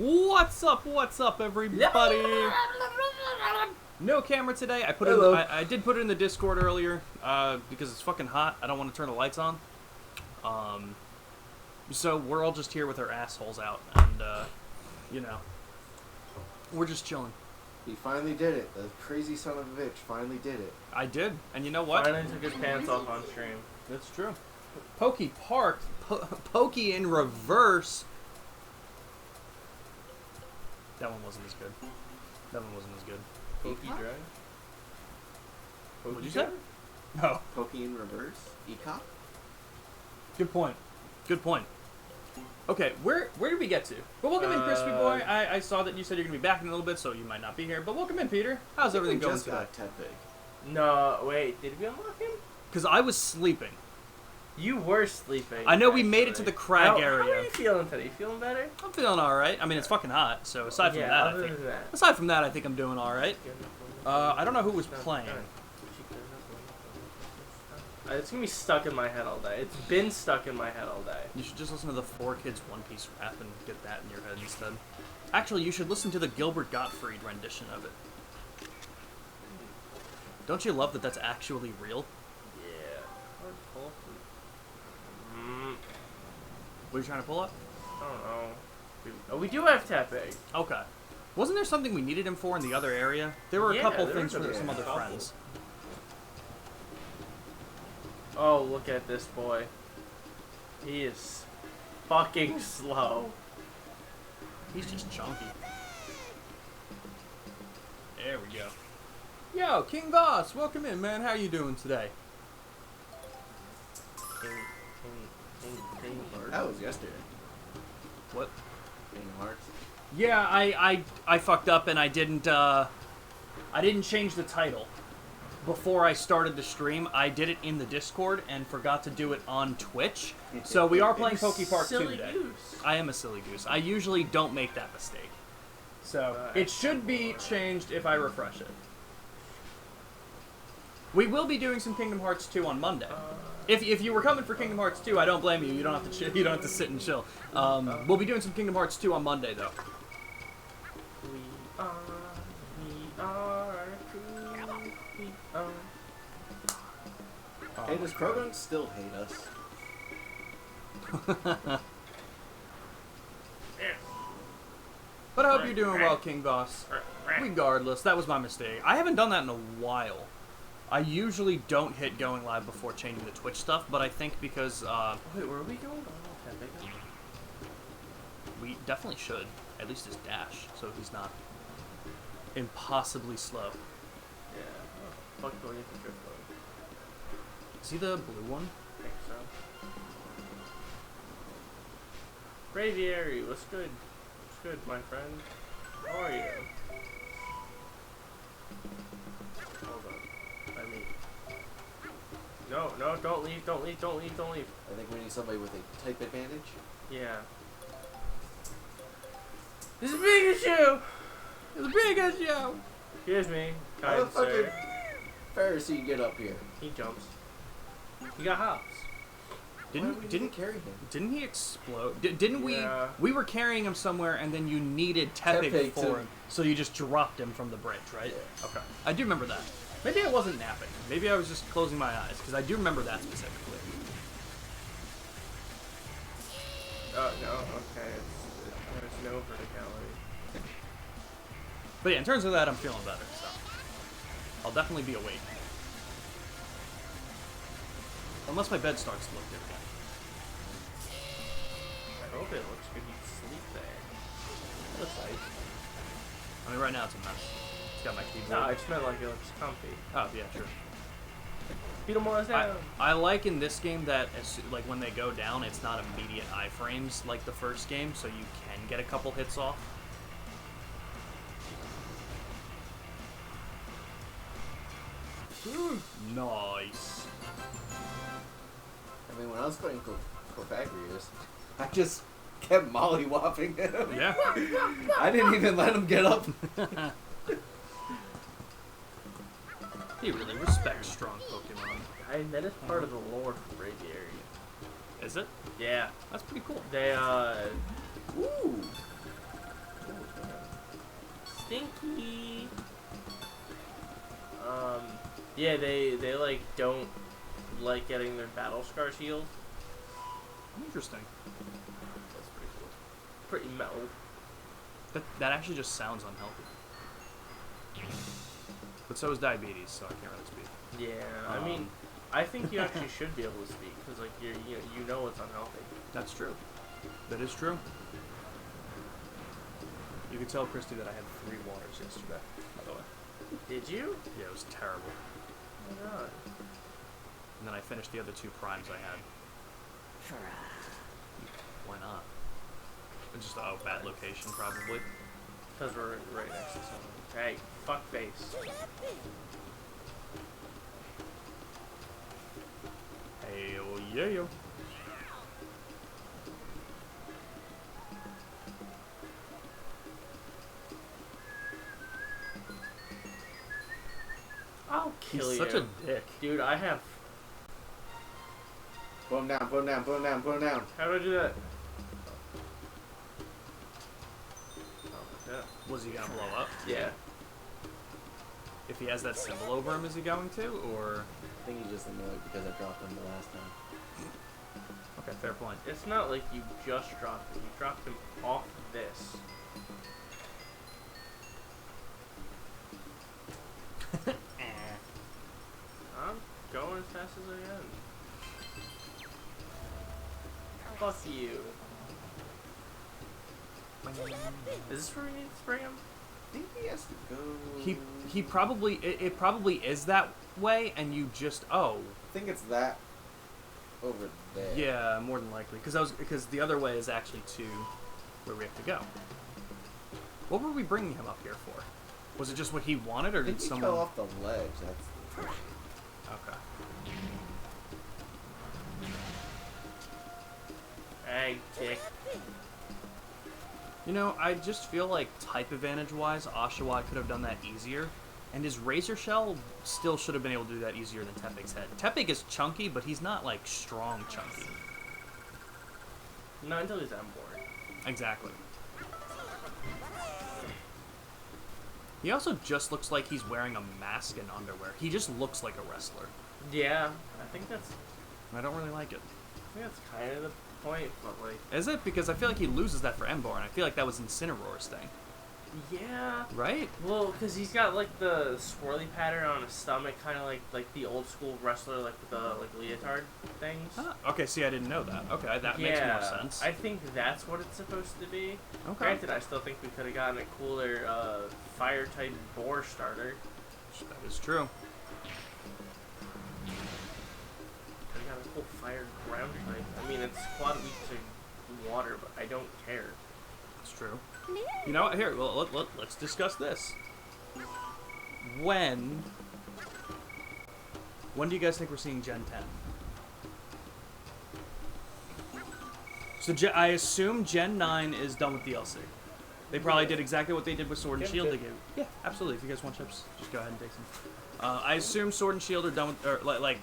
What's up, everybody? No camera today. I did put it in the Discord earlier because it's fucking hot. I don't want to turn the lights on. So we're all just here with our assholes out, and you know, we're just chilling. He finally did it. The crazy son of a bitch finally did it. I did, and you know what? Finally took his pants off on stream. That's true. Pokepark, Pokey in reverse. That one wasn't as good. That one wasn't as good. Pokey dry. What'd you say? No. Pokey in reverse? E-cop? Good point. Good point. Okay, where did we get to? But welcome in, Crispy Boy. I saw that you said you're going to be back in a little bit, so you might not be here. But welcome in, Peter. How's everything going just today? got Tepig. No, wait, did we unlock him? Because I was sleeping. You were sleeping. I know we made it to the crag area. How are you feeling today? You feeling better? I'm feeling alright. I mean, it's fucking hot, so aside from that, aside from that, I think I'm doing alright. I don't know who was playing. It's gonna be stuck in my head all day. It's been stuck in my head all day. You should just listen to the 4Kids One Piece rap and get that in your head instead. Actually, you should listen to the Gilbert Gottfried rendition of it. Don't you love that that's actually real? Yeah. What are you trying to pull up? I don't know. Oh, we do have Tepig. Okay. Wasn't there something we needed him for in the other area? There were a couple things for some other friends. Oh, look at this boy. He is fucking slow. He's just chunky. There we go. Yo, King Voss, welcome in, man. How you doing today? That was yesterday. What? Kingdom Hearts. Yeah, I fucked up and I didn't change the title before I started the stream. I did it in the Discord and forgot to do it on Twitch. So we are playing Pokepark 2 today. Goose. I am a silly goose. I usually don't make that mistake. So it should be changed if I refresh it. We will be doing some Kingdom Hearts 2 on Monday. If you were coming for Kingdom Hearts 2, I don't blame you. You don't have to you don't have to sit and chill. We'll be doing some Kingdom Hearts 2 on Monday though. We are Hey, does Krogan still hate us? But I hope you're doing well, King Boss. Regardless, that was my mistake. I haven't done that in a while. I usually don't hit going live before changing the Twitch stuff, but I think because, Wait, where are we going? we definitely should. At least his dash, so he's not impossibly slow. Yeah. Oh, fuck, do I get the drift mode? Is he the blue one? I think so. Braviary, what's good? What's good, my friend? How are you? Hold on. I mean... No, don't leave, don't leave, don't leave, don't leave. I think we need somebody with a type advantage. Yeah. This is Pikachu! It's a big as yo! Excuse me, How the kind fuck sir. did Pharisee get up here? He jumps. He got hops. Didn't carry him? Didn't he explode? Didn't we? Yeah. We were carrying him somewhere, and then you needed Tepig for him, so you just dropped him from the bridge, right? Yeah. Okay, I do remember that. Maybe I wasn't napping. Maybe I was just closing my eyes, because I do remember that specifically. Oh, no, okay. There's no verticality. But yeah, in terms of that, I'm feeling better, so I'll definitely be awake. Unless my bed starts to look different. I hope it looks good. You sleep there. Looks nice. I mean, right now it's a mess. It's got my keyboard. No, I just meant like it looks comfy. Oh, yeah, sure. Beat them all down. I like in this game that, like, when they go down, it's not immediate iframes like the first game, so you can get a couple hits off. Nice. I mean, when I was playing Cofagrius, I just kept mollywopping him. Yeah. I didn't even let him get up. He really respects strong Pokemon. I mean, that is part of the lore for Braviary. Is it? Yeah. That's pretty cool. They, Ooh. Stinky. Yeah, they like don't like getting their battle scars healed. Interesting. That's pretty cool. Pretty metal. That actually just sounds unhealthy. But so is diabetes, so I can't really speak. Yeah, I mean, I think you actually should be able to speak because like you know it's unhealthy. That's true. That is true. You could tell Christy that I had 3 waters yesterday, by the way. Did you? Yeah, it was terrible. Oh my god. And then I finished the other 2 primes I had. Why not? Just bad location, probably. Because we're right next to someone. Hey, fuck face. Hey, oh yeah. I'll kill He's you. such a dick. Dude, I have... Put him down, put him down, put him down, put him down. How do I do that? Oh, yeah. Was he gonna blow up? Yeah. If he has that symbol over him, is he going to? Or... I think he's just annoyed because I dropped him the last time. Okay, fair point. It's not like you just dropped him. You dropped him off this. I'm going as fast as I can. Fuck you. Is this where we need to spray him? I think he has to go... He probably... It probably is that way, and you just... Oh. I think it's that over there. Yeah, more than likely. Because the other way is actually to where we have to go. What were we bringing him up here for? Was it just what he wanted, or I think did he someone... fell off the ledge. That's... Okay. Hey, dick. You know, I just feel like type advantage-wise, Oshawott could have done that easier. And his Razor Shell still should have been able to do that easier than Tepig's head. Tepig is chunky, but he's not, like, strong chunky. Not until he's M-board. Exactly. He also just looks like he's wearing a mask and underwear. He just looks like a wrestler. Yeah, I think that's I don't really like it. kind of the point, but like... Is it? Because I feel like he loses that for Ember, and I feel like that was Incineroar's thing. Yeah. Right? Well, because he's got like the swirly pattern on his stomach, kind of like the old school wrestler, like with the leotard things. Huh. Okay, see, I didn't know that. Okay, that makes more sense. I think that's what it's supposed to be. Okay. Granted, I still think we could have gotten a cooler fire type boar starter. That is true. We got a cool fire ground type. I mean, it's quad weak to water, but I don't care. That's true. You know what? Here, well, let's discuss this. When do you guys think we're seeing Gen 10? So I assume Gen 9 is done with DLC. They probably did exactly what they did with Sword and Yeah, Shield. good. They gave, yeah, absolutely. If you guys want chips, just go ahead and take some. I assume Sword and Shield are done with, or like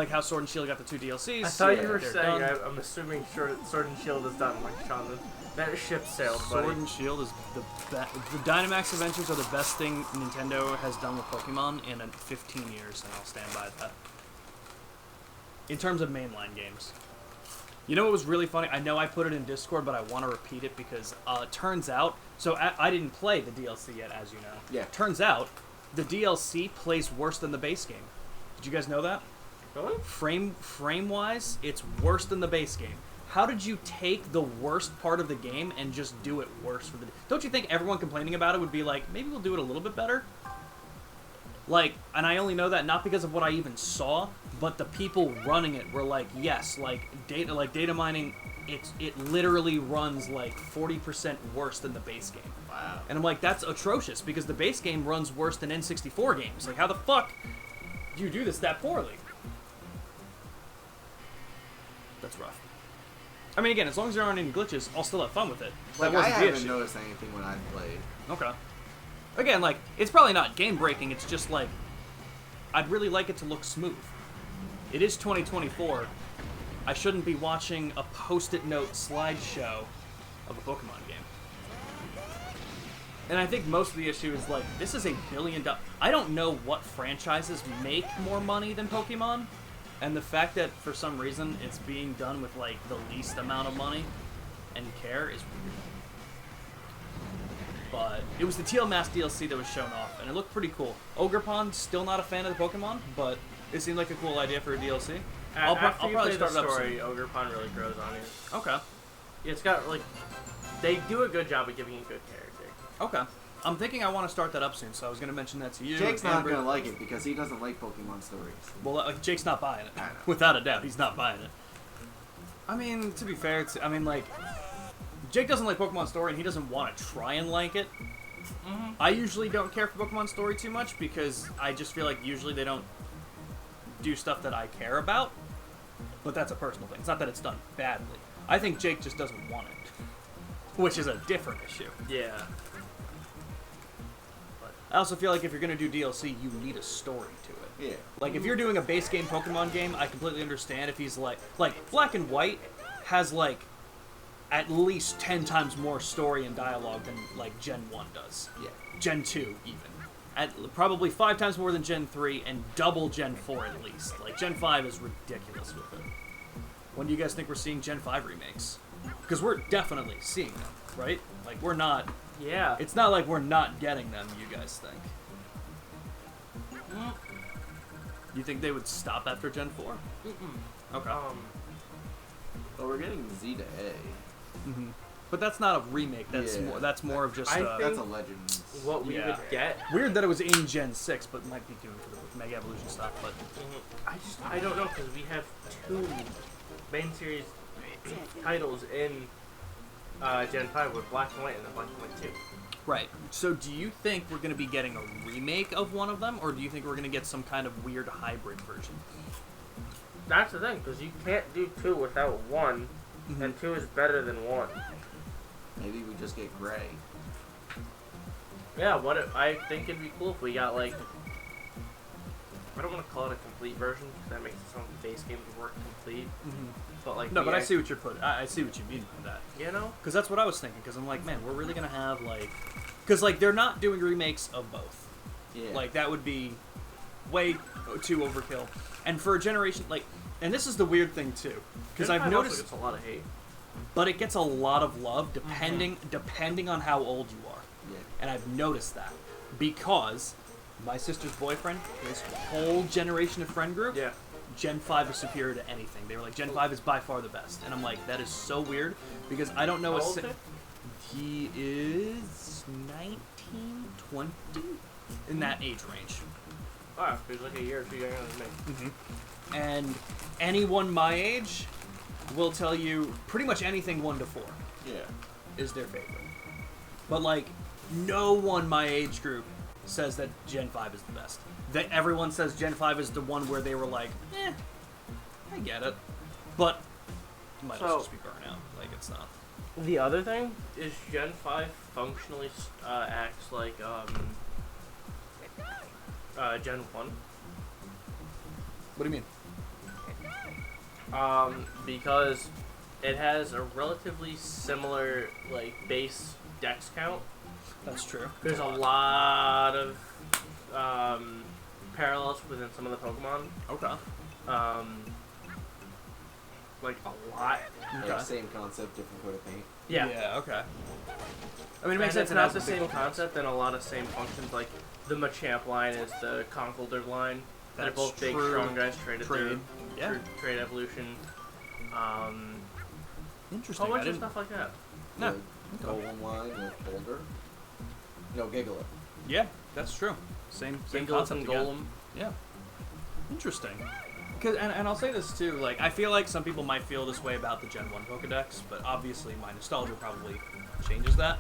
how Sword and Shield got the 2 DLCs. I thought you were they're saying, done. I'm assuming Sword and Shield is done, like Sean. That ship sailed, buddy. Sword and Shield is the best. The Dynamax Adventures are the best thing Nintendo has done with Pokemon in 15 years, and I'll stand by that. In terms of mainline games. You know what was really funny? I know I put it in Discord, but I want to repeat it because it turns out... So I didn't play the DLC yet, as you know. Yeah. Turns out, the DLC plays worse than the base game. Did you guys know that? Really? Frame-wise, it's worse than the base game. How did you take the worst part of the game and just do it worse for the... Don't you think everyone complaining about it would be like, maybe we'll do it a little bit better? Like, and I only know that not because of what I even saw, but the people running it were like, yes, like data mining, it literally runs like 40% worse than the base game. Wow. And I'm like, that's atrocious because the base game runs worse than N64 games. Like, how the fuck do you do this that poorly? That's rough. I mean, again, as long as there aren't any glitches, I'll still have fun with it. Like, That wasn't I the haven't issue. noticed anything when I've played. Okay. Again, like, it's probably not game-breaking, it's just, like, I'd really like it to look smooth. It is 2024. I shouldn't be watching a Post-it note slideshow of a Pokemon game. And I think most of the issue is, like, this is $1 billion. I don't know what franchises make more money than Pokemon, and the fact that for some reason it's being done with, like, the least amount of money and care is weird. But it was the Teal Mask DLC that was shown off, and it looked pretty cool. Ogerpon, still not a fan of the Pokemon, but it seemed like a cool idea for a DLC. I'll probably start it up soon. Ogerpon really grows on you. Okay. Yeah, it's got, like, they do a good job of giving you good character. Okay. I'm thinking I want to start that up soon, so I was going to mention that to you. Jake's not going to like it because he doesn't like Pokemon stories. Well, like, Jake's not buying it. I know. Without a doubt, he's not buying it. I mean, to be fair, like, Jake doesn't like Pokemon Story, and he doesn't want to try and like it. Mm-hmm. I usually don't care for Pokemon Story too much, because I just feel like usually they don't do stuff that I care about. But that's a personal thing. It's not that it's done badly. I think Jake just doesn't want it. Which is a different issue. Yeah. I also feel like if you're going to do DLC, you need a story to it. Yeah. Like, if you're doing a base game Pokemon game, I completely understand if he's like Black and White has, like, at least 10 times more story and dialogue than, like, Gen 1 does. Yeah. Gen 2, even. Probably 5 times more than Gen 3, and double Gen 4 at least. Like, Gen 5 is ridiculous with it. When do you guys think we're seeing Gen 5 remakes? Because we're definitely seeing them, right? Like, we're not... Yeah. It's not like we're not getting them, you guys think. You think they would stop after Gen 4? Mm-mm. Okay. Well, we're getting Z to A. Mm-hmm. But that's not a remake. That's Yeah. more of just. I think That's a legend. what we would get. Weird that it was in Gen 6, but might be doing for the Mega Evolution stuff. But I don't know because we have 2 main series titles in Gen 5 with Black and White and then Black and White 2. right. So do you think we're going to be getting a remake of one of them, or do you think we're going to get some kind of weird hybrid version? That's the thing, because you can't do 2 without 1, and 2 is better than 1. Maybe we just get Gray. Yeah, I think it'd be cool if we got, like, I don't want to call it a complete version, because that makes it sound like the base game would work complete. But, like, No, but I see what you're putting. I see what you mean by that. You know? Because that's what I was thinking. Because I'm like, man, we're really gonna have like, because like they're not doing remakes of both. Yeah. Like that would be way too overkill. And for a generation like, and this is the weird thing too, because I've noticed gets a lot of hate. but it gets a lot of love depending on how old you are. Yeah. And I've noticed that because my sister's boyfriend, his whole generation of friend group, Yeah. Gen 5 is superior to anything. They were like, Gen 5 is by far the best. And I'm like, that is so weird because I don't know How old is he is 19, 20, in that age range. Alright, he's like a year or 2 younger than me. And anyone my age will tell you pretty much anything 1 to 4 Yeah. is their favorite. But like, no one my age group says that Gen 5 is the best. That everyone says Gen 5 is the one where they were like, I get it. But it might also just be burnout. Like, it's not. The other thing is Gen 5 functionally acts like Gen 1. What do you mean? Because it has a relatively similar, like, base dex count. That's true. There's a lot of parallels within some of the Pokemon. Okay. Like, a lot. Like, same concept, different coat of paint. Yeah. Yeah, okay. I mean, it makes And sense. it's not the same concept and a lot of same functions. Like, the Machamp line is the Conkeldurr line. They're That's both big, true. strong guys traded through Yeah. trade evolution. Interesting. A bunch I of didn't... stuff like that. No. The Golem line with Boulder. No, Gigalith. Yeah, that's true. Same Gigalith concept and again. Golem. Yeah. Interesting. And I'll say this too, like, I feel like some people might feel this way about the Gen 1 Pokedex, but obviously my nostalgia probably changes that.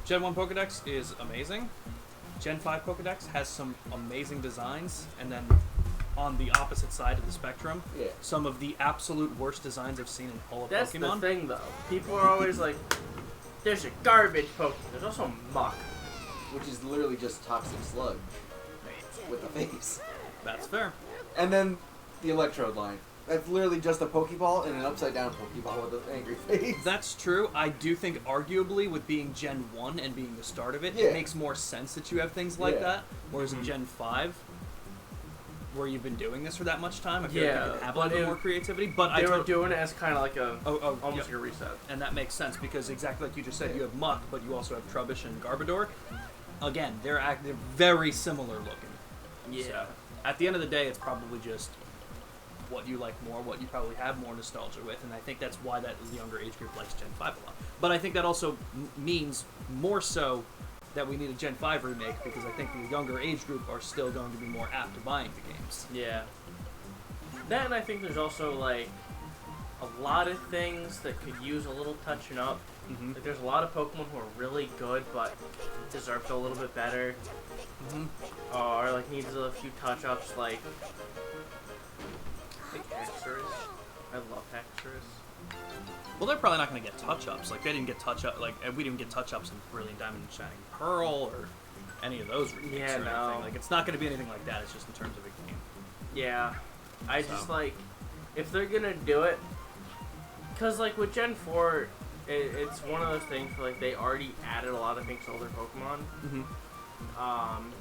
Gen 1 Pokedex is amazing. Gen 5 Pokedex has some amazing designs, and then on the opposite side of the spectrum, some of the absolute worst designs I've seen in all of That's Pokemon. the thing, though. People are always like, there's a garbage Pokemon. There's also muck. Which is literally just Toxic Slug with a face. That's fair. And then the Electrode line. That's literally just a Pokeball and an upside down Pokeball with an angry face. That's true. I do think, arguably, with being Gen 1 and being the start of it, Yeah. it makes more sense that you have things like Yeah. that. Whereas in Gen 5, where you've been doing this for that much time, I feel like you can have a little bit more creativity. But They were doing it as kind of like almost yep. like a reset. And that makes sense because exactly like you just said, you have Muck, but you also have Trubbish and Garbodor. Again, they're very similar looking. Yeah. So, at the end of the day, it's probably just what you like more, what you probably have more nostalgia with, and I think that's why that younger age group likes Gen 5 a lot. But I think that also means more so that we need a Gen 5 remake because I think the younger age group are still going to be more apt to buying the games. Yeah. That, and I think there's also, like, a lot of things that could use a little touching up. Mm-hmm. Like, there's a lot of Pokemon who are really good, but deserve to a little bit better. Mm-hmm. Or, like, needs a few touch-ups, like Haxorus. I love Haxorus. Well, they're probably not going to get touch-ups. Like, they didn't get touch-up, like, we didn't get touch-ups in Brilliant Diamond and Shining Pearl or any of those remakes Yeah, or no. anything. Like, it's not going to be anything like that. It's just in terms of a game. Yeah. I So. just, like, if they're gonna do it, because, like, with Gen 4, it's one of those things where, like, they already added a lot of things to all their Pokemon. Mm-hmm.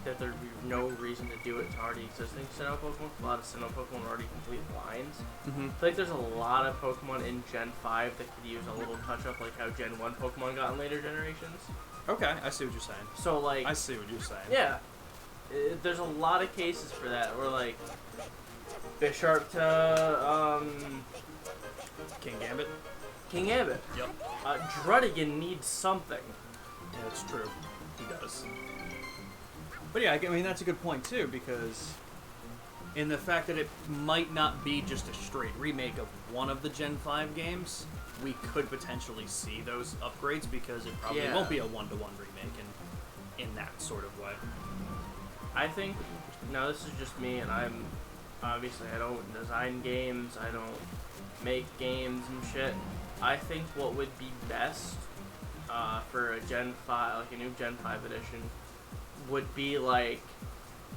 That there'd be no reason to do it to already existing Sinnoh Pokemon. A lot of Sinnoh Pokemon are already complete lines. Mm-hmm. I feel like there's a lot of Pokemon in Gen 5 that could use a little touch-up, like how Gen 1 Pokemon got in later generations. Okay, I see what you're saying. So, like... I see what you're saying. Yeah. There's a lot of cases for that, where, like, Bisharp to, King Gambit? King Gambit. Yep. Druddigan needs something. Yeah, it's true. He does. But yeah, I mean, that's a good point, too, because in the fact that it might not be just a straight remake of one of the Gen 5 games, we could potentially see those upgrades because it probably Yeah. won't be a one-to-one remake in that sort of way. I think, now this is just me, and I don't design games, I don't make games and shit. I think what would be best for a Gen 5, like a new Gen 5 edition, would be like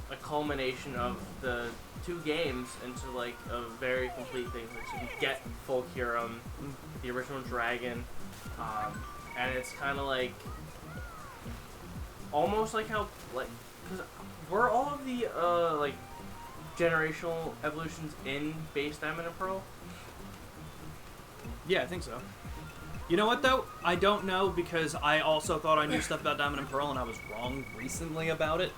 a culmination of the two games into like a very complete thing. Like, so you get full Kyurem, the original Dragon, and it's kind of like almost like how like because were all of the like generational evolutions in Base Diamond and Pearl? Yeah, I think so. You know what, though? I don't know because I also thought I knew stuff about Diamond and Pearl, and I was wrong recently about it.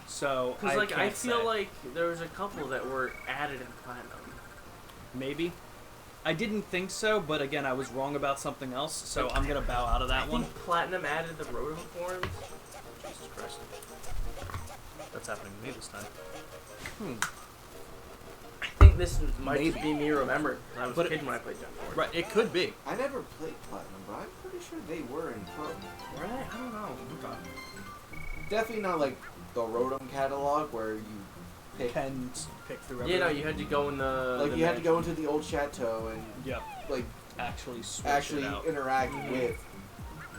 So, Because like I can't feel say. like there was a couple that were added in Platinum. Maybe. I didn't think so, but again, I was wrong about something else, so I'm going to bow out of that I one. think Platinum added the Rotom forms. Jesus Christ. That's happening to me this time. I think this might just Maybe. be me remembering. 'Cause I was But a kid when I played Gen 4. Right, it could be. I never played Platinum, but I'm pretty sure they were in Pearl. Were they? I don't know. Okay. Definitely not like the Rotom catalog where you pick. Can pick through Yeah, everything. no, you had to go in the. Like the you had to go mansion. into the old chateau and Yep. like Actually switch actually it out. interact Mhm. with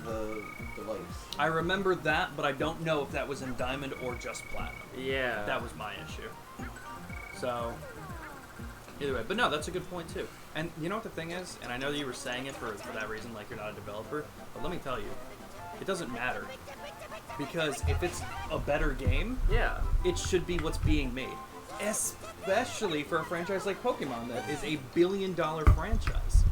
the device. I remember that, but I don't know if that was in Diamond or just Platinum. Yeah. That was my issue. So, either way. But no, that's a good point, too. And you know what the thing is? And I know that you were saying it for that reason, like you're not a developer. But let me tell you, it doesn't matter. Because if it's a better game, Yeah. it should be what's being made. Especially for a franchise like Pokemon that is a billion-dollar franchise.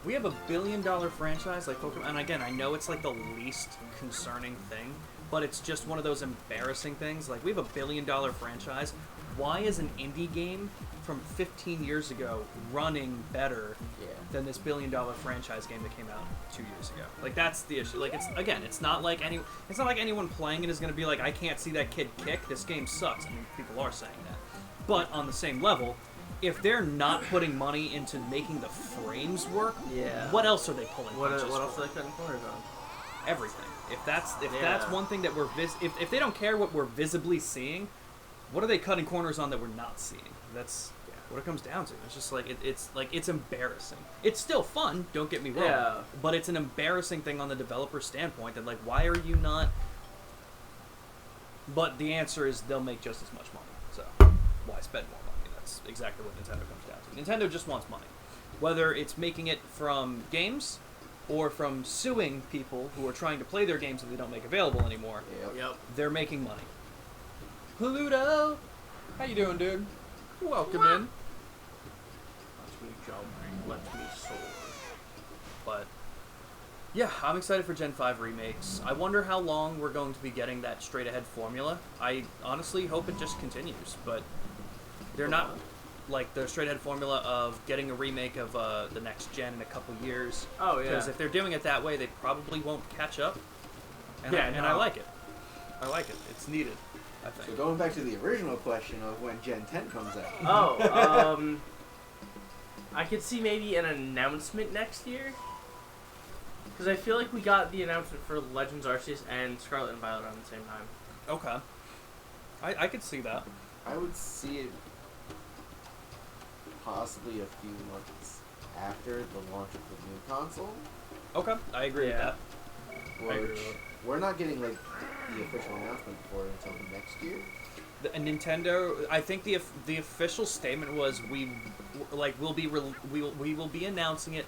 We have a billion-dollar franchise like Pokemon, and again, I know it's like the least concerning thing, but it's just one of those embarrassing things. Like, we have a billion-dollar franchise. Why is an indie game from 15 years ago running better Yeah. than this billion-dollar franchise game that came out 2 years ago? Like, that's the issue. Like, it's not like anyone playing it is going to be like, I can't see that kid kick. This game sucks. I mean, people are saying that. But on the same level, if they're not putting money into making the frames work, Yeah. what else are they pulling What punches else for? are they cutting corners on? Everything. If that's Yeah. one thing that we're if they don't care what we're visibly seeing, what are they cutting corners on that we're not seeing? That's what it comes down to. It's just like it's embarrassing. It's still fun, don't get me wrong. Yeah. But it's an embarrassing thing on the developer standpoint that, like, why are you not? But the answer is they'll make just as much money. So why spend more money That's exactly what Nintendo comes down to. Nintendo just wants money. Whether it's making it from games or from suing people who are trying to play their games that they don't make available anymore, Yep. they're making money. Pluto! How you doing, dude? Welcome in. Let me jump. Let me soar. But yeah, I'm excited for Gen 5 remakes. I wonder how long we're going to be getting that straight ahead formula. I honestly hope it just continues, but they're not like the straight ahead formula of getting a remake of the next gen in a couple years. Oh yeah. Because if they're doing it that way, they probably won't catch up. And Yeah, and no. I like it. I like it. It's needed, I think. So going back to the original question of when Gen 10 comes out. Oh, I could see maybe an announcement next year. Because I feel like we got the announcement for Legends Arceus and Scarlet and Violet around the same time. Okay. I could see that. I would see it possibly a few months after the launch of the new console. Okay, I agree with Yeah. that. I agree Which with it. we're not getting like the official announcement for it until next year. Nintendo, I think the official statement was we will be announcing it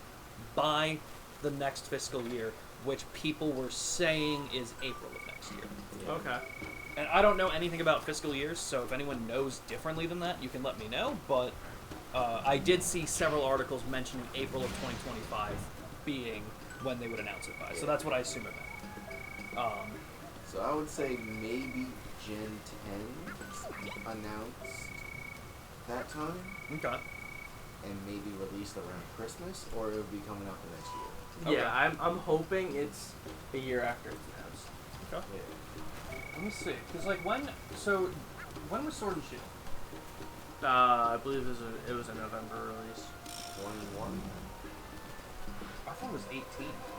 by the next fiscal year, which people were saying is April of next year. Yeah. Okay. And I don't know anything about fiscal years, so if anyone knows differently than that, you can let me know. But I did see several articles mentioning April of 2025 being when they would announce it by. So that's what I assume it meant. So I would say maybe Gen 10 announced that time Okay. and maybe released around Christmas, or it would be coming out the next year. Okay. Yeah, I'm hoping it's a year after it's announced. Okay. Yeah. Let me see. Because, like, when was Sword and Shield? I believe it was a November release. 21. I thought it was 18.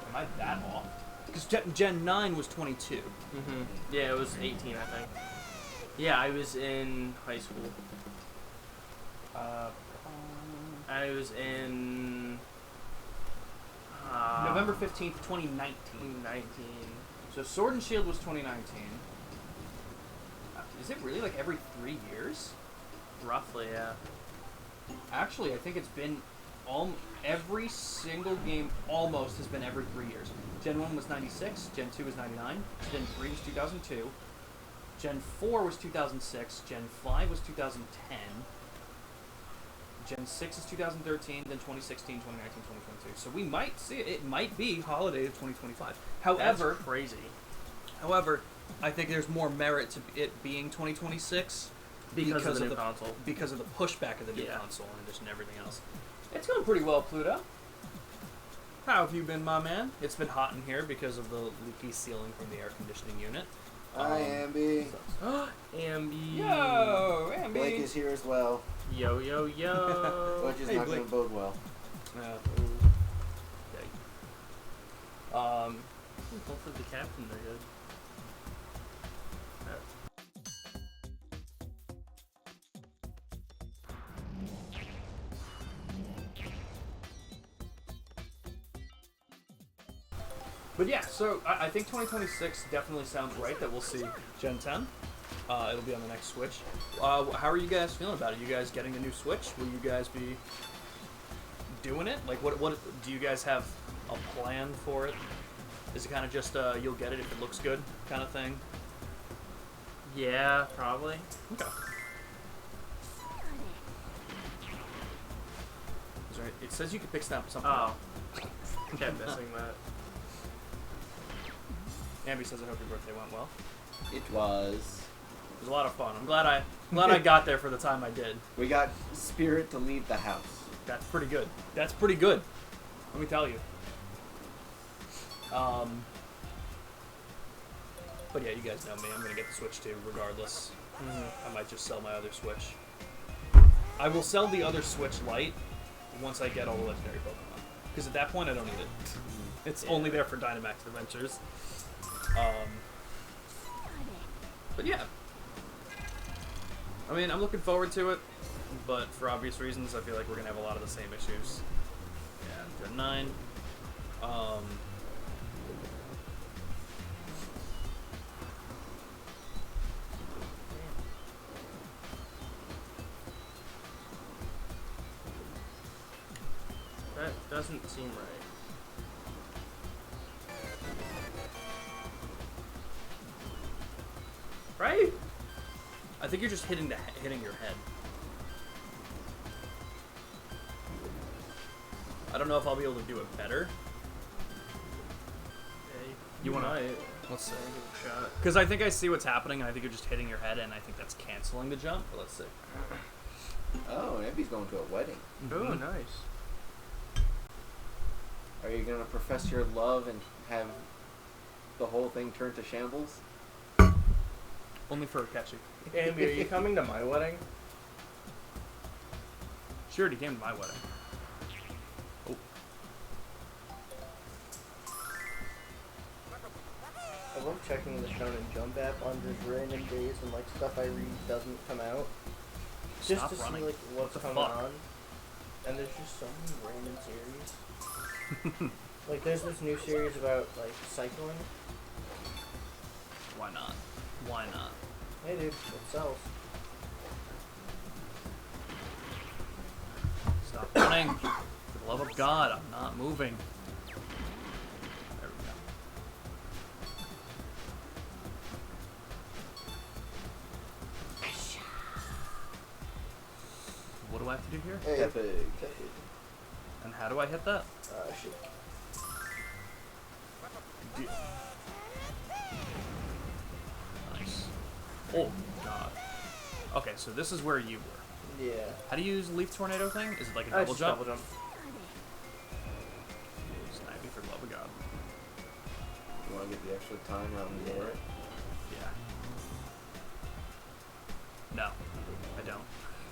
Am I that off? Because Gen 9 was 22. Mm-hmm. Yeah, it was 18, I think. Yeah, I was in high school. I was in November 15th, 2019. 19. So Sword and Shield was 2019. Is it really like every 3 years? Roughly, yeah. Actually, I think it's been every single game almost has been every 3 years. Gen 1 was 96, Gen 2 was 99, Gen 3 was 2002, Gen 4 was 2006, Gen 5 was 2010, Gen 6 is 2013, then 2016, 2019, 2022. So we might see it. It might be holiday of 2025. However, That's crazy. However, I think there's more merit to it being 2026 Because of the new console. because of the pushback of the new Yeah. console in addition to everything else. It's going pretty well, Pluto. How have you been, my man? It's been hot in here because of the leaky ceiling from the air conditioning unit. Hi, Ambi. Ambi. Yo, Ambi. Blake is here as well, Yo, yo, yo. which is Hey, not going to Blake. bode well. Okay. Hopefully the captains are good. But yeah, so I think 2026 definitely sounds right that we'll see Gen 10. It'll be on the next Switch. How are you guys feeling about it? You guys getting a new Switch? Will you guys be doing it? Like, what do you guys have a plan for it? Is it kind of just you'll get it if it looks good kind of thing? Yeah, probably. Okay. Is there, it says you can pick something Oh. up. Kept missing that. Ambi says I hope your birthday went well. It was. It was a lot of fun. I'm glad I got there for the time I did. We got Spirit to leave the house. That's pretty good. That's pretty good. Let me tell you. But yeah, you guys know me. I'm gonna get the Switch too, regardless. I might just sell my other Switch. I will sell the other Switch Lite once I get all the legendary Pokemon. Because at that point, I don't need it. It's only there for Dynamax Adventures. But yeah. I mean, I'm looking forward to it, but for obvious reasons, I feel like we're gonna have a lot of the same issues. Yeah, Gen 9. doesn't seem right. Right? I think you're just hitting your head. I don't know if I'll be able to do it better. Yeah, You wanna- might. Let's see. Give it a shot. Because I think I see what's happening, and I think you're just hitting your head, and I think that's canceling the jump. But let's see. Oh, Abby's going to a wedding. Oh, nice. Are you gonna profess your love and have the whole thing turn to shambles? Only for Akechi. Ambi, are you coming to my wedding? She already came to my wedding. Oh. I love checking the Shonen Jump app on just random days when like stuff I read doesn't come out. Just Stop to running. see like what's What the coming fuck? on. And there's just so many random series. Like there's this new series about like cycling. Why not? Why not? Hey dude, it sells. Stop running. For the love of God, I'm not moving. There we go. What do I have to do here? Epic. And how do I hit that? Shit. D- Nice. Oh, God. Okay, so this is where you were. Yeah. How do you use the leaf tornado thing? Is it like a It's double just jump? Double jump. Snipe me for the love of God. You wanna get the extra time out and for it? Yeah. No, I don't.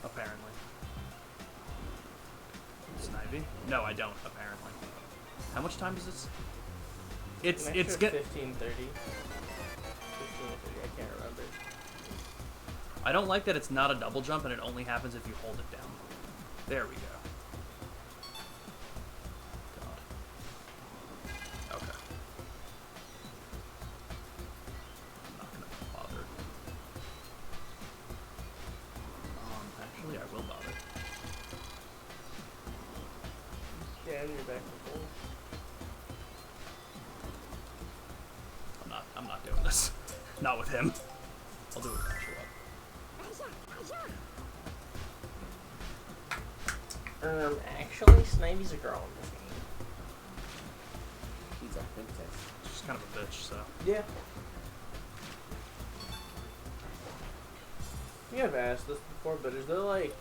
Apparently. Snivy? No, I don't. Apparently. How much time is this? It's An it's extra get. 15, 30. 15 or 30, I can't remember. I don't like that it's not a double jump and it only happens if you hold it down. There we go. God. Okay. I'm not gonna bother. Actually, I will bother. Yeah, and you're back to full. I'm not doing this. Not with him. I'll do it with Ashua. Actually, Snivy's a girl in this game. He's a princess. She's kind of a bitch, so. Yeah. You have asked this before, but is there like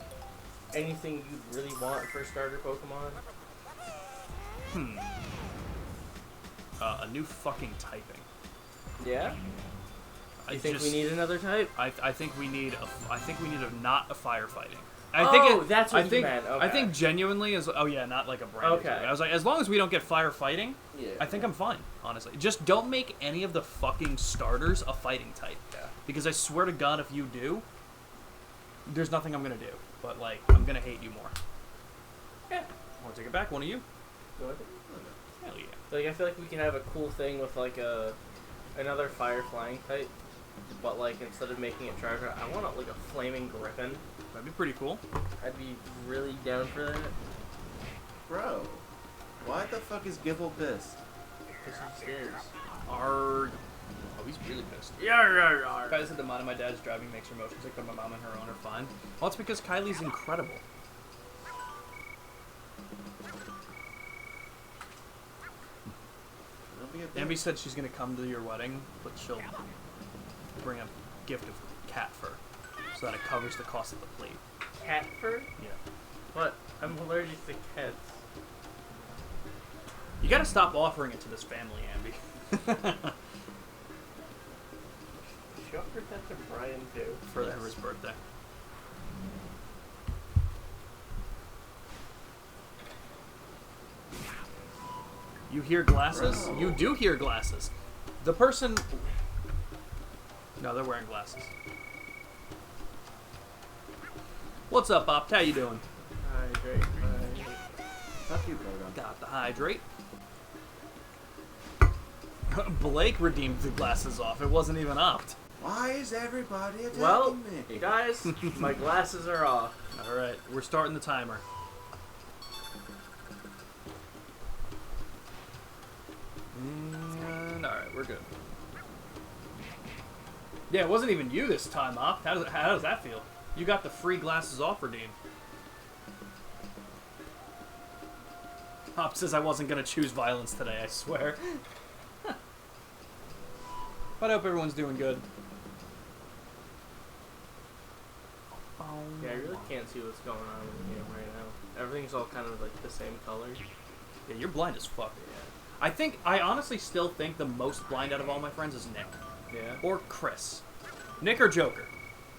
anything you'd really want for starter Pokemon? A new fucking typing. Yeah. I You think just- we need another type? I think we need a not a firefighting. That's what I you think, meant. I Okay. think genuinely is. Oh yeah, not like a brand. Okay. I was like, as long as we don't get firefighting, Yeah. I think I'm fine. Honestly, just don't make any of the fucking starters a fighting type. Yeah. Because I swear to God, if you do, there's nothing I'm gonna do. But like, I'm gonna hate you more. Yeah. Want to take it back? One of you? Go with it. Hell yeah. Like I feel like we can have a cool thing with like another fire flying type, but like instead of making it Charizard, I want like a flaming Griffin. That'd be pretty cool. I'd be really down for that. Bro, why the fuck is Gibble pissed? Because he scares. Oh, he's really pissed. Yeah. Guys said the amount of my dad's driving makes her motions like my mom and her own are fine. Well, it's because Kylie's incredible. Don't be a Ambi bitch. said she's gonna come to your wedding, but she'll bring a gift of cat fur, so that it covers the cost of the plate. Cat fur? Yeah. What? I'm allergic to cats. You gotta stop offering it to this family, Ambi. She offered that to Brian too. For his birthday. You hear glasses? Bro. You do hear glasses. The person... No, they're wearing glasses. What's up, Bob? How you doing? Hydrate. Fuck you, Kogan. Got the hydrate. Blake redeemed the glasses off. It wasn't even opt. Why is everybody attacking Well, me? guys, my glasses are off. Alright, we're starting the timer. And alright, we're good. Yeah, it wasn't even you this time, Op. How does that feel? You got the free glasses off redeem. Op says I wasn't gonna choose violence today, I swear. But I hope everyone's doing good. Yeah, I really can't see what's going on in the game right now. Everything's all kind of like the same color. Yeah, you're blind as fuck. Yeah. I honestly still think the most blind out of all my friends is Nick. Yeah. Or Chris. Nick or Joker.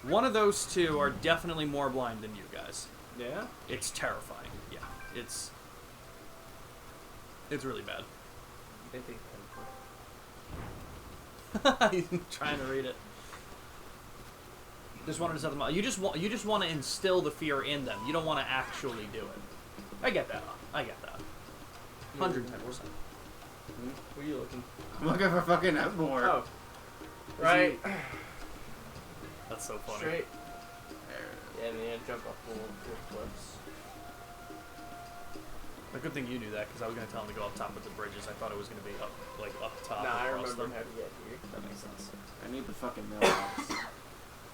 One of those two are definitely more blind than you guys. Yeah? It's terrifying. Yeah. It's really bad. They think He's trying to read it. Just wanted to set them up. You just want to instill the fear in them. You don't want to actually do it. I get that. 110%. Where are you looking? I'm looking for fucking Evermore. Oh. Right. That's so funny. Straight. Yeah, and then you jump up full cliffs. A good thing you knew that, because I was going to tell him to go up top of the bridges. I thought it was going to be up top. Nah, I across remember them. how to get here. That makes sense. I need the fucking mailbox.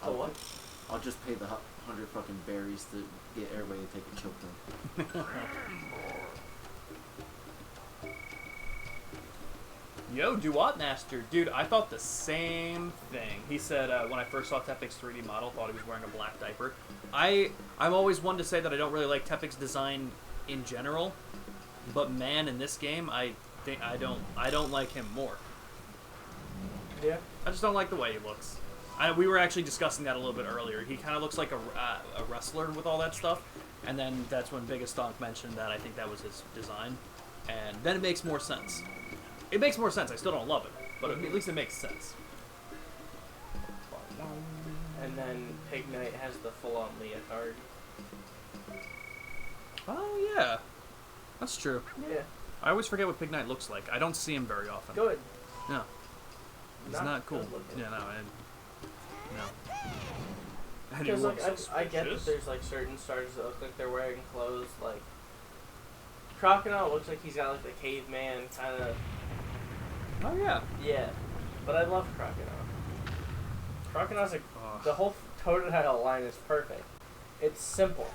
Oh, what? I'll just pay the 100 fucking berries to get everybody to take a choke them. Yo, Duat Master. Dude, I thought the same thing. He said when I first saw Tepic's 3D model, thought he was wearing a black diaper. I'm always one to say that I don't really like Tepic's design in general, but man, in this game, I don't like him more. Yeah. I just don't like the way he looks. We were actually discussing that a little bit earlier. He kind of looks like a wrestler with all that stuff, and then that's when Biggest Donk mentioned that I think that was his design, and then it makes more sense. It makes more sense. I still don't love it, but at least it makes sense. And then Pig Knight has the full-on leotard. Oh yeah, that's true. Yeah. I always forget what Pig Knight looks like. I don't see him very often. Good. No, he's not cool. good looking. Yeah, no. And he Because like looks I get that suspicious. there's like certain stars that look like they're wearing clothes. Like Crocodile looks like he's got like the caveman kind of. Oh yeah. Yeah, but I love Crocodile. Crocodile's like the whole Totodile line is perfect. It's simple.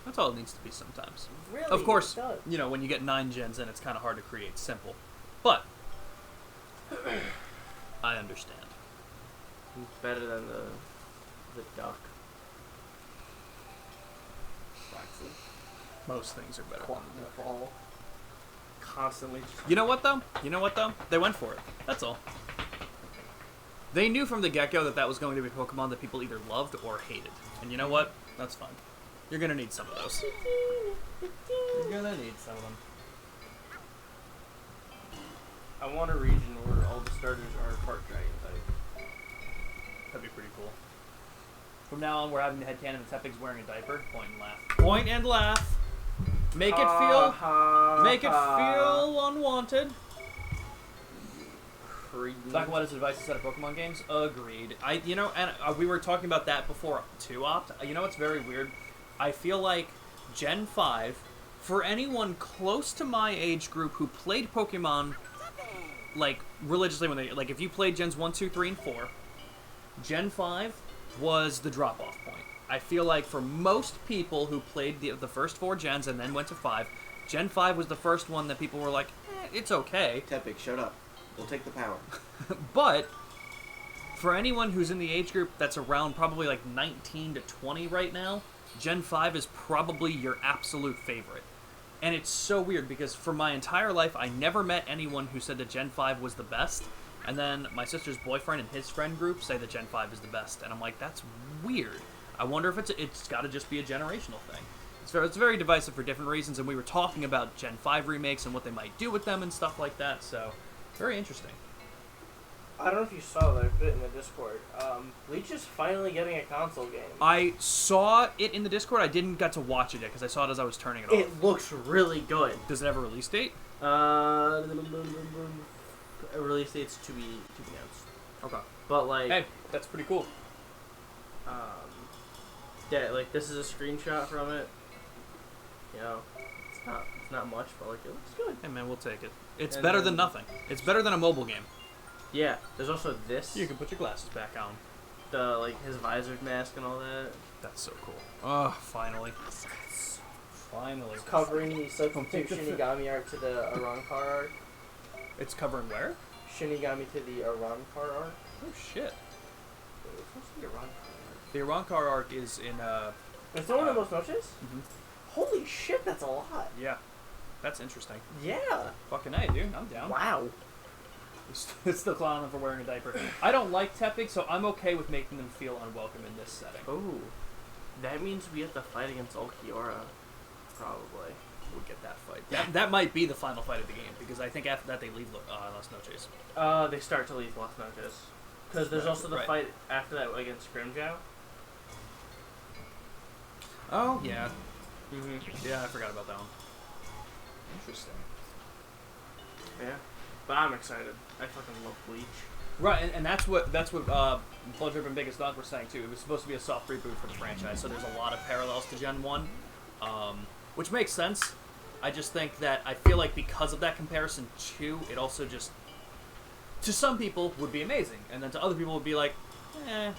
That's all it needs to be sometimes. Really, Of course, it does. you know, when you get 9 gens in, it's kind of hard to create simple. But I understand. He's better than the duck. Waxy. Most things are better. Fall. Constantly. You know what though? They went for it. That's all. They knew from the get-go that was going to be a Pokemon that people either loved or hated. And you know what? That's fine. You're gonna need some of those. You're gonna need some of them. I want a region where all the starters are part dragon type. That'd be pretty cool. From now on, we're having the headcanon and Tepig's wearing a diaper. Point and laugh. Point and laugh. Make it feel unwanted. Black and White is advice instead of Pokemon games. Agreed. We were talking about that before too, Opt. You know what's very weird? I feel like Gen 5, for anyone close to my age group who played Pokemon, like, religiously when like, if you played Gens 1, 2, 3, and 4, Gen 5 was the drop-off point. I feel like for most people who played the first 4 gens and then went to 5, Gen 5 was the first one that people were like, it's okay. Tepic, shut up. We'll take the power. But for anyone who's in the age group that's around probably like 19 to 20 right now, Gen 5 is probably your absolute favorite. And it's so weird because for my entire life, I never met anyone who said that Gen 5 was the best. And then my sister's boyfriend and his friend group say that Gen 5 is the best. And I'm like, that's weird. I wonder if it's got to just be a generational thing. It's very divisive for different reasons. And we were talking about Gen 5 remakes and what they might do with them and stuff like that. So, very interesting. I don't know if you saw that I put it in the Discord. Bleach is finally getting a console game. I saw it in the Discord. I didn't get to watch it yet because I saw it as I was turning it off. It looks really good. Does it have a release date? Release date's to be announced. Okay. But like, Hey, that's pretty cool. yeah, like this is a screenshot from it. You know, it's not much, but like it looks good. Hey man, we'll take it. It's And better then- than nothing. It's better than a mobile game. Yeah, there's also this. You can put your glasses back on. The like his visor mask and all that. That's so cool. Oh, finally. Finally. It's covering the Take substitute the Shinigami art to the Arankar arc. It's covering where? Shinigami to the Arankar arc. Oh shit. It's supposed to be Arankar arc. The Arankar arc is in It's the one of the most moches? Mhm. Holy shit, that's a lot. Yeah. That's interesting. Yeah. Fucking A, dude. I'm down. Wow. It's still clowning them for wearing a diaper. I don't like Tepig, so I'm okay with making them feel unwelcome in this setting. Oh. That means we have to fight against Ulquiorra. Probably. We'll get that fight. That might be the final fight of the game, because I think after that they leave Las Noches. They start to leave Las Noches. Because there's also the Right. fight after that against Grimjow. Oh, yeah. Mm-hmm. Yeah, I forgot about that one. Interesting. Yeah. But I'm excited. I fucking love Bleach. Right, and that's what Blood Drip and Biggest Dog were saying too. It was supposed to be a soft reboot for the franchise, so there's a lot of parallels to Gen 1, which makes sense. I just think that I feel like because of that comparison too, it also just, to some people, would be amazing, and then to other people would be like, eh.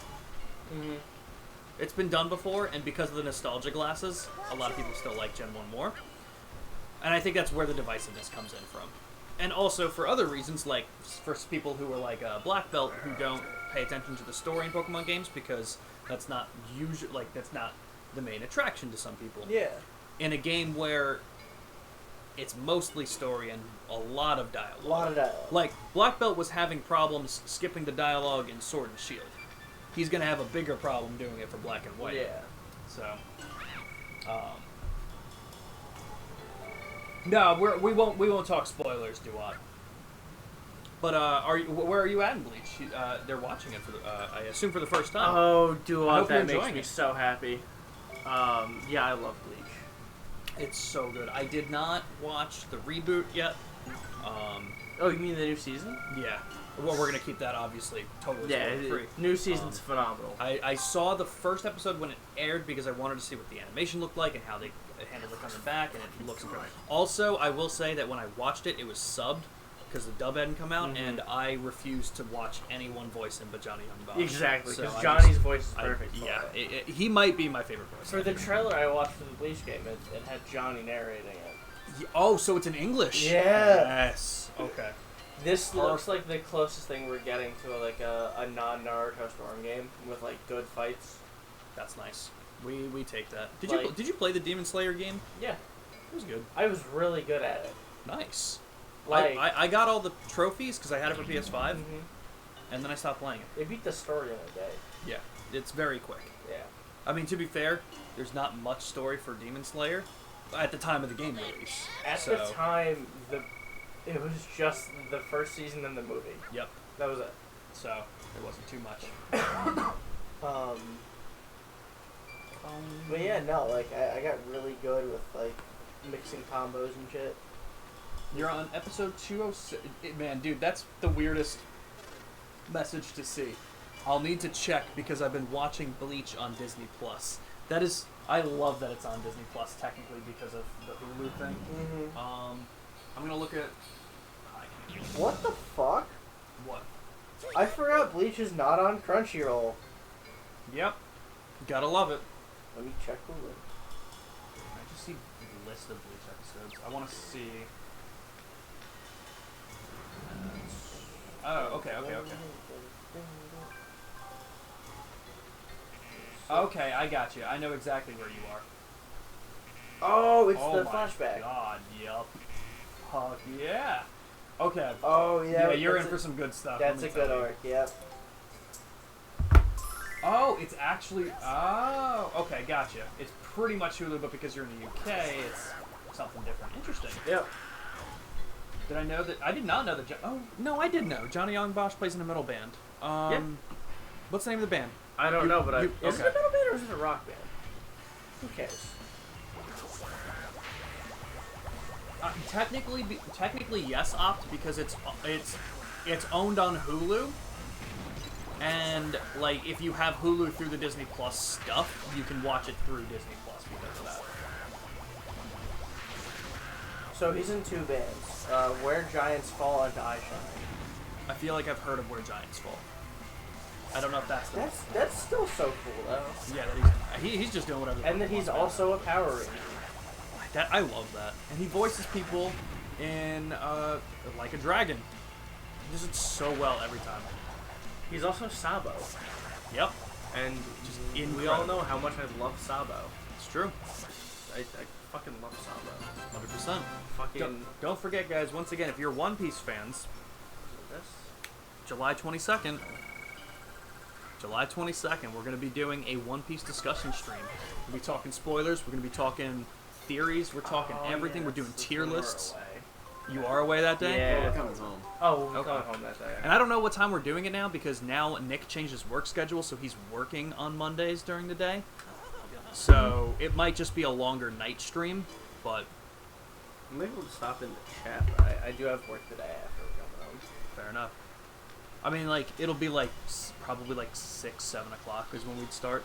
Mm-hmm. It's been done before, and because of the nostalgia glasses, a lot of people still like Gen 1 more. And I think that's where the divisiveness comes in from. And also for other reasons, like for people who are like a black belt who don't pay attention to the story in Pokemon games, because that's not that's not the main attraction to some people. Yeah. In a game where it's mostly story and a lot of dialogue. A lot of dialogue. Like, Black Belt was having problems skipping the dialogue in Sword and Shield. He's gonna have a bigger problem doing it for Black and White. Yeah. So, no, we won't talk spoilers, Duat. But where are you at in Bleach? They're watching it for I assume for the first time. Oh, I Duat, hope you're that makes enjoying me it. so happy. Yeah, I love Bleach. It's so good. I did not watch the reboot yet. Oh, you mean the new season? Yeah. Well, we're gonna keep that obviously totally Yeah, spoiler-free. new season's phenomenal. I saw the first episode when it aired because I wanted to see what the animation looked like and how they handled it coming back, and it looks incredible. Also, I will say that when I watched it, it was subbed because the dub hadn't come out, and I refused to watch anyone voice him but Johnny Young Bosch. Exactly, So because I Johnny's just- voice is perfect. for yeah, it. he might be my favorite voice. For the trailer I watched for the Bleach game, it had Johnny narrating it. Oh, so it's in English. Yeah. Yes. Okay. This looks like the closest thing we're getting to a non-Naruto Storm game with like good fights. That's nice. We take that. Like- Did you play the Demon Slayer game? Yeah, It was good. I was really good at it. Nice. Like, I got all the trophies because I had it for PS5, Mhm. and then I stopped playing it. It beat the story in a day. Yeah, it's very quick. Yeah. I mean, to be fair, there's not much story for Demon Slayer at the time of the game release. At so, the time, it was just the first season and the movie. Yep. That was it. So it wasn't too much. But yeah, no, like I got really good with like mixing combos and shit. You're on episode 206. Man, dude, that's the weirdest message to see. I'll need to check because I've been watching Bleach on Disney Plus. That is, I love that it's on Disney Plus technically because of the Hulu thing. Mm-hmm. I'm gonna look at. What the fuck? What? I forgot Bleach is not on Crunchyroll. Yep. Gotta love it. Let me check Hulu. I just see the list of Bleach episodes. I want to see. Oh, okay. Okay, I got you. I know exactly where you are. Oh, it's Oh the my flashback. God, yep. Fuck yeah. Okay. Oh yeah. Yeah, you're in that's for some good stuff. That's let a me tell good you. arc. Yep. Oh, it's actually. Oh, okay, gotcha. It's pretty much Hulu, but because you're in the UK, it's something different. Interesting. Yep. Did I know that? I did not know that. Oh, no, I did know. Johnny Young Bosch plays in a metal band. What's the name of the band? I don't know, but is it a okay. metal band or is it a rock band? Who cares? Technically, yes, Opt, because it's owned on Hulu, and like if you have Hulu through the Disney Plus stuff, you can watch it through Disney Plus because of that. So he's in two bands. Where Giants Fall and I Shine. I feel like I've heard of Where Giants Fall. I don't know if that's the That's still so cool though. Yeah, that he's just doing whatever. And then he's also a Power Ranger. That I love that, and he voices people in Like a Dragon. He does it so well every time. He's also Sabo. Yep, And just we incredible. all know how much I love Sabo. It's true. I fucking love Sabo. 100%. Fucking Don't forget, guys. Once again, if you're One Piece fans, this. July 22nd. July 22nd, we're going to be doing a One Piece discussion stream. We're going to be talking spoilers. We're going to be talking theories. We're talking everything. Yeah, We're doing that's tier when we're lists. away. You are away that day? Yeah. We're coming home. Oh, we're Okay. going home that day. And I don't know what time we're doing it now because now Nick changed his work schedule, so he's working on Mondays during the day. So it might just be a longer night stream, but Maybe we'll stop in the chat, but I do have work today after we're coming home. fair enough. I mean, like, it'll be like probably like 6, 7 o'clock is when we'd start.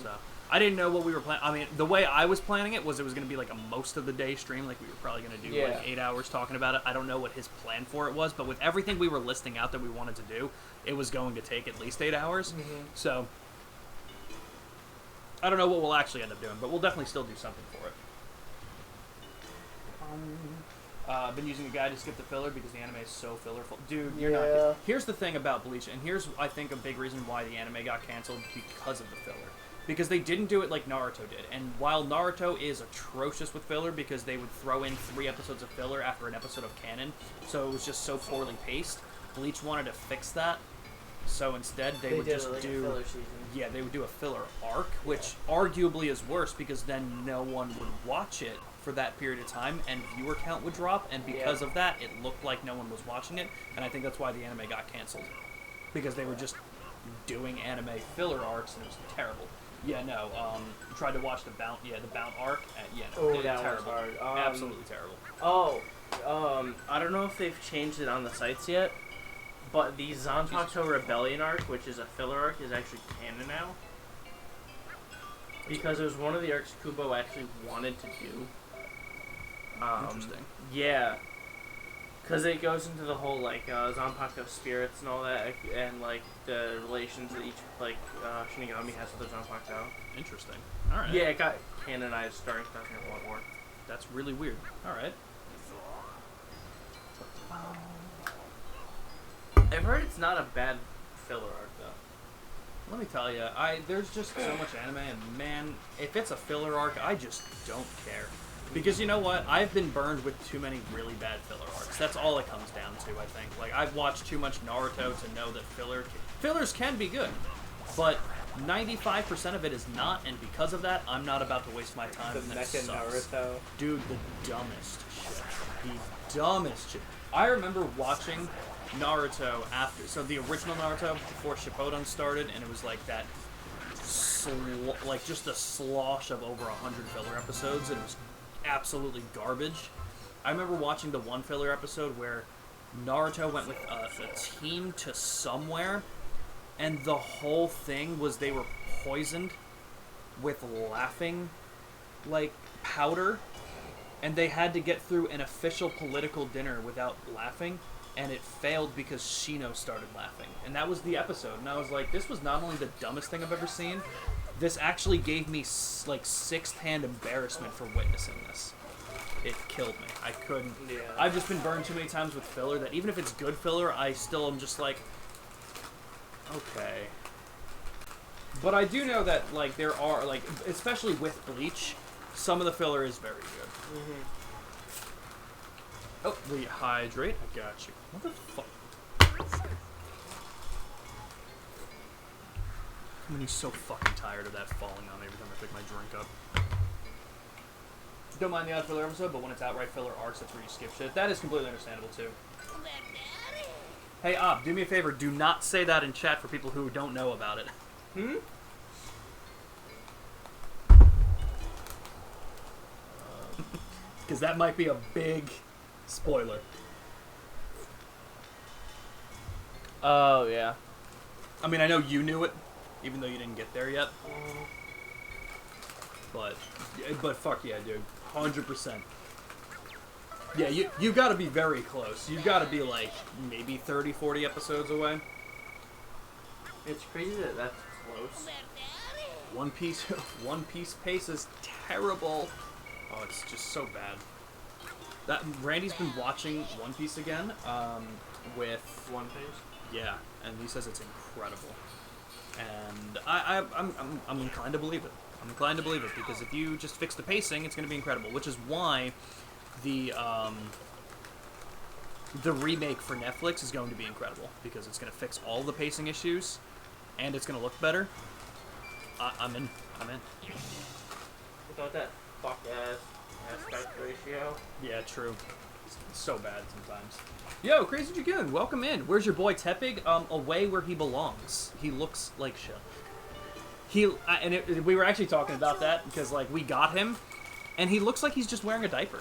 So I didn't know what we were planning. I mean, the way I was planning it was going to be like a most of the day stream. Like we were probably going to do like 8 hours talking about it. I don't know what his plan for it was, but with everything we were listing out that we wanted to do, it was going to take at least 8 hours. So I don't know what we'll actually end up doing, but we'll definitely still do something for it. I've been using a guide to skip the filler because the anime is so fillerful. Dude, you're not kidding. Here's the thing about Bleach, and here's, I think, a big reason why the anime got canceled because of the filler. Because they didn't do it like Naruto did. And while Naruto is atrocious with filler because they would throw in 3 episodes of filler after an episode of canon, so it was just so poorly paced, Bleach wanted to fix that. So instead, they would just do... filler season. Yeah, they would do a filler arc, which arguably is worse because then no one would watch it for that period of time, and viewer count would drop, and because of that, it looked like no one was watching it, and I think that's why the anime got canceled. Because they were just doing anime filler arcs, and it was terrible. Yeah, no, tried to watch the Bount arc, yeah, no, Oh, that terrible. was hard. Absolutely terrible. Oh, I don't know if they've changed it on the sites yet, but the Zanpakuto Rebellion arc, which is a filler arc, is actually canon now. Because it was one of the arcs Kubo actually wanted to do. Interesting. Yeah. Because it goes into the whole, like, Zanpakuto spirits and all that, and, like, the relations that each, like, Shinigami has with the Zanpakuto. Interesting. Alright. Yeah, it got canonized starting 2001 War. That's really weird. Alright. I've heard it's not a bad filler arc, though. Let me tell you, there's just so much anime, and man, if it's a filler arc, I just don't care. Because you know what? I've been burned with too many really bad filler arcs. That's all it comes down to, I think. Like, I've watched too much Naruto to know that fillers can be good, but 95% of it is not, and because of that, I'm not about to waste my time. The and that Mecha sucks. Naruto. Dude, the dumbest shit. The dumbest shit. I remember watching Naruto after, so the original Naruto before Shippuden started, and it was like that, like just a slosh of over 100 filler episodes, and it was absolutely garbage. I remember watching the one filler episode where Naruto went with a team to somewhere, and the whole thing was they were poisoned with laughing, like, powder, and they had to get through an official political dinner without laughing, and it failed because Shino started laughing. And that was the episode, and I was like, this was not only the dumbest thing I've ever seen, this actually gave me, like, sixth-hand embarrassment for witnessing this. It killed me. I couldn't. Yeah. I've just been burned too many times with filler that even if it's good filler, I still am just like, okay. But I do know that, like, there are, like, especially with Bleach, some of the filler is very good. Oh, rehydrate. I got you. What the fuck? I'm gonna be so fucking tired of that falling on me every time I pick my drink up. Don't mind the odd filler episode, but when it's outright filler arcs, that's where you skip shit. That is completely understandable, too. Hey, Ob, do me a favor. Do not say that in chat for people who don't know about it. Because that might be a big spoiler. Oh, yeah. I mean, I know you knew it, even though you didn't get there yet. But fuck yeah, dude. 100%. Yeah, you got to be very close. You got to be like maybe 30, 40 episodes away. It's crazy that that's close. One Piece pace is terrible. Oh, it's just so bad. That Randy's been watching One Piece again, with One Piece. yeah, and he says it's incredible. And I'm inclined to believe it. I'm inclined to believe it because if you just fix the pacing, it's going to be incredible. Which is why the remake for Netflix is going to be incredible because it's going to fix all the pacing issues, and it's going to look better. I'm in. Without that fuck ass aspect ratio. Yeah, true. It's so bad sometimes. Yo, Crazy Dragoon, welcome in. Where's your boy Tepig? Away where he belongs. He looks like shit. We were actually talking about that because like we got him, and he looks like he's just wearing a diaper.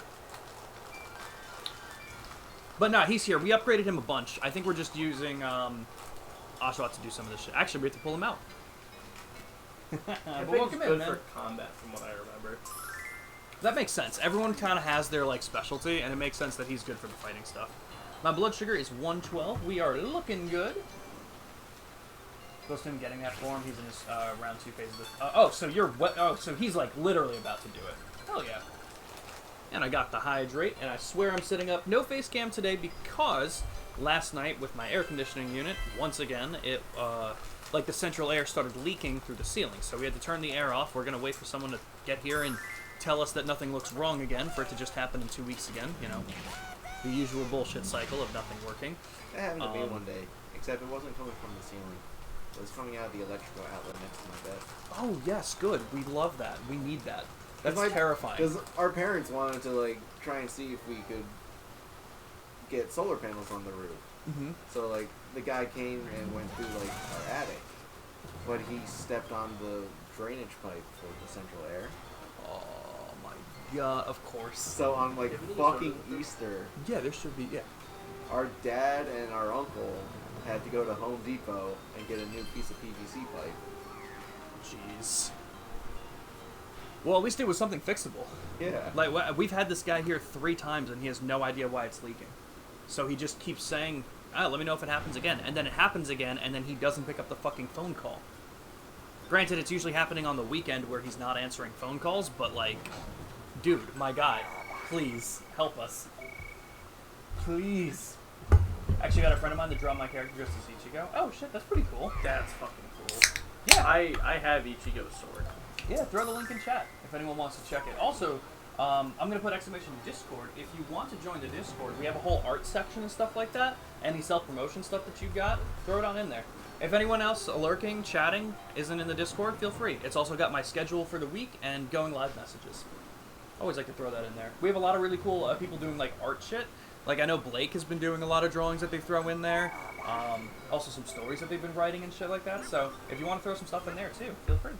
But no, he's here. We upgraded him a bunch. I think we're just using Oshawott to do some of this shit. Actually, we have to pull him out. But welcome in, good man. for combat, from what I remember. That makes sense. Everyone kind of has their like specialty, and it makes sense that he's good for the fighting stuff. My blood sugar is 112. We are looking good. Close to him getting that form. He's in his round 2 phase of this. So he's like literally about to do it. Hell yeah. And I got the hydrate, and I swear I'm sitting up. No face cam today because last night with my air conditioning unit, once again, it like the central air started leaking through the ceiling. So we had to turn the air off. We're gonna wait for someone to get here and tell us that nothing looks wrong again for it to just happen in 2 weeks again. You know, the usual bullshit cycle of nothing working. That happened to me one day, except it wasn't coming from the ceiling. It was coming out of the electrical outlet next to my bed. Oh yes, good. We love that. We need that. That's terrifying. Because our parents wanted to like try and see if we could get solar panels on the roof. Mm-hmm. So like the guy came and went through like our attic, but he stepped on the drainage pipe for the central air. Oh my god! Of course. So on like fucking Easter, Yeah, there should be. Yeah. our dad and our uncle had to go to Home Depot and get a new piece of PVC pipe. Jeez. Well, at least it was something fixable. Yeah. Like, we've had this guy here 3 times, and he has no idea why it's leaking. So he just keeps saying, let me know if it happens again. And then it happens again, and then he doesn't pick up the fucking phone call. Granted, it's usually happening on the weekend where he's not answering phone calls, but, like, dude, my guy, please, help us. Please. Actually, got a friend of mine that drew my character just as Ichigo. Oh, shit, that's pretty cool. That's fucking cool. Yeah. I have Ichigo's sword. Yeah, throw the link in chat if anyone wants to check it. Also, I'm going to put exclamation Discord. If you want to join the Discord, we have a whole art section and stuff like that. Any self-promotion stuff that you've got, throw it on in there. If anyone else lurking, chatting, isn't in the Discord, feel free. It's also got my schedule for the week and going live messages. Always like to throw that in there. We have a lot of really cool people doing like art shit. Like I know Blake has been doing a lot of drawings that they throw in there. Also some stories that they've been writing and shit like that. So if you want to throw some stuff in there too, feel free.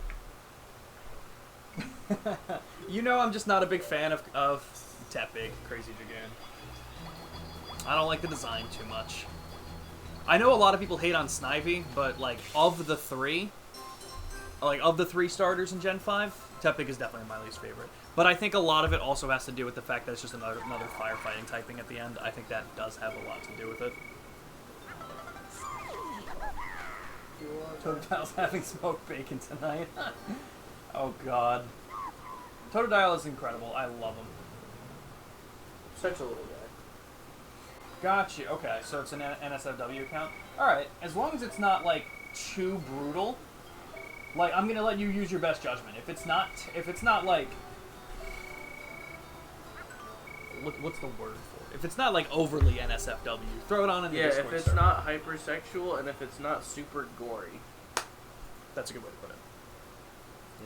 You know I'm just not a big fan of Tepig, Crazy Dragoon. I don't like the design too much. I know a lot of people hate on Snivy, but like of the 3 starters in Gen 5, Tepig is definitely my least favorite. But I think a lot of it also has to do with the fact that it's just another firefighting typing at the end. I think that does have a lot to do with it. Totodile's having smoked bacon tonight. Oh god. Totodile is incredible. I love him. Such a little guy. Gotcha. Okay, so it's an NSFW account. Alright, as long as it's not, like, too brutal, like, I'm gonna let you use your best judgment. If it's not, like... What's the word for it? If it's not, like, overly NSFW, throw it on in the Discord if it's server. not hypersexual and if it's not super gory. That's a good way to put it.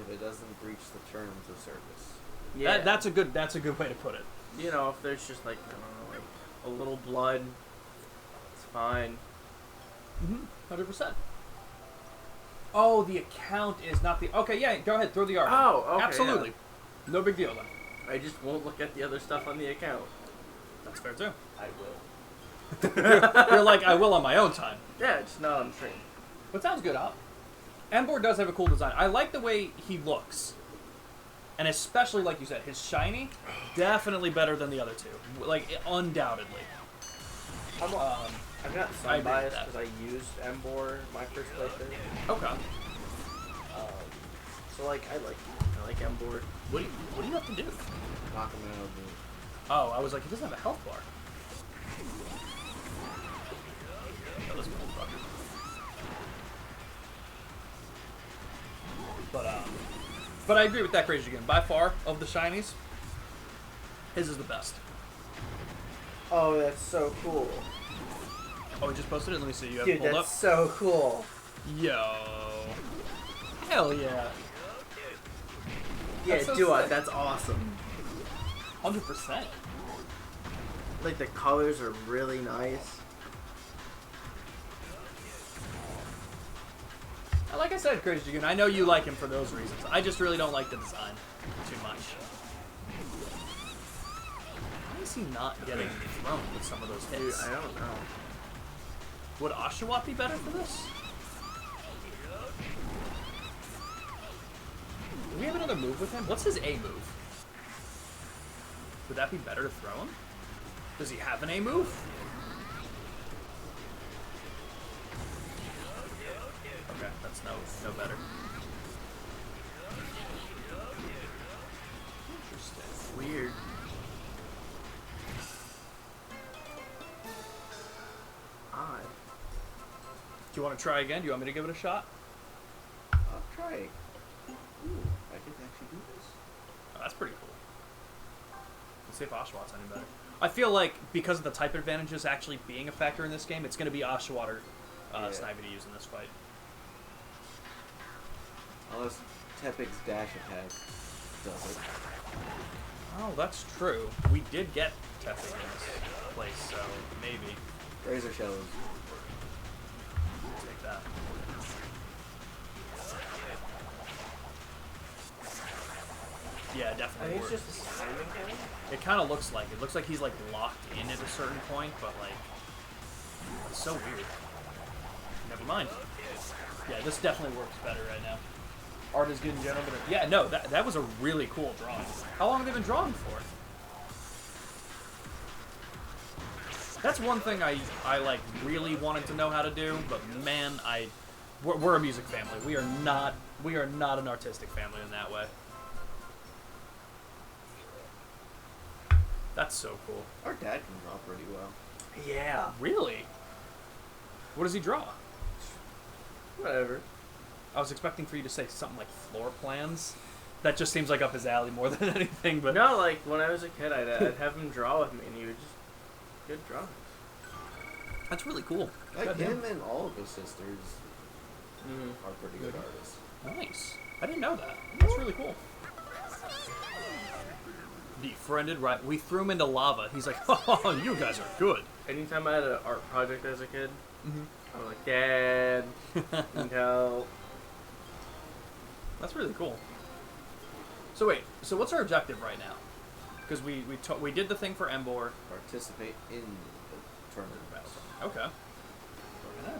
If it doesn't breach the terms of service. Yeah. That's a good way to put it. You know, if there's just like, I don't know, like a little blood, it's fine. 100%. Oh, the account is not the... Okay, yeah, go ahead, throw the art. Oh, okay. Absolutely. Yeah. No big deal, then. I just won't look at the other stuff on the account. That's fair, too. I will. You're like, I will on my own time. Yeah, just not on stream. But sounds good, Embor does have a cool design. I like the way he looks. And especially, like you said, his shiny, definitely better than the other two. Like, undoubtedly. I've got I some agree with bias that. because I used Embor my first playthrough. Okay. So like I like Embor. What do you have to do? Knock him out. Oh, I was like, he doesn't have a health bar. Oh, this motherfucker. But I agree with that Crazy Again. By far, of the shinies, his is the best. Oh, that's so cool. Oh, we just posted it? Let me see. You have Dude, it pulled that's up? so cool. Yo. Hell yeah. Yeah, That's so do it. sick. That's awesome. 100%. Like the colors are really nice. Like I said, Crazy Dragoon, I know you like him for those reasons. I just really don't like the design too much. Why is he not getting thrown with some of those Dude, hits? I don't know. Would Oshawott be better for this? Do we have another move with him? What's his A move? Would that be better to throw him? Does he have an A move? Okay, that's no better. Interesting. Weird. Odd. Do you want to try again? Do you want me to give it a shot? I'll try it. Ooh, I can actually do this. Oh, that's pretty cool. Let's see if Oshawott's any better. I feel like because of the type advantages actually being a factor in this game, it's going to be Oshawott or Snivy to use in this fight. Unless Tepig's dash attack does it. Oh, that's true. We did get Tepig in this place, so maybe. Razor Shell is Take that. Yeah, I definitely think it's works. just a timing thing. It kind of looks like it. Looks like he's like locked in at a certain point, but like it's so weird. Never mind. Yeah, this definitely works better right now. Art is good in general, but yeah, no, that was a really cool drawing. How long have they been drawing for? That's one thing I like really wanted to know how to do, but man, we're a music family. We are not an artistic family in that way. That's so cool. our dad can draw pretty well. Yeah. Really? What does he draw? Whatever. I was expecting for you to say something like floor plans. That just seems like up his alley more than anything, but No, like when I was a kid, I'd have him draw with me, and he would just good drawings. that's really cool. Like Goddamn. him and all of his sisters are pretty good artists. Nice. I didn't know that. That's really cool. Befriended, right? We threw him into lava. He's like, oh, you guys are good. Anytime I had an art project as a kid, Mm-hmm. I was like, Dad, need help. That's really cool. So wait, so what's our objective right now? Because we did the thing for Embor. Participate in the tournament battle. Okay. Yeah.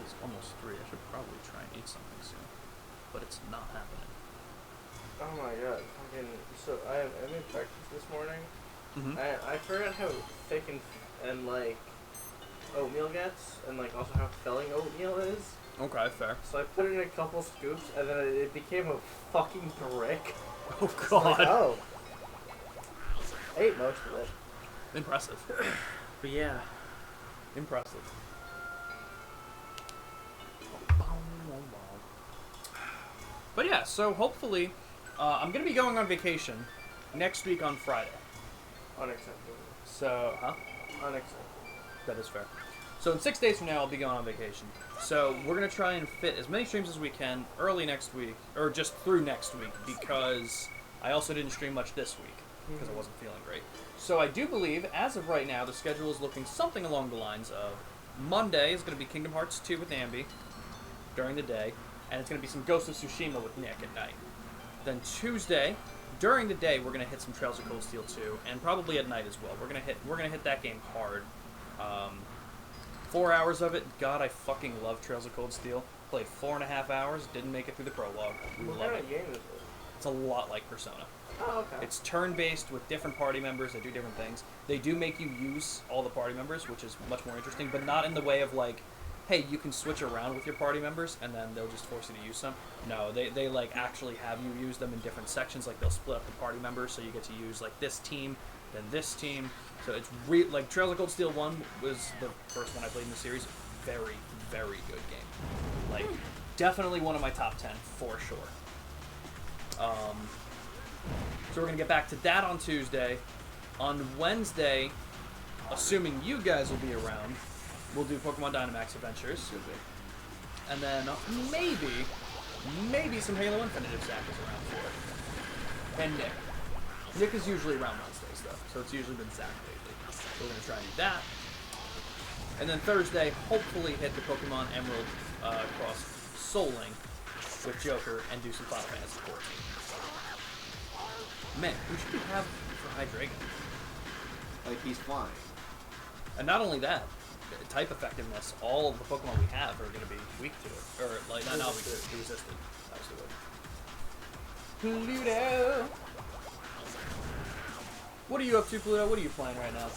It's almost 3. I should probably try and eat something soon. But it's not happening. Oh my god, fucking. So I'm in practice this morning. Mm-hmm. I forgot how thick and like oatmeal gets, and like also how filling oatmeal is. Okay, fair. So I put it in a couple scoops, and then it became a fucking brick. Oh Like, god. oh. I ate most of it. Impressive. But yeah. Impressive. But yeah, so hopefully, I'm gonna be going on vacation next week on Friday. Unacceptable. So, huh? Unacceptable. That is fair. So in 6 days from now, I'll be going on vacation. So we're gonna try and fit as many streams as we can early next week, or just through next week, because I also didn't stream much this week because I wasn't feeling great. So I do believe, as of right now, the schedule is looking something along the lines of Monday is gonna be Kingdom Hearts 2 with Ambi during the day, and it's gonna be some Ghost of Tsushima with Nick at night. Then Tuesday, during the day, we're gonna hit some Trails of Cold Steel 2, and probably at night as well. We're gonna hit that game hard. 4 hours of it. God, I fucking love Trails of Cold Steel. Played 4.5 hours. Didn't make it through the prologue. We What love kind it. of game is it? It's a lot like Persona. Oh, okay. It's turn-based with different party members that do different things. They do make you use all the party members, which is much more interesting, but not in the way of like, hey, you can switch around with your party members and then they'll just force you to use them. No, they like actually have you use them in different sections. Like they'll split up the party members, so you get to use like this team, then this team. So it's like Trails of Cold Steel 1 was the first one I played in the series. Very, very good game. Like definitely one of my top 10 for sure. So we're going to get back to that on Tuesday. On Wednesday, assuming you guys will be around, we'll do Pokemon Dynamax Adventures. And then maybe some Halo Infinite if Zach is around for it. And Nick. Nick is usually around Wednesdays, though, so it's usually been Zach lately. So we're going to try and do that. And then Thursday, hopefully hit the Pokemon Emerald Cross Soul Link with Joker and do some Final Fantasy 14. Man, who should we have for Hydreigon? Like he's flying. And not only that, type effectiveness, all of the Pokemon we have are going to be weak to it. Or, like, not weak to it, resistant. That was the word. Pluto! What are you up to, Pluto? What are you playing right now?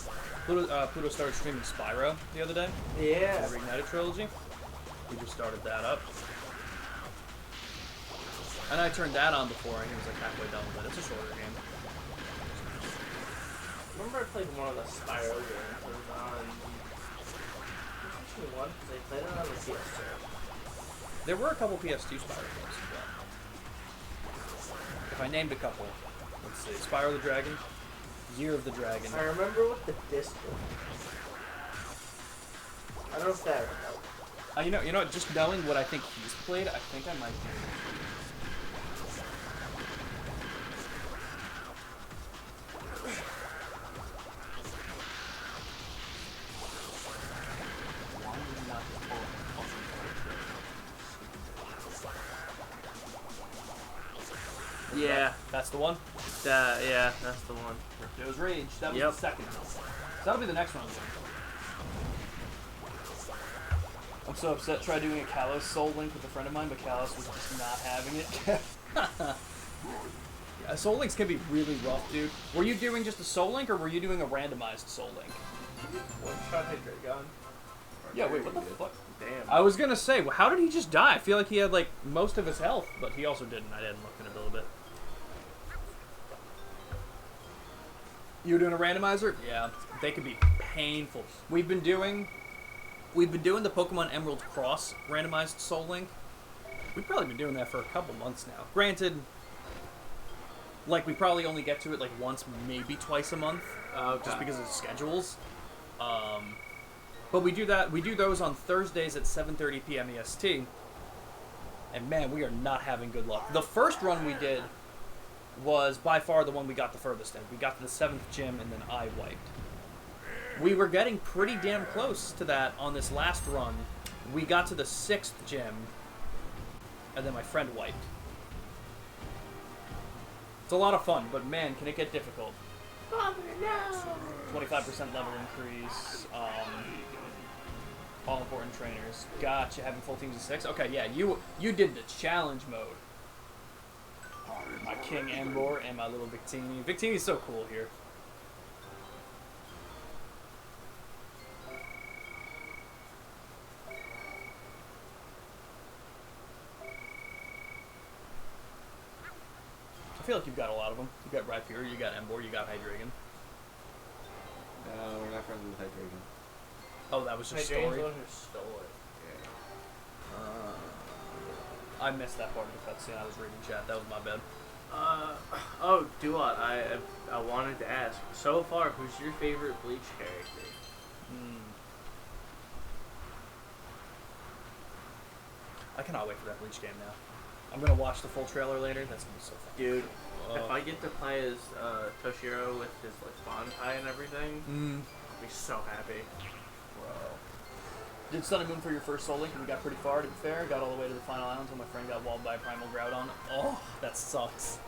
Pluto started streaming Spyro the other day. Yeah. The Reignited Trilogy. We just started that up. And I turned that on before, and he was like halfway done with it. It's a shorter game. Remember I played one of the Spyro games. It was on... Which one? They played it on the PS2. There were a couple PS2 Spyro games as well. If I named a couple, let's see. Spyro the Dragon, Year of the Dragon. I remember what the disc was. I don't know if that... You know, just knowing what I think he's played, I think I might do. Yeah. That's the one? Yeah, that's the one. Ripto's Rage. That was Yep. the second one. So that'll be the next one. I'm so upset. Tried doing a Kalos Soul Link with a friend of mine, but Kalos was just not having it. Yeah, Soul Links can be really rough, dude. Were you doing just a Soul Link, or were you doing a randomized Soul Link? One shot Hydreigon. Yeah, wait, what the fuck? Damn. I was gonna say, well, how did he just die? I feel like he had, like, most of his health, but he also didn't. I didn't look at it a little bit. You were doing a randomizer? Yeah, they could be painful. We've been doing the Pokemon Emerald Cross randomized Soul Link. We've probably been doing that for a couple months now. Granted, like, we probably only get to it, like, once, maybe twice a month, just because of schedules. But we do those on Thursdays at 7:30 p.m. EST. And man, we are not having good luck. The first run we did was by far the one we got the furthest in. We got to the 7th gym, and then I wiped. We were getting pretty damn close to that on this last run. We got to the 6th gym, and then my friend wiped. It's a lot of fun, but man, can it get difficult. Father, no! 25% level increase, all important trainers. Gotcha, having full teams of 6. Okay, yeah, you did the challenge mode. My King Embor and my little Victini. Victini's so cool here. I feel like you've got a lot of them. You got Rhyperior, you got Embor, you got Hydreigon. No, we're not friends with Hydreigon. Oh, that was just Hydreigon's story. the one who stole it. Yeah. I missed that part of the cutscene. I was reading chat. That was my bad. Oh, Duat, I wanted to ask. So far, who's your favorite Bleach character? I cannot wait for that Bleach game now. I'm gonna watch the full trailer later. That's gonna be so fun. Dude, if I get to play as Toshiro with his like bonsai and everything, I'll be so happy. Bro. Did Sun and Moon for your first Soul Link, and we got pretty far, to be fair. Got all the way to the final islands, and my friend got walled by a Primal Groudon. Oh, that sucks.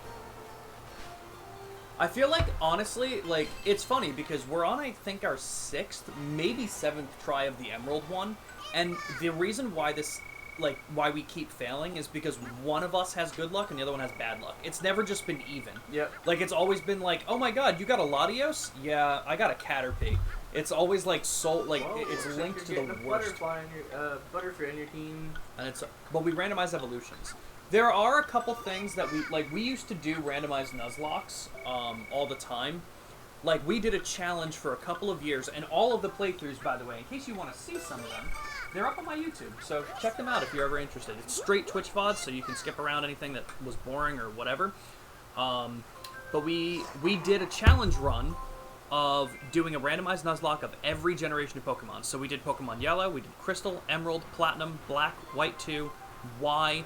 I feel like, honestly, like, it's funny, because we're on, I think, our 6th, maybe 7th try of the Emerald one, and the reason why this like why we keep failing is because one of us has good luck and the other one has bad luck. It's never just been even. Yep. Like it's always been like, oh my god, you got a Latios? Yeah, I got a Caterpie. It's always like it's looks linked like to you're the getting a worst. Butterfly in your, Butterfree on your team. And it's but we randomize evolutions. There are a couple things that we used to do randomized Nuzlockes all the time. Like we did a challenge for a couple of years, and all of the playthroughs, by the way, in case you want to see some of them, they're up on my YouTube. So check them out if you're ever interested. It's straight Twitch VODs, so you can skip around anything that was boring or whatever. But we did a challenge run of doing a randomized Nuzlocke of every generation of Pokemon. So we did Pokemon Yellow, we did Crystal, Emerald, Platinum, Black, White 2, Y,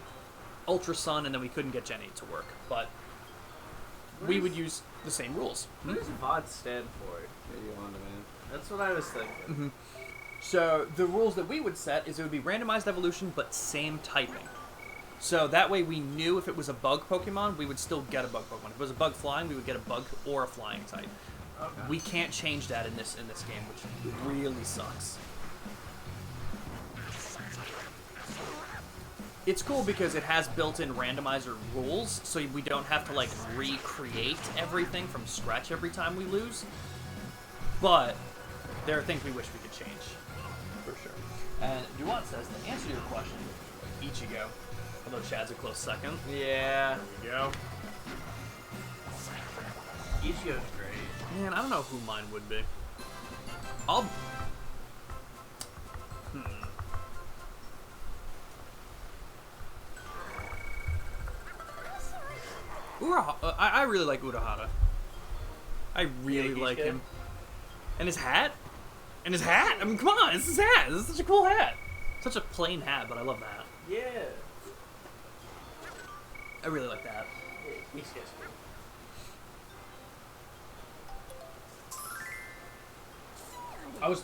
Ultra Sun, and then we couldn't get Gen 8 to work. But we would use the same rules. What does VOD stand for? Video on demand. That's what I was thinking. So the rules that we would set is it would be randomized evolution, but same typing. So that way we knew if it was a bug Pokemon, we would still get a bug Pokemon. If it was a bug flying, we would get a bug or a flying type. Okay. We can't change that in this game, which really sucks. It's cool because it has built-in randomizer rules, so we don't have to like recreate everything from scratch every time we lose. But there are things we wish we could change, for sure. And Duat says, to answer your question, Ichigo. Although Chad's a close second. Yeah. There you go. Ichigo's great. Man, I don't know who mine would be. I'll... I really like Urahara. I really like him. And his hat? And his hat! I mean, come on, it's his hat! This is such a cool hat! Such a plain hat, but I love that. Yeah. I really like that. Yeah, Ichigo's good.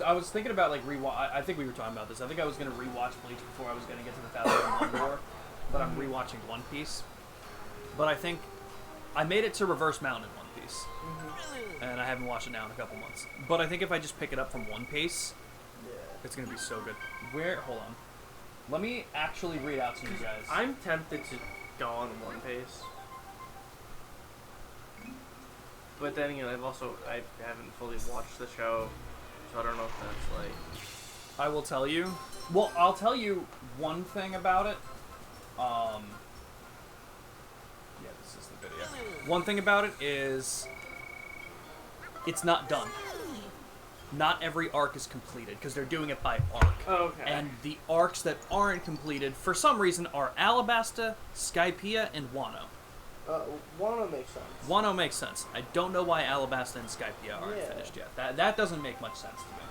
I was thinking about like rewatch. I think we were talking about this. I think I was gonna rewatch Bleach before I was gonna get to the 1001 War, but I'm rewatching One Piece. But I think I made it to Reverse Mountain in One Piece, and I haven't watched it now in a couple months. But I think if I just pick it up from One Piece, it's gonna be so good. Hold on. Let me actually read out to you guys. I'm tempted to go on One Piece. But then again, I haven't fully watched the show, so I don't know if that's like... I will tell you. Well, I'll tell you one thing about it. Yeah, this is the video. One thing about it is it's not done. Not every arc is completed, because they're doing it by arc. Oh, okay. And the arcs that aren't completed, for some reason, are Alabasta, Skypiea, and Wano. Wano makes sense. Wano makes sense. I don't know why Alabasta and Skypiea aren't finished yet. That doesn't make much sense to me.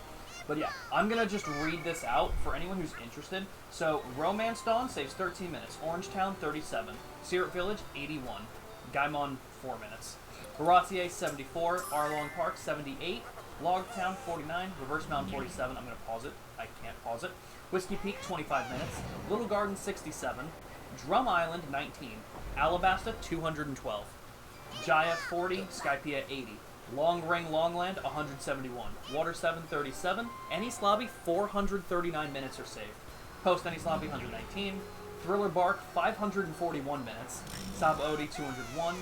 But yeah, I'm going to just read this out for anyone who's interested. So, Romance Dawn saves 13 minutes. Orangetown, 37. Syrup Village, 81. Gaimon, 4 minutes. Baratier, 74. Arlong Park, 78. Logtown, 49. Reverse Mountain, 47. I'm going to pause it. I can't pause it. Whiskey Peak, 25 minutes. Little Garden, 67. Drum Island, 19. Alabasta, 212. Jaya, 40. Skypiea, 80. Long Ring Longland, 171. Water 7, 37. Ennis Lobby, 439 minutes are saved. Post Ennis Lobby, 119. Thriller Bark, 541 minutes. Sab Odi, 201.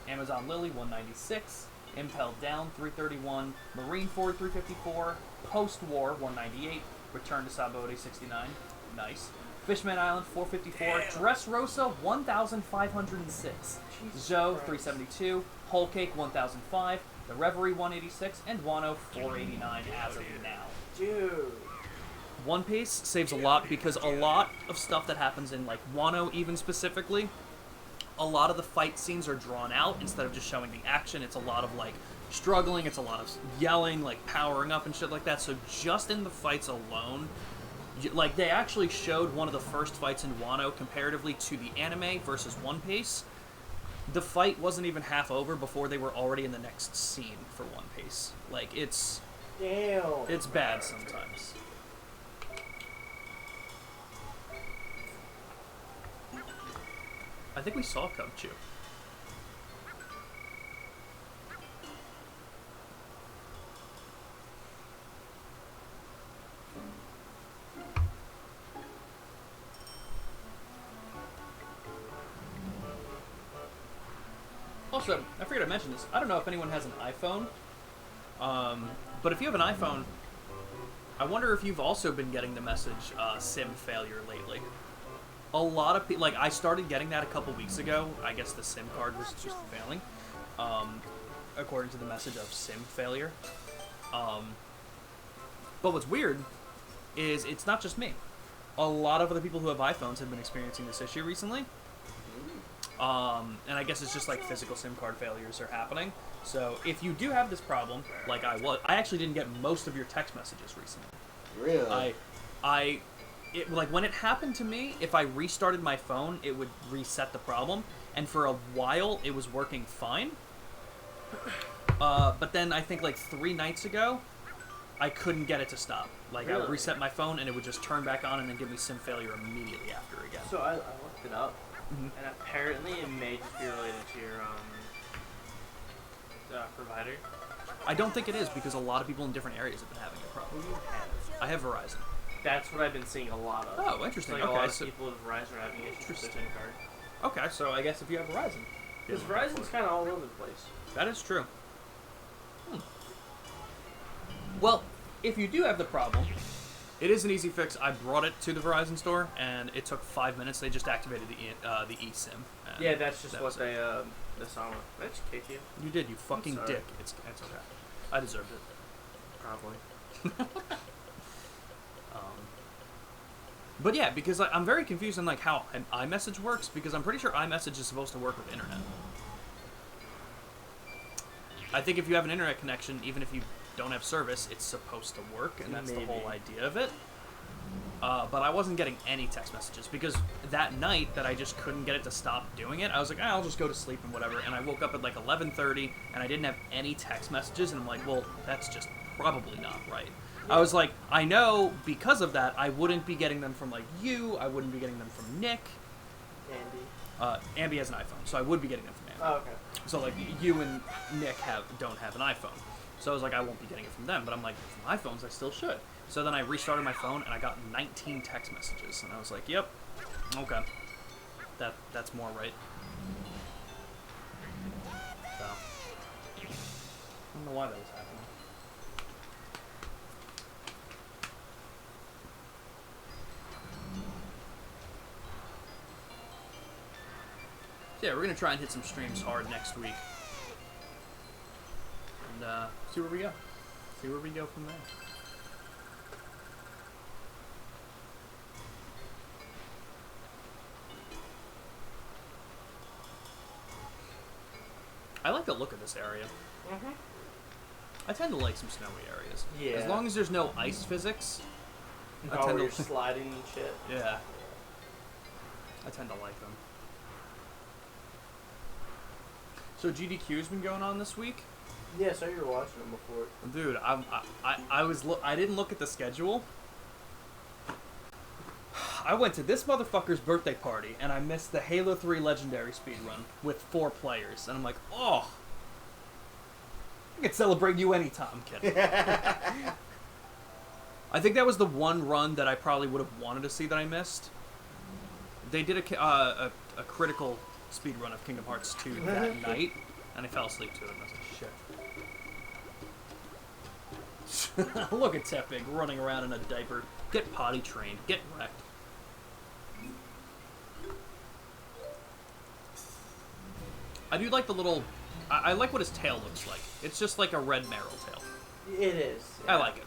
Amazon Lily, 196. Impel Down, 331. Marine Ford, 354. Post War, 198. Return to Sab Odi, 69. Nice. Fishman Island, 454. Dressrosa, 1,506. Zoe, 372. Whole Cake, 1,005. The Reverie, 186. And Wano, 489 as of now. Dude. One Piece saves a lot because a lot of stuff that happens in, like, Wano even specifically, a lot of the fight scenes are drawn out instead of just showing the action. It's a lot of, like, struggling. It's a lot of yelling, like, powering up and shit like that. So just in the fights alone... Like, they actually showed one of the first fights in Wano comparatively to the anime versus One Piece. The fight wasn't even half over before they were already in the next scene for One Piece. Like, it's... Damn. It's bad sometimes. I think we saw Cubchoo. Also, I forgot to mention this. I don't know if anyone has an iPhone, but if you have an iPhone, I wonder if you've also been getting the message SIM failure lately. A lot of people, like, I started getting that a couple weeks ago. I guess the SIM card was just failing, according to the message of SIM failure. But what's weird is it's not just me. A lot of other people who have iPhones have been experiencing this issue recently. And I guess it's just like physical SIM card failures are happening. So if you do have this problem, like I actually didn't get most of your text messages recently. Really? Like when it happened to me, if I restarted my phone, it would reset the problem. And for a while, it was working fine. But then I think like 3 nights ago, I couldn't get it to stop. Like I would reset my phone and it would just turn back on and then give me SIM failure immediately after again. So I looked it up, and apparently it may just be related to your provider. I don't think it is because a lot of people in different areas have been having a problem. I have Verizon. That's what I've been seeing a lot of. Oh, interesting. Like okay, a lot of so people with Verizon are having issues with their SIM card. okay, so I guess if you have Verizon, Because Verizon's kind of all over the place. that is true. Well, if you do have the problem, it is an easy fix. I brought it to the Verizon store, and it took 5 minutes. They just activated the eSIM. Yeah, that's just that what was it. they saw. Did I just kick you? You did, you fucking sorry. dick. It's okay. I deserved it. Probably. But yeah, because I'm very confused on like how an iMessage works, because I'm pretty sure iMessage is supposed to work with internet. I think if you have an internet connection, even if you don't have service, it's supposed to work, and that's the whole idea of it. But I wasn't getting any text messages, because that night that I just couldn't get it to stop doing it, I was like, I'll just go to sleep and whatever, and I woke up at like 11:30, and I didn't have any text messages, and I'm like, well, that's just probably not right. I was like, I know because of that, I wouldn't be getting them from like you, I wouldn't be getting them from Nick. Andy. Ambi has an iPhone, so I would be getting them from Ambi. Oh, okay. So like you and Nick don't have an iPhone. So I was like, I won't be getting it from them, but I'm like, from iPhones I still should. So then I restarted my phone and I got 19 text messages, and I was like, yep, okay, that's more right. So I don't know why that was happening. So yeah, we're gonna try and hit some streams hard next week, and see where we go. See where we go from there. I like the look of this area. Mm-hmm. I tend to like some snowy areas. Yeah. As long as there's no ice physics. I Oh, tend you're to sliding and shit. yeah. I tend to like them. So GDQ's been going on this week? Yeah, so you were watching them before. Dude, I didn't look at the schedule. I went to this motherfucker's birthday party and I missed the Halo 3 Legendary speedrun with 4 players, and I'm like, oh, I could celebrate you anytime. I'm kidding. I think that was the one run that I probably would have wanted to see that I missed. They did a critical speedrun of Kingdom Hearts 2 that night, and I fell asleep to it, and I was like, shit. Look at Tepig running around in a diaper. Get potty trained. Get wrecked. I do like the little... I like what his tail looks like. It's just like a red Meryl tail. It is. I like it.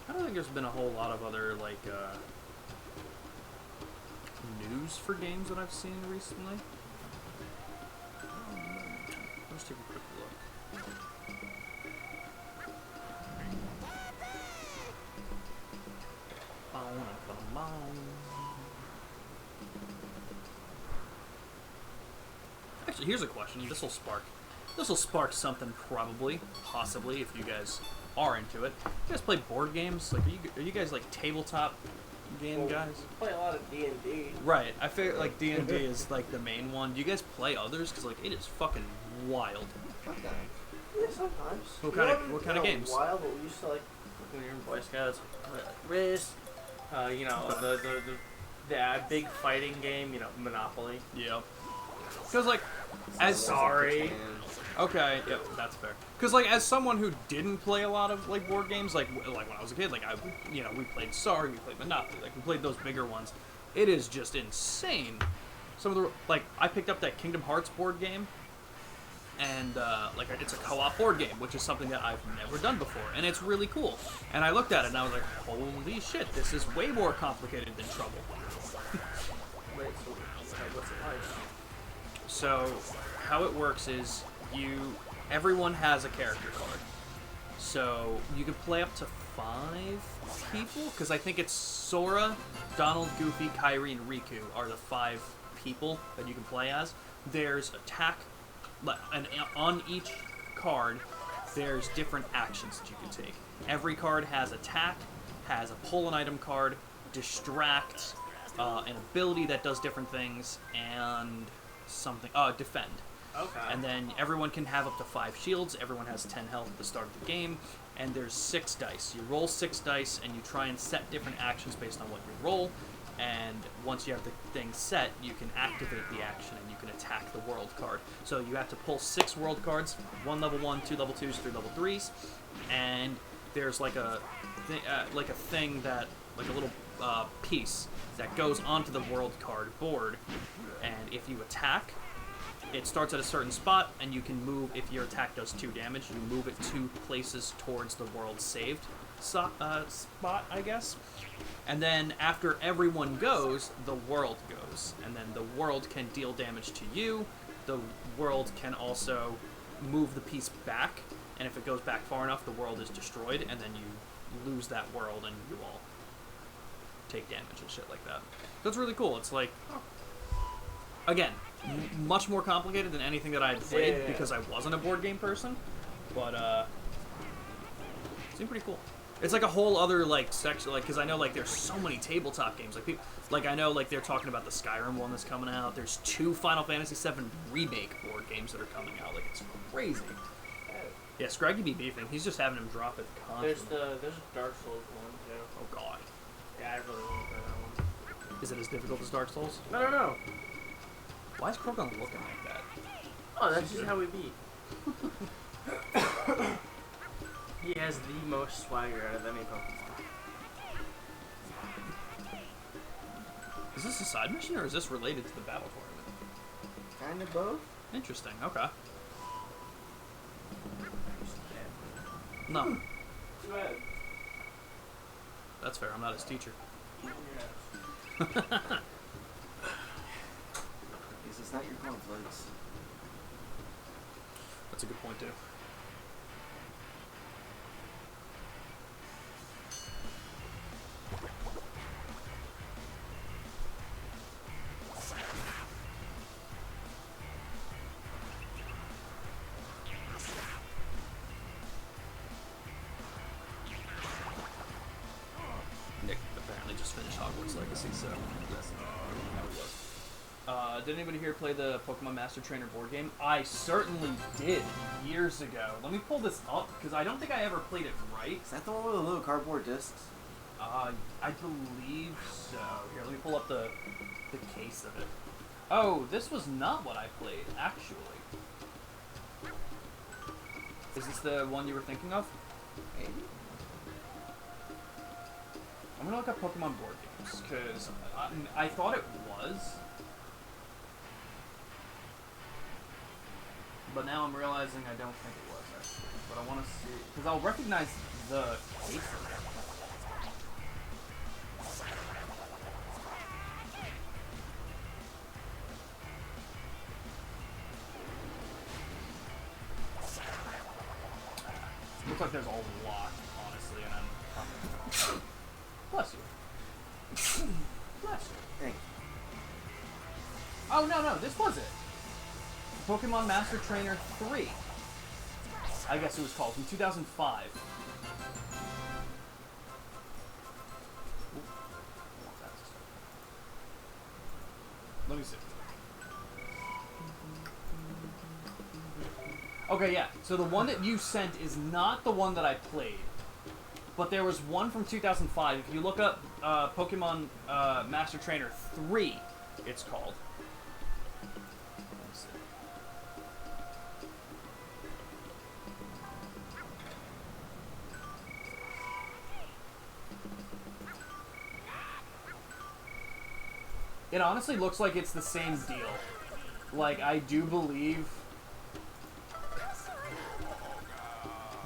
I don't think there's been a whole lot of other, like, news for games that I've seen recently. Let's take a quick look. Actually, here's a question. This will spark something, probably, possibly, if you guys are into it. You guys play board games? Like, are you guys like tabletop game guys? We play a lot of D&D. Right. I feel like D&D is like the main one. Do you guys play others? Because like it is fucking wild. Yeah, sometimes. What kind of games? Wild, but we used to like when you're in Boy Scouts, Risk, you know, the big fighting game, you know, Monopoly. Yeah. Because, like, as... Sorry. Okay, yeah, that's fair. Because, like, as someone who didn't play a lot of, like, board games, like when I was a kid, like, you know, we played Sorry, we played Monopoly, like, we played those bigger ones. It is just insane. Some of the, like, I picked up that Kingdom Hearts board game, and, like, it's a co-op board game, which is something that I've never done before, and it's really cool. And I looked at it, and I was like, holy shit, this is way more complicated than Trouble. Wait, so what's it like? So, how it works is everyone has a character card. So, you can play up to 5 people, because I think it's Sora, Donald, Goofy, Kairi, and Riku are the 5 people that you can play as. There's attack, and on each card, there's different actions that you can take. Every card has attack, has a pull an item card, distract, an ability that does different things, and something, defend. Okay. And then everyone can have up to 5 shields. Everyone has 10 health at the start of the game. And there's 6 dice. You roll 6 dice, and you try and set different actions based on what you roll. And once you have the thing set, you can activate the action, and you can attack the world card. So you have to pull 6 world cards, 1 level 1, 2 level 2s, 3 level 3s. And there's like a thing that, like a little piece that goes onto the world card board. And if you attack, it starts at a certain spot, and you can move, if your attack does 2 damage, you move it 2 places towards the world saved spot, I guess. And then after everyone goes, the world goes. And then the world can deal damage to you. The world can also move the piece back, and if it goes back far enough, the world is destroyed, and then you lose that world, and you all take damage and shit like that. So it's really cool. It's like, again, much more complicated than anything that I had played because I wasn't a board game person, but it seemed pretty cool. It's like a whole other like section, like, because I know like there's so many tabletop games, like people, like I know like they're talking about the Skyrim one that's coming out. There's 2 Final Fantasy VII remake board games that are coming out. Like, it's crazy. Yeah, Scraggy be beefing. He's just having him drop it constantly. There's a Dark Souls one too. Oh god. Yeah, I really want to play that one. Is it as difficult as Dark Souls? No. Why is Krogan looking like that? Oh, that's just how we beat. He has the most swagger out of any Pokemon. Is this a side mission, or is this related to the battle tournament? Kind of both. Interesting, okay. No. Too bad. That's fair, I'm not his teacher. This is not your cornflakes. That's a good point, too. Nick apparently just finished Hogwarts Legacy, so that's how it was. Did anybody here play the Pokemon Master Trainer board game? I certainly did years ago. Let me pull this up, because I don't think I ever played it right. Is that the one with the little cardboard discs? I believe so. Here, let me pull up the case of it. Oh, this was not what I played, actually. Is this the one you were thinking of? Maybe. I'm gonna look up Pokemon board games, because I thought it was. But now I'm realizing I don't think it was, actually. But I want to see, because I'll recognize the case of it. Looks like there's a lot, honestly, and I'm... Bless you. Bless you. Thank you. Oh, no, this was it. Pokemon Master Trainer 3. I guess it was called, from 2005. Let me see. Okay, yeah. So the one that you sent is not the one that I played. But there was one from 2005. If you look up Pokemon Master Trainer 3, it's called. Let's see. It honestly looks like it's the same deal. Like, I do believe...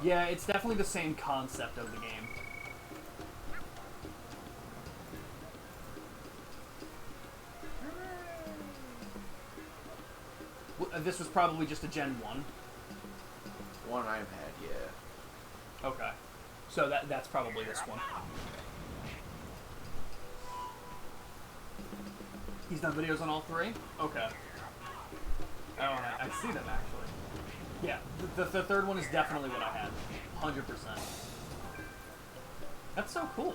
Yeah, it's definitely the same concept of the game. This was probably just a Gen 1. One I've had, yeah. Okay. So that's probably this one. He's done videos on all three? Okay. Oh, I see them actually. Yeah, the third one is definitely what I had. 100%. That's so cool.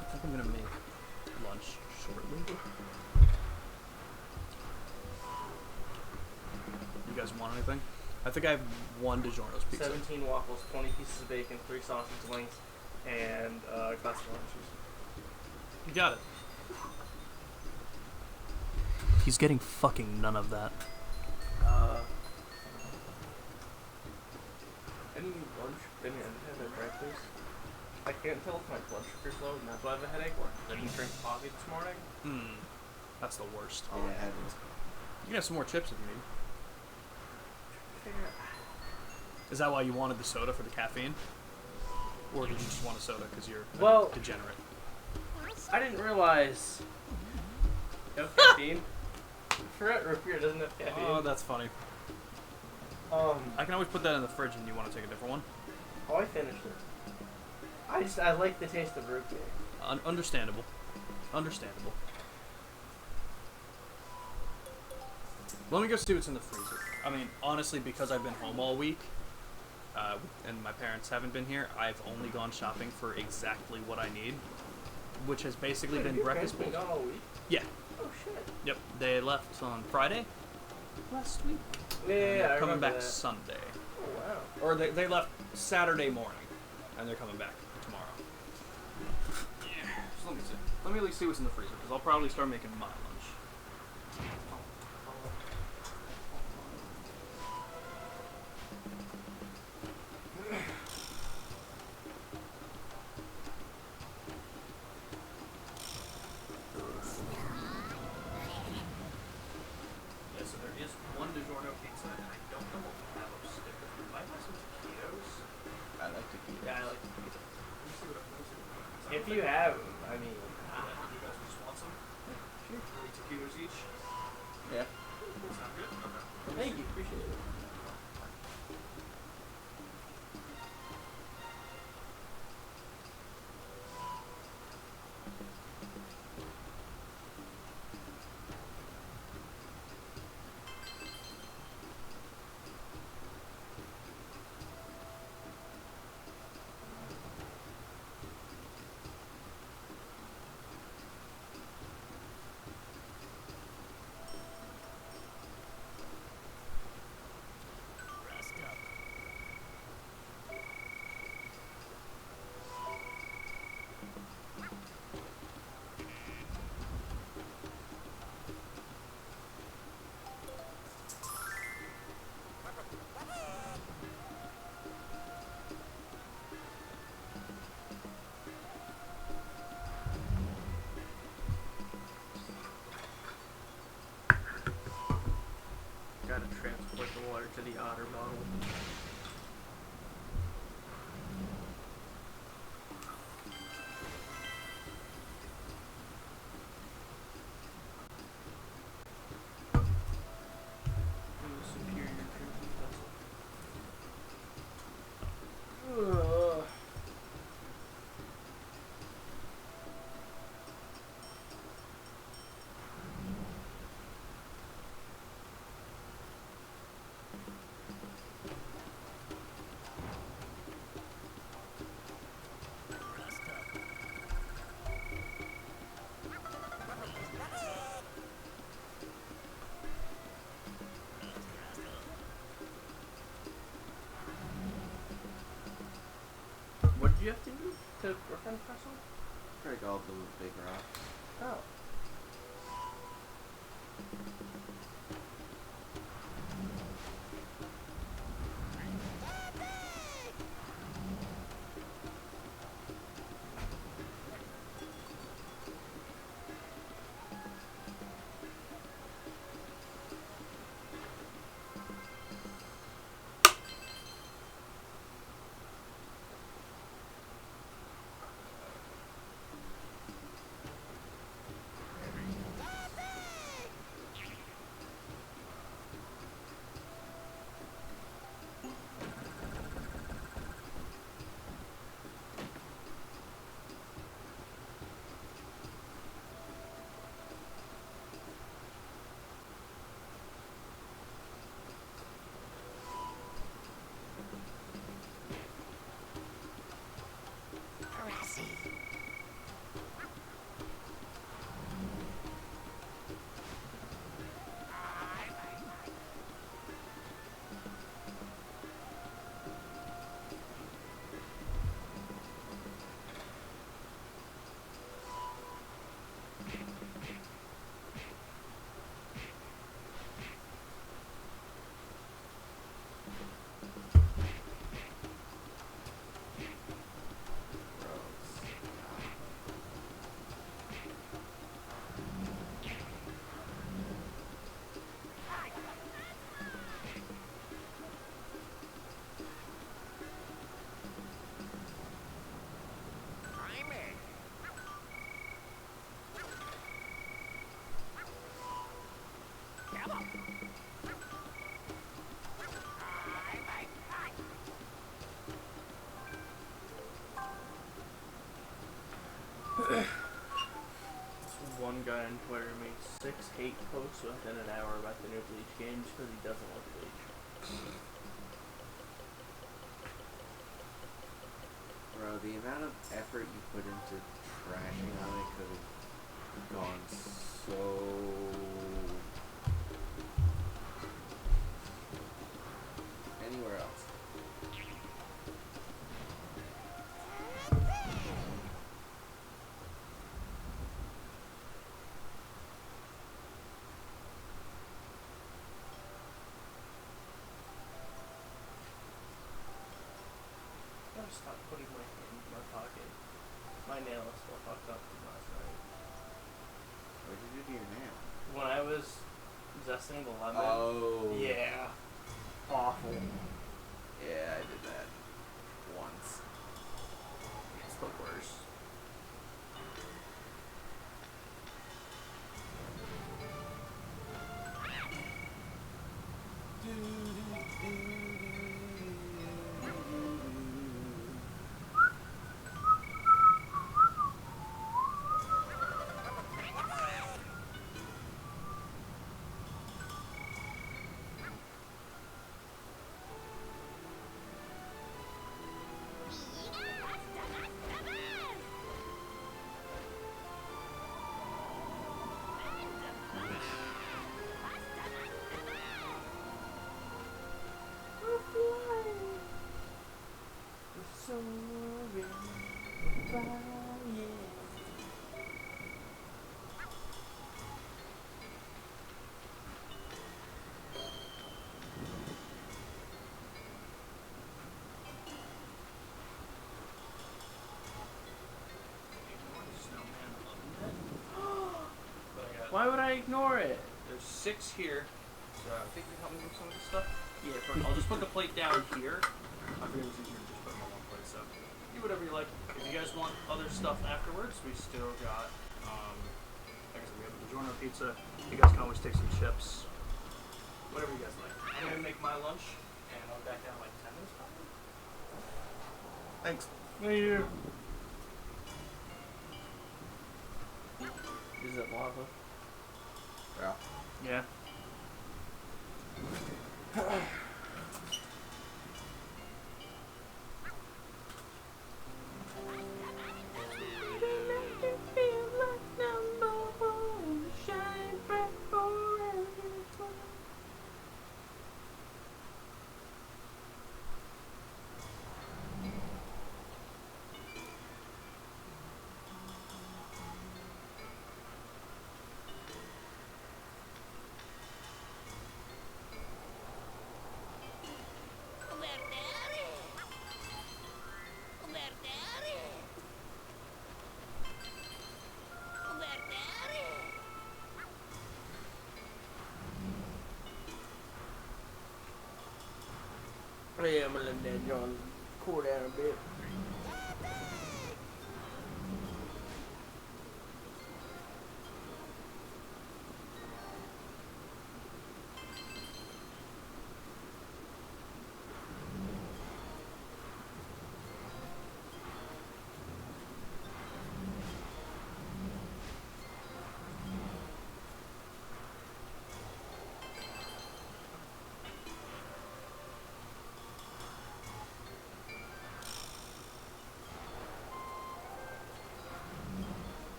I think I'm gonna make lunch shortly. You guys want anything? I think I have one DiGiorno's pizza. 17 waffles, 20 pieces of bacon, 3 sausage links, and a glass of orange juice. You got it. He's getting fucking none of that. Any lunch? Didn't have my breakfast. I can't tell if my blood sugar's low, and that's why I have a headache. Or I didn't drink coffee this morning. That's the worst. All I had was... You can have some more chips if you need. Figure out. Is that why you wanted the soda for the caffeine? Or did you just want a soda because you're Well, degenerate? I didn't realize. No caffeine. Fruit root beer doesn't have caffeine. Oh, that's funny. I can always put that in the fridge and you want to take a different one? Oh, I finished it. I like the taste of root beer. Understandable. Understandable. Let me go see what's in the freezer. I mean, honestly, because I've been home all week, and my parents haven't been here, I've only gone shopping for exactly what I need, which has basically been breakfast been bowls. gone all week? Yeah. Oh shit. Yep. They left on Friday last week. Yeah, And they're I coming remember back that. Sunday. Oh wow. Or they left Saturday morning, and they're coming back tomorrow. Yeah. Just let me see. Let me at least see what's in the freezer, because I'll probably start making my lunch. Yeah, so there is one DiGiorno pizza, and I don't know what we have upstairs. We might have some taquitos. I like taquitos. Yeah, I like pizza. Let me see what I If you have them, I mean. you guys just want some? Sure. 3 taquitos each. Yeah. Sound good? Okay. Thank you, appreciate it. Gotta transport the water to the otter bottle. In the superior drinking vessel. Ugh. you have to do to work on Castle? Break all the big rocks. Oh. One guy on Twitter made 6 hate posts within an hour about the new Bleach games because he doesn't like Bleach. Bro, the amount of effort you put into trashing on it could have gone so... anywhere else. Stop putting my hand in my pocket. My nail is still fucked up from last night. What did you do to your nail? When I was zesting the lemon. Oh. Yeah. Awful. Yeah, I did that once. It's the worst. Why would I ignore it? There's 6 here. So I think you can help me with some of this stuff. Yeah, I'll just put the plate down here. I figured it was easier to just put them on one plate. So do whatever you like. If you guys want other stuff afterwards, we still got. Like I said, we have the DiGiorno pizza. You guys can always take some chips. Whatever you guys like. I'm gonna make my lunch, and I'll be back down in like 10 minutes probably. Thanks. Thank you. Is it lava? Yeah. Yeah. yeah, I'm gonna let that John cool down a bit.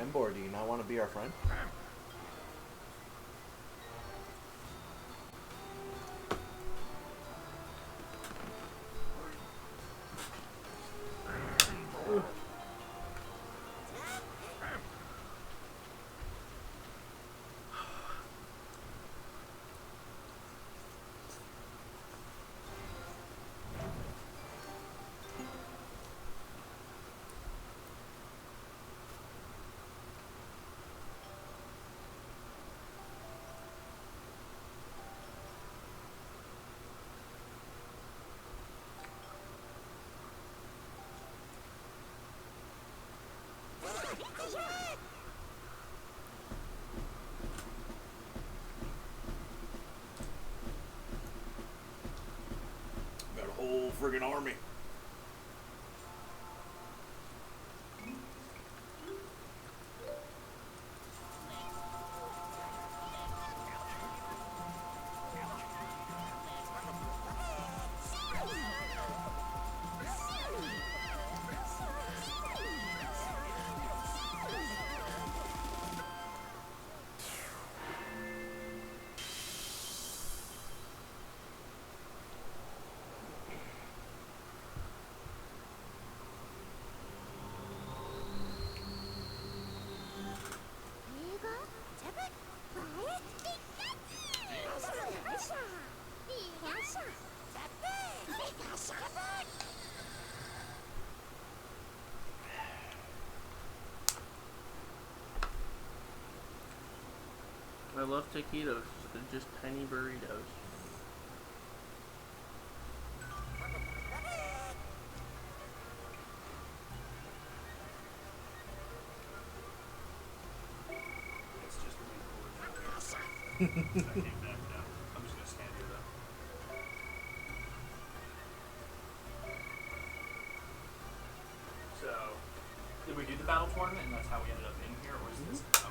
Embor, do you not want to be our friend? Got a whole friggin' army. I love taquitos. They're just tiny burritos. It's just way cooler than I came back down. I'm just gonna stand here though. So, did we do the battle tournament and that's how we ended up in here, or is this? Okay.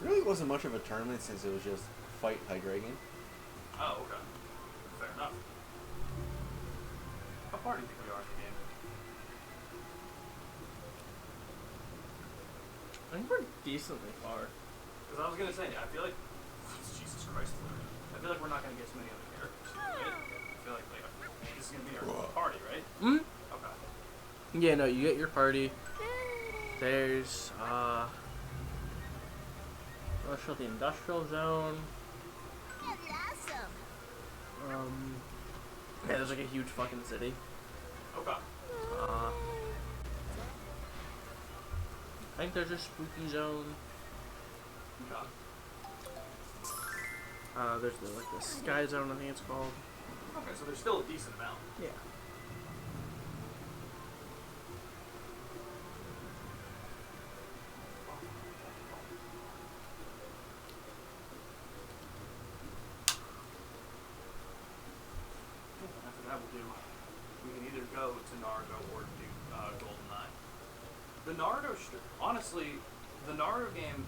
Really wasn't much of a tournament since it was just fight Hydreigon. Oh, okay. Fair enough. How far do you think we are in the game? I think we're decently far. Because I was gonna say, I feel like Jesus Christ, I feel like we're not gonna get so many other characters. Right? I feel like this is gonna be our party, right? Hmm? Okay. Yeah, no, you get your party. There's, let's show the industrial zone. Yeah, there's like a huge fucking city. Okay. I think there's a spooky zone. Okay. There's the sky zone, I think it's called. Okay, so there's still a decent amount. Yeah. After that, we can either go to Naruto or do GoldenEye. The Naruto, honestly, the Naruto game,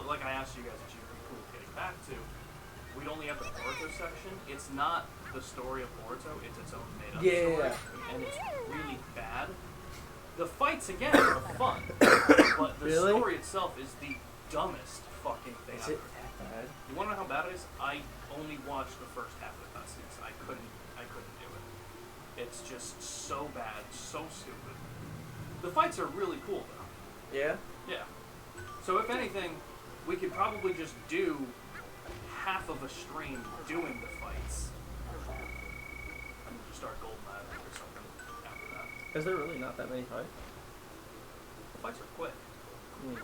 like I asked you guys if you were cool with getting back to, we'd only have the Boruto section. It's not the story of Boruto, it's its own made-up story, and it's really bad. The fights, again, are fun, but the Really? story itself is the dumbest fucking thing Is I've it ever. that bad? You want to know how bad it is? I only watched the first half of the cutscenes. I couldn't do it. It's just so bad, so stupid. The fights are really cool though. Yeah? Yeah. So if anything, we could probably just do half of a stream doing the fights. And we'll just start Golden Island or something after that. Is there really not that many fights? The fights are quick. Mm.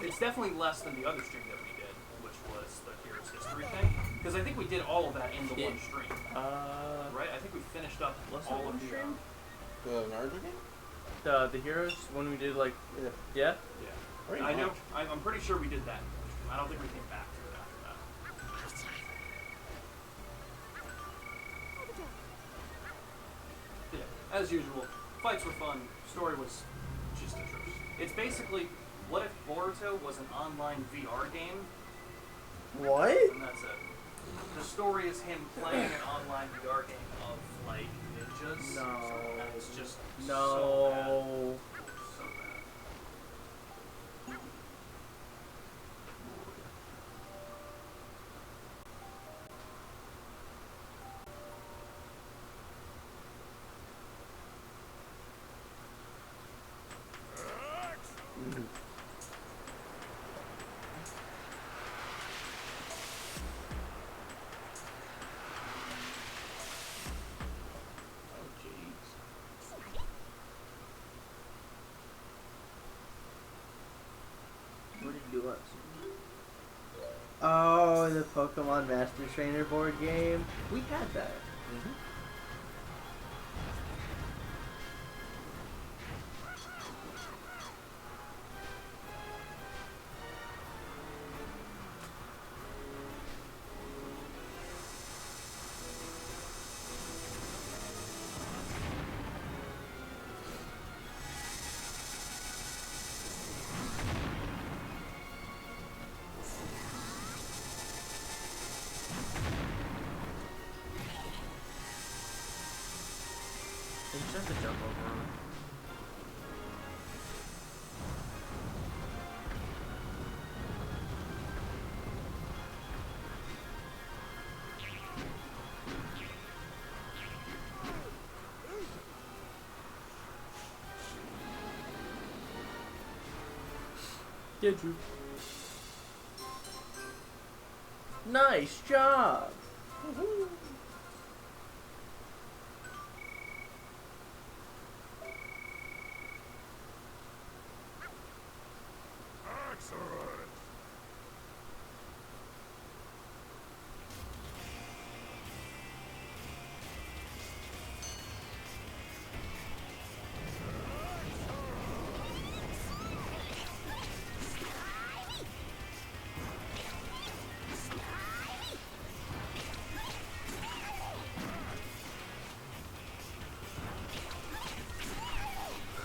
It's definitely less than the other stream that we did, which was the Heroes History thing. Because I think we did all of that in the one stream. Right? I think we finished up all of the stream. The Naruto game? The Heroes when we did like yeah. I know. I'm pretty sure we did that. I don't think we came back to it after that. Yeah, as usual, fights were fun. Story was just atrocious. It's basically, what if Boruto was an online VR game? What? And that's it. The story is him playing an online VR game of like ninjas. No. And it's just No. so bad. So bad. Oh jeez. What did you do last? Oh, the Pokemon Master Trainer board game. We had that. You just have to jump over him. Did you? Nice job! Woohoo!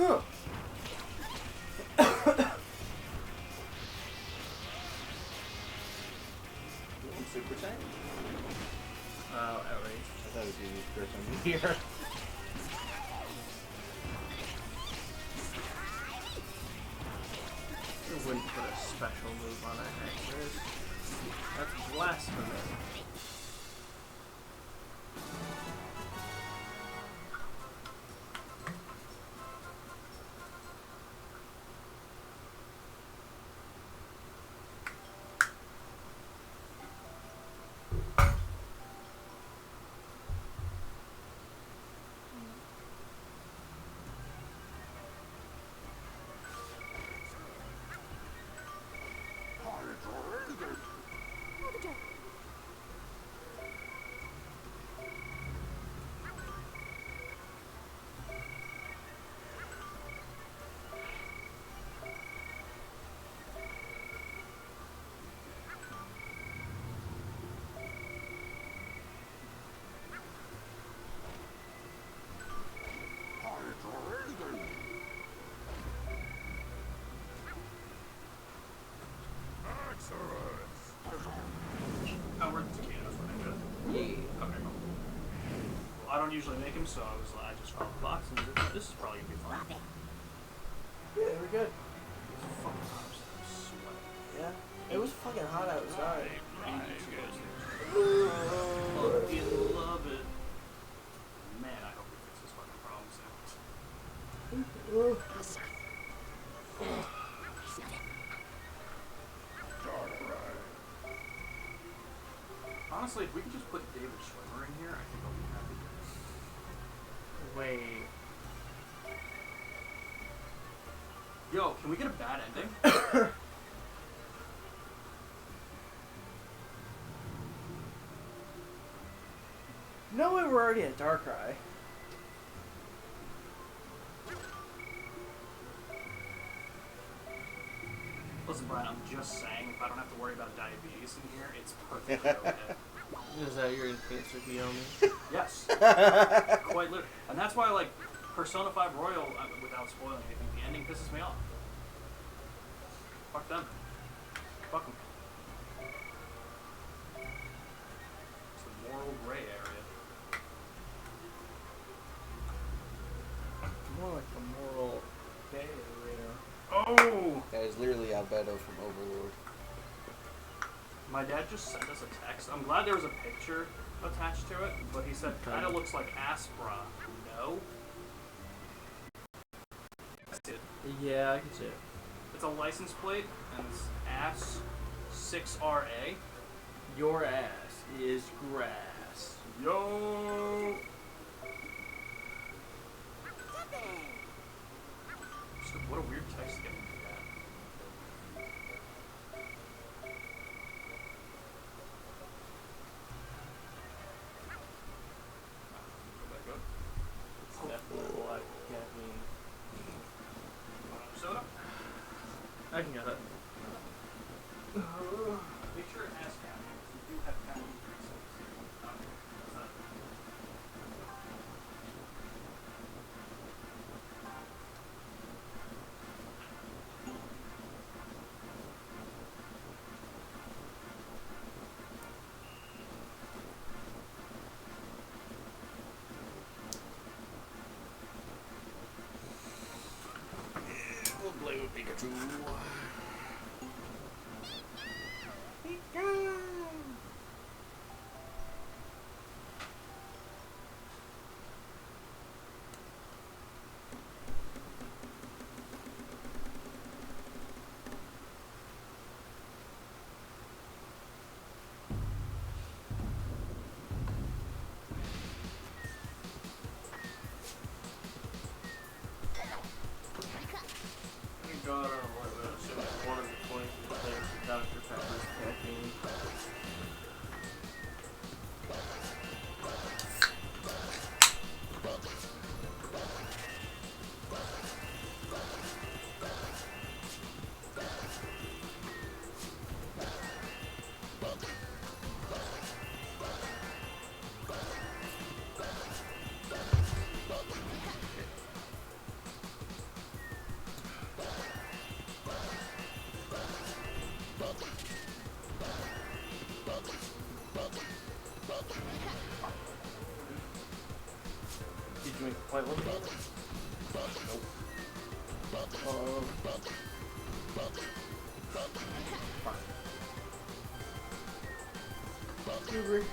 Huh. Super Saiyan? Oh, outrage. I thought it was unique for something here. You wouldn't put a special move on a Hexers. That's blasphemy. Oh, we're the Canada for Ninja. Yeah. Okay, cool. Well, I don't usually make them, so I just followed the box and was like, this is probably gonna be fun. Yeah, they were good. Fucking hot, I'm sweating. Yeah. It was fucking hot outside. Fucking love it. Man, I hope we fix this fucking problem soon. Honestly, if we could just put David Schwimmer in here, I think I'll be happy. Wait. Yo, can we get a bad ending? No way, we're already at Darkrai. Listen, Brian, I'm just saying, if I don't have to worry about diabetes in here, it's perfectly okay. Is that your answer, Guillaume? Yes. Quite literally. And that's why, like, Persona 5 Royal, without spoiling anything, the ending pisses me off. Fuck them. Fuck them. It's the moral gray area. More like the moral Bay Area. Oh! That is literally Albedo from Overlord. My dad just sent us a text. I'm glad there was a picture attached to it, but he said, kind of looks like Aspra. No? That's it. Yeah, I can see it. It's a license plate, and it's Ass6RA. Your ass is grass. Yo! What a weird text to get from your dad. Go back up. It's definitely black caffeine. Soda? I can get it. Make sure it has caffeine. We do have caffeine. That's not. We'll play with Pikachu. God, I don't know what that shit was. One of the 20 flavors of Dr. Pepper's caffeine. Did you make a white one? Nope. You agree?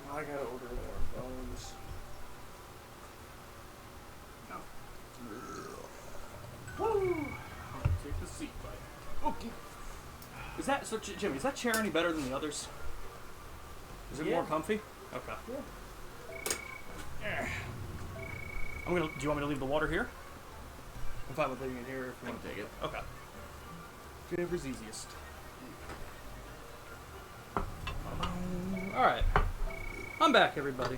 I gotta order more bones. No. Woo! I'll take the seat, bud. Okay. Is that so, Jimmy? Is that chair any better than the others? Is it Yeah. more comfy? Okay. Yeah. I'm gonna. Do you want me to leave the water here? I'm fine with leaving it here if you want to take it. Okay. Whatever's easiest. All right. I'm back, everybody.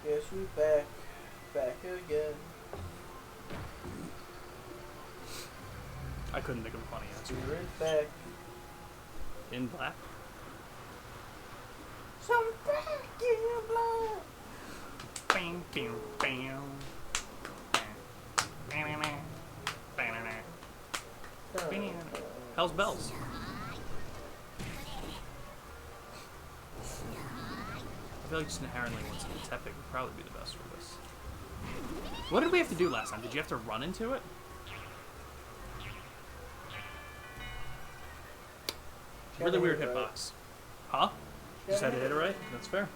Guess we back again. I couldn't think of a funny answer. We're back. In black? Some back in blood. Bam, bam, bam. Bam, bam, bam, bam. Hell's Bells. I feel like just inherently once it's epic would probably be the best for this. What did we have to do last time? Did you have to run into it? Really weird hitbox. Huh? Just had to hit it right? That's fair.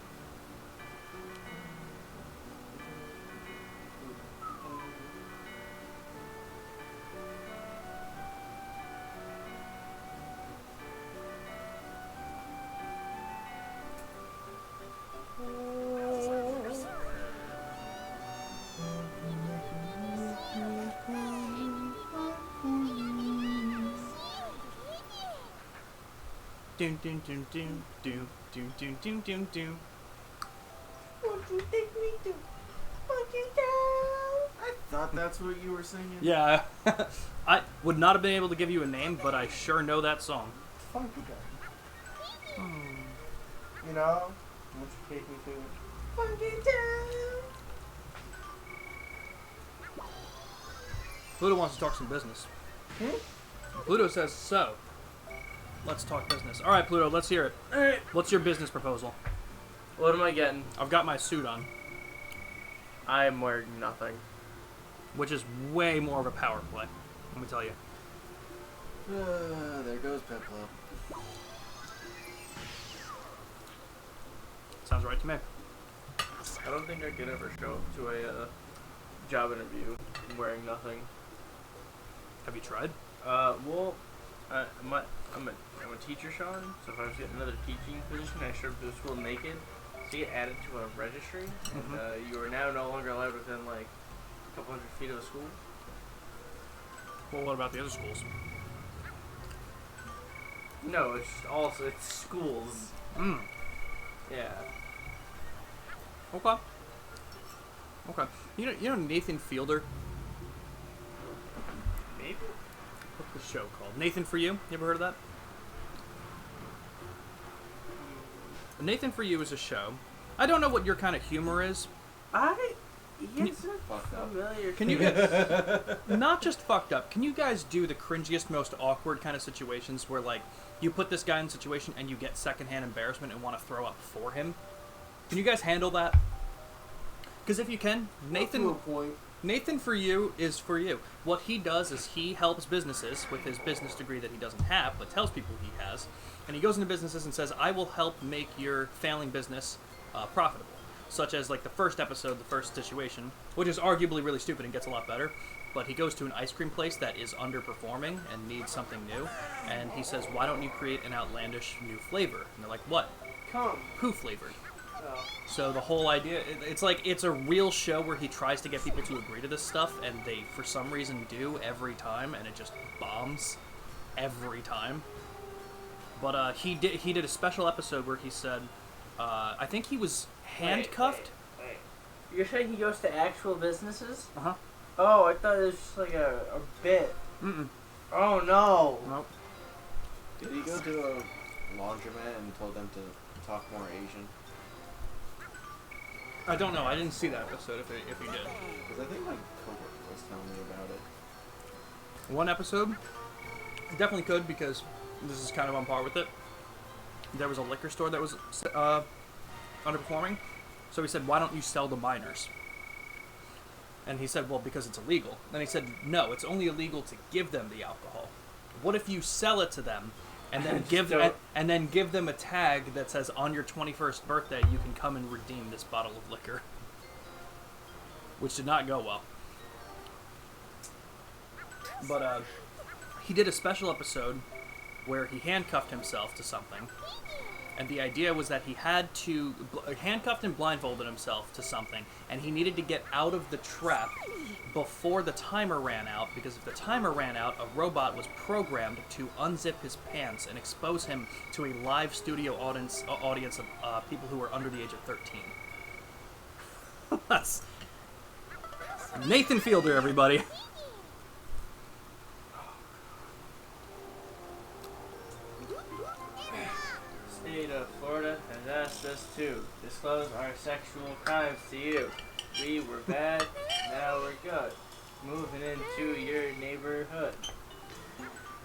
Doom doom doom doom doom doom doom doom doom doom. What you think we do? Fucking down. I thought that's what you were singing. Yeah, I would not have been able to give you a name, but I sure know that song. Funky guy. You know? Won't you take me to it? Fucking down. Pluto wants to talk some business. Pluto says so. Let's talk business. All right, Pluto, let's hear it. Alright. What's your business proposal? What am I getting? I've got my suit on, I am wearing nothing. which is way more of a power play. Let me tell you. There goes Peplo. Sounds right to me. I don't think I could ever show up to a job interview wearing nothing. Have you tried? Well, I'm a teacher, Sean, so if I was getting another teaching position, I showed up to the school naked. So you get added to a registry, and you are now no longer allowed within, like, a couple hundred feet of a school. Well, what about the other schools? No, it's schools. Yeah. Okay. Okay. You know Nathan Fielder? Maybe? What's the show called? Nathan For You? You ever heard of that? Nathan For You is a show. I don't know what your kind of humor is. Yes, familiar. Can you not just fucked up? Can you guys do the cringiest, most awkward kind of situations where like you put this guy in a situation and you get secondhand embarrassment and want to throw up for him? Can you guys handle that? Because if you can, Nathan For You is for you. What he does is he helps businesses with his business degree that he doesn't have, but tells people he has. And he goes into businesses and says, I will help make your failing business profitable. Such as like the first episode, the first situation, which is arguably really stupid and gets a lot better. But he goes to an ice cream place that is underperforming and needs something new. And he says, why don't you create an outlandish new flavor? And they're like, what? Poo flavored. Oh. So the whole idea, it's a real show where he tries to get people to agree to this stuff, and they, for some reason, do every time, and it just bombs every time. But he did a special episode where he said, I think he was handcuffed. Wait. You're saying he goes to actual businesses? Uh-huh. Oh, I thought it was just like a bit. Mm-mm. Oh, no. Nope. Did he go to a laundromat and told them to talk more Asian? I don't know. I didn't see that episode if he did. Because I think my coworker was telling me about it. One episode? Definitely could, because this is kind of on par with it. There was a liquor store that was underperforming. So he said, why don't you sell to minors? And he said, well, because it's illegal. Then he said, no, it's only illegal to give them the alcohol. What if you sell it to them and then give them a tag that says on your 21st birthday you can come and redeem this bottle of liquor? Which did not go well. But he did a special episode where he handcuffed himself to something. And the idea was that he had to handcuffed and blindfolded himself to something, and he needed to get out of the trap before the timer ran out, because if the timer ran out, a robot was programmed to unzip his pants and expose him to a live studio audience of people who are under the age of 13. That's Nathan Fielder, everybody. State of Florida has asked us to disclose our sexual crimes to you. We were bad, now we're good. Moving into your neighborhood.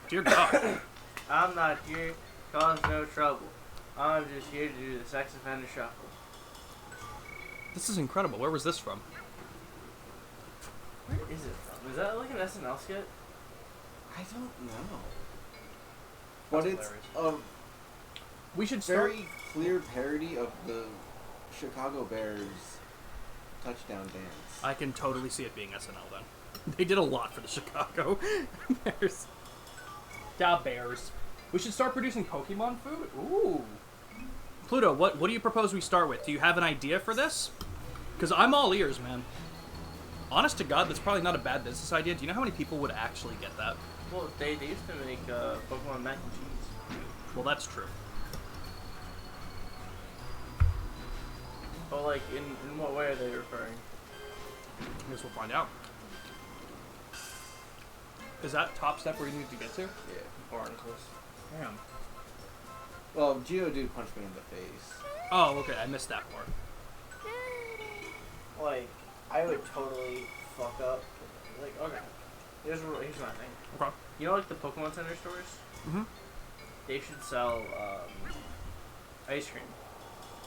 Dear God. I'm not here to cause no trouble. I'm just here to do the sex offender shuffle. This is incredible. Where was this from? Where is it from? Is that like an SNL skit? I don't know. But That's it's hilarious. We should start... very clear parody of the Chicago Bears touchdown dance. I can totally see it being SNL then. They did a lot for the Chicago Bears. Da Bears. We should start producing Pokemon food? Ooh. Pluto, what do you propose we start with? Do you have an idea for this? Because I'm all ears, man. Honest to God, that's probably not a bad business idea. Do you know how many people would actually get that? Well, they used to make Pokemon mac and cheese. Well, that's true. But like, in what way are they referring? I guess we'll find out. Is that top step where you need to get to? Yeah. Barnacles. Damn. Well, Geodude punched me in the face. Oh, okay. I missed that part. Like, I would totally fuck up. Like, okay. Here's my thing. Okay. You know, like the Pokemon Center stores? Mm-hmm. They should sell ice cream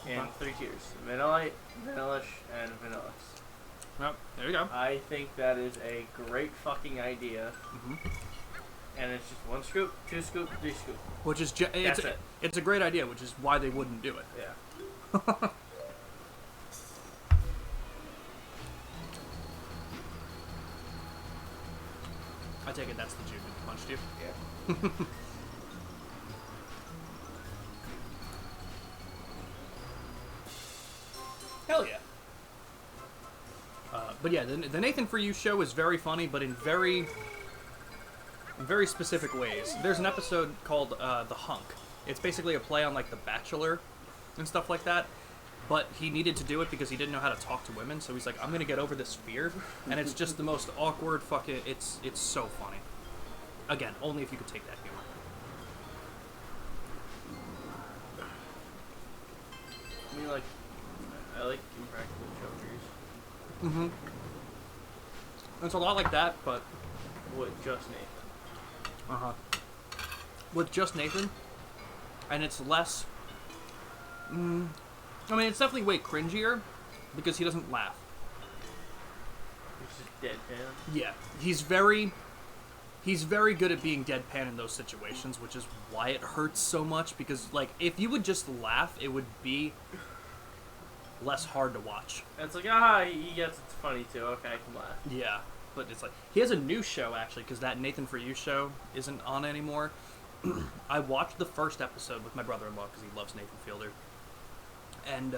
in Okay. 3 tiers: Vanillite, Vanillish, and Vanillus. Yep. There you go. I think that is a great fucking idea. Mm-hmm. And it's just 1 scoop, 2 scoop, 3 scoop. Which is That's it. It's a great idea, which is why they wouldn't do it. Yeah. I take it that's the Jude that punched you. Yeah. Hell yeah. But yeah, the Nathan For You show is very funny, but in very specific ways. There's an episode called The Hunk. It's basically a play on like The Bachelor and stuff like that. But he needed to do it because he didn't know how to talk to women, so he's like, I'm gonna get over this fear. And it's just the most awkward fucking... It's so funny. Again, only if you could take that humor. I mean, like, I like Impractical Jokers Mm-hmm. It's a lot like that, but... with just Nathan. Uh-huh. With just Nathan, and it's less... I mean, it's definitely way cringier, because he doesn't laugh. It's just deadpan. Yeah, he's very good at being deadpan in those situations, which is why it hurts so much, because, like, if you would just laugh, it would be less hard to watch. And it's like, aha, he gets it's funny too. Okay, I can laugh. Yeah, but it's like, he has a new show, actually, because that Nathan For You show isn't on anymore. I watched the first episode with my brother-in-law, because he loves Nathan Fielder. And,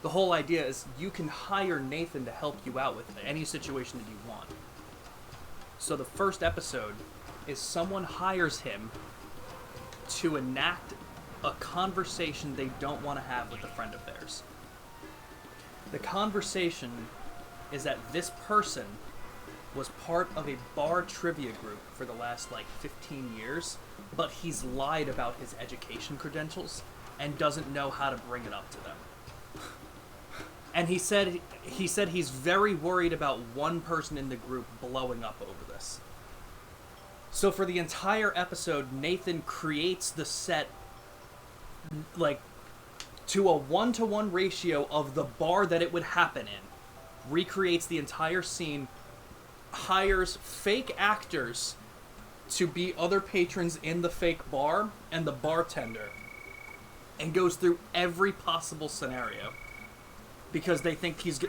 the whole idea is you can hire Nathan to help you out with any situation that you want. So the first episode is someone hires him to enact a conversation they don't want to have with a friend of theirs. The conversation is that this person was part of a bar trivia group for the last, 15 years, but he's lied about his education credentials and doesn't know how to bring it up to them. And he said he's very worried about one person in the group blowing up over this. So for the entire episode, Nathan creates the set to a 1-to-1 ratio of the bar that it would happen in. Recreates the entire scene, hires fake actors to be other patrons in the fake bar and the bartender, and goes through every possible scenario. Because they think he's,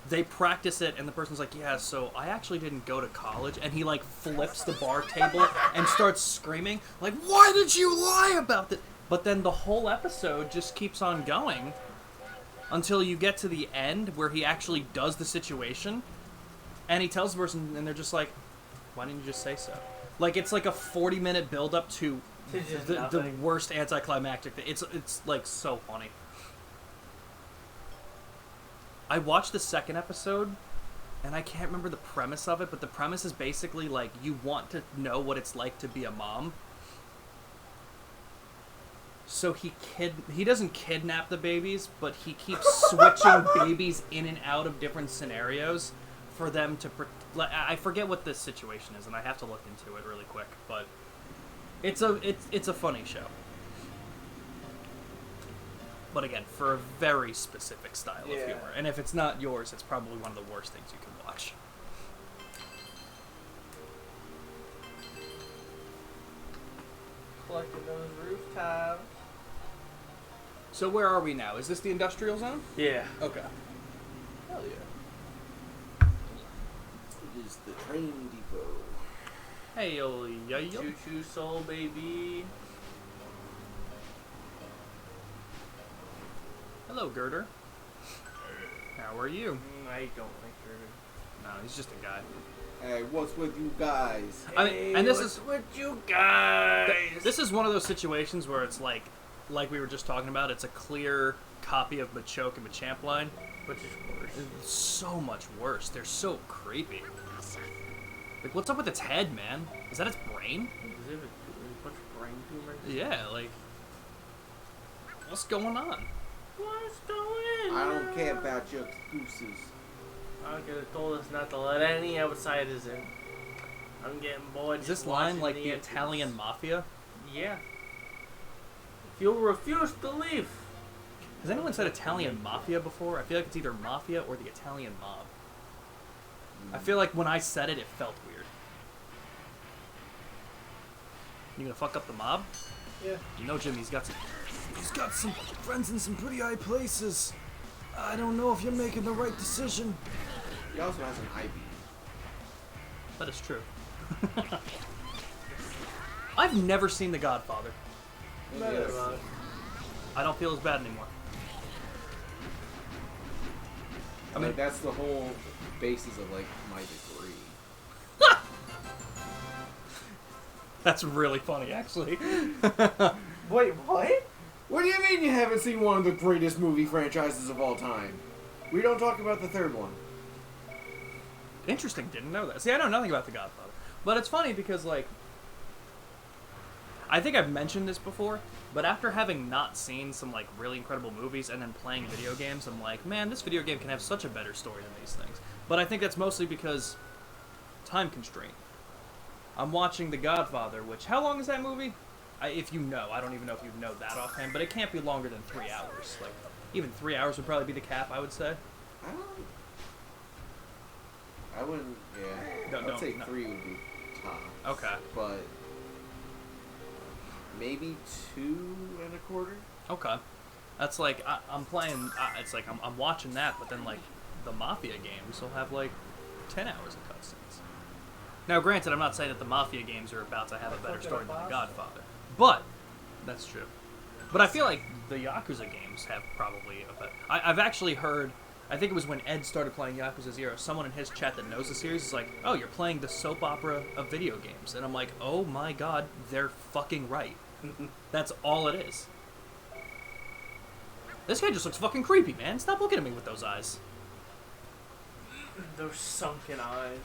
they practice it, and the person's like, yeah, so I actually didn't go to college, and he, flips the bar table and starts screaming, why did you lie about that? But then the whole episode just keeps on going until you get to the end where he actually does the situation, and he tells the person, and they're just like, why didn't you just say so? It's like a 40-minute build-up to the worst anticlimactic thing. It's so funny. I watched the second episode, and I can't remember the premise of it, but the premise is basically, you want to know what it's like to be a mom. So he doesn't kidnap the babies, but he keeps switching babies in and out of different scenarios for them to... I forget what this situation is, and I have to look into it really quick, but It's a funny show. But again, for a very specific style of humor. And if it's not yours, it's probably one of the worst things you can watch. Collecting those rooftops. So where are we now? Is this the industrial zone? Yeah. Okay. Hell yeah. It is the train depot. Hey, yo, yo, yo. Choo choo soul, baby. Hello, Girder. How are you? I don't like her. No, he's just a guy. Hey, what's with you guys? I mean, and this is with you guys. this is one of those situations where it's like we were just talking about. It's a clear copy of Machoke and Machamp line, Which is worse. it's so much worse. They're so creepy. Like, what's up with its head, man? Is that its brain? Does it have a bunch of brain tumors? Yeah, like, what's going on? What's going on? I don't care about your excuses. I could have told us not to let any outsiders in. I'm getting bored. Is just this line watching like the entrance. Italian mafia? Yeah. If you refuse to leave. Has anyone said Italian mafia before? I feel like it's either mafia or the Italian mob. I feel like when I said it, it felt weird. You gonna fuck up the mob? Yeah. You know, Jimmy, he's got some friends in some pretty high places. I don't know if you're making the right decision. He also has an ivy. That is true. I've never seen The Godfather. Yes. I don't feel as bad anymore. I mean, That's the whole basis of like my degree. that's really funny, actually. Wait, what? What do you mean you haven't seen one of the greatest movie franchises of all time? We don't talk about the third one. Interesting, didn't know that. See, I know nothing about The Godfather. But it's funny because, like, I think I've mentioned this before, but after having not seen some, like, really incredible movies and then playing video games, I'm like, man, this video game can have such a better story than these things. But I think that's mostly because time constraint. I'm watching The Godfather, which, how long is that movie? If you know, I don't even know if you know that offhand, but it can't be longer than 3 hours. Like, even 3 hours would probably be the cap, I would say. I wouldn't, yeah. No, I'd say no. 3 would be top. Okay. But maybe 2.25? Okay. That's like, I'm playing, it's like, I'm watching that, but then, like, the Mafia games will have, like, 10 hours of cutscenes. Now, granted, I'm not saying that the Mafia games are about to have a better story than The Godfather. But, that's true. But I feel like the Yakuza games have probably a better... I've actually heard, I think it was when Ed started playing Yakuza 0, someone in his chat that knows the series is like, oh, you're playing the soap opera of video games. And I'm like, oh my god, they're fucking right. That's all it is. This guy just looks fucking creepy, man. Stop looking at me with those eyes. Those sunken eyes.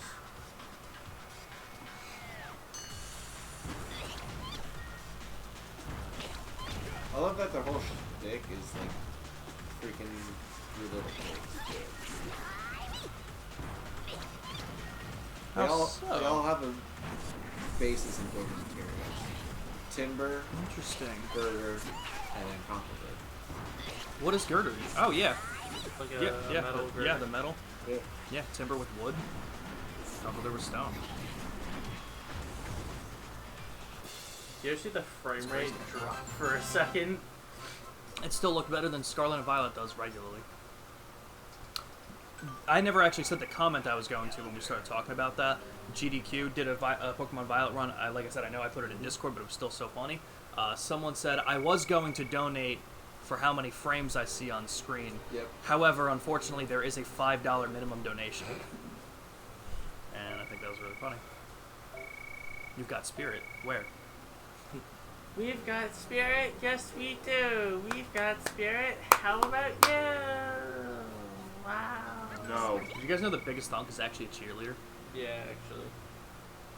I love that their whole shtick is like freaking three little kids. How so? They all have a basis in building materials. Timber, Interesting. girder, and then concrete. What is girder? Oh, yeah. Like Yeah, metal the, yeah, the metal. Yeah. Yeah, timber with wood. There was stone. Do you ever see the frame It's rate crazy. drop for a second? It still looked better than Scarlet and Violet does regularly. I never actually said the comment I was going to when we started talking about that. GDQ did a Pokemon Violet run. Like I said, I know I put it in Discord, but it was still so funny. Someone said, I was going to donate for how many frames I see on screen. Yep. However, unfortunately, there is a $5 minimum donation. And I think that was really funny. You've got Spirit. Where? We've got spirit, yes we do. We've got spirit. How about you? Wow. No. Did you guys know the biggest thunk is actually a cheerleader? Yeah, actually.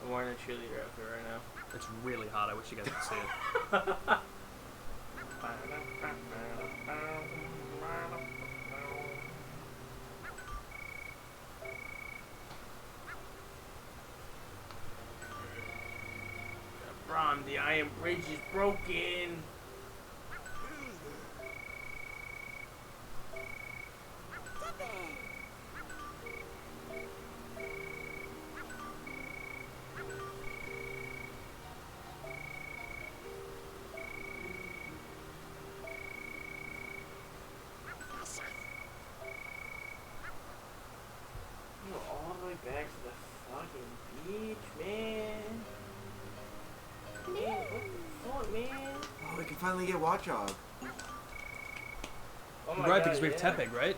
I'm wearing a cheerleader outfit right now. It's really hot. I wish you guys could see it. Braum The iron bridge is broken. We're all the way back to the fucking beach, man. Man, what the fuck, man? Oh, we can finally get Watchog. Oh my Right, God, because we have yeah. Tepig, right?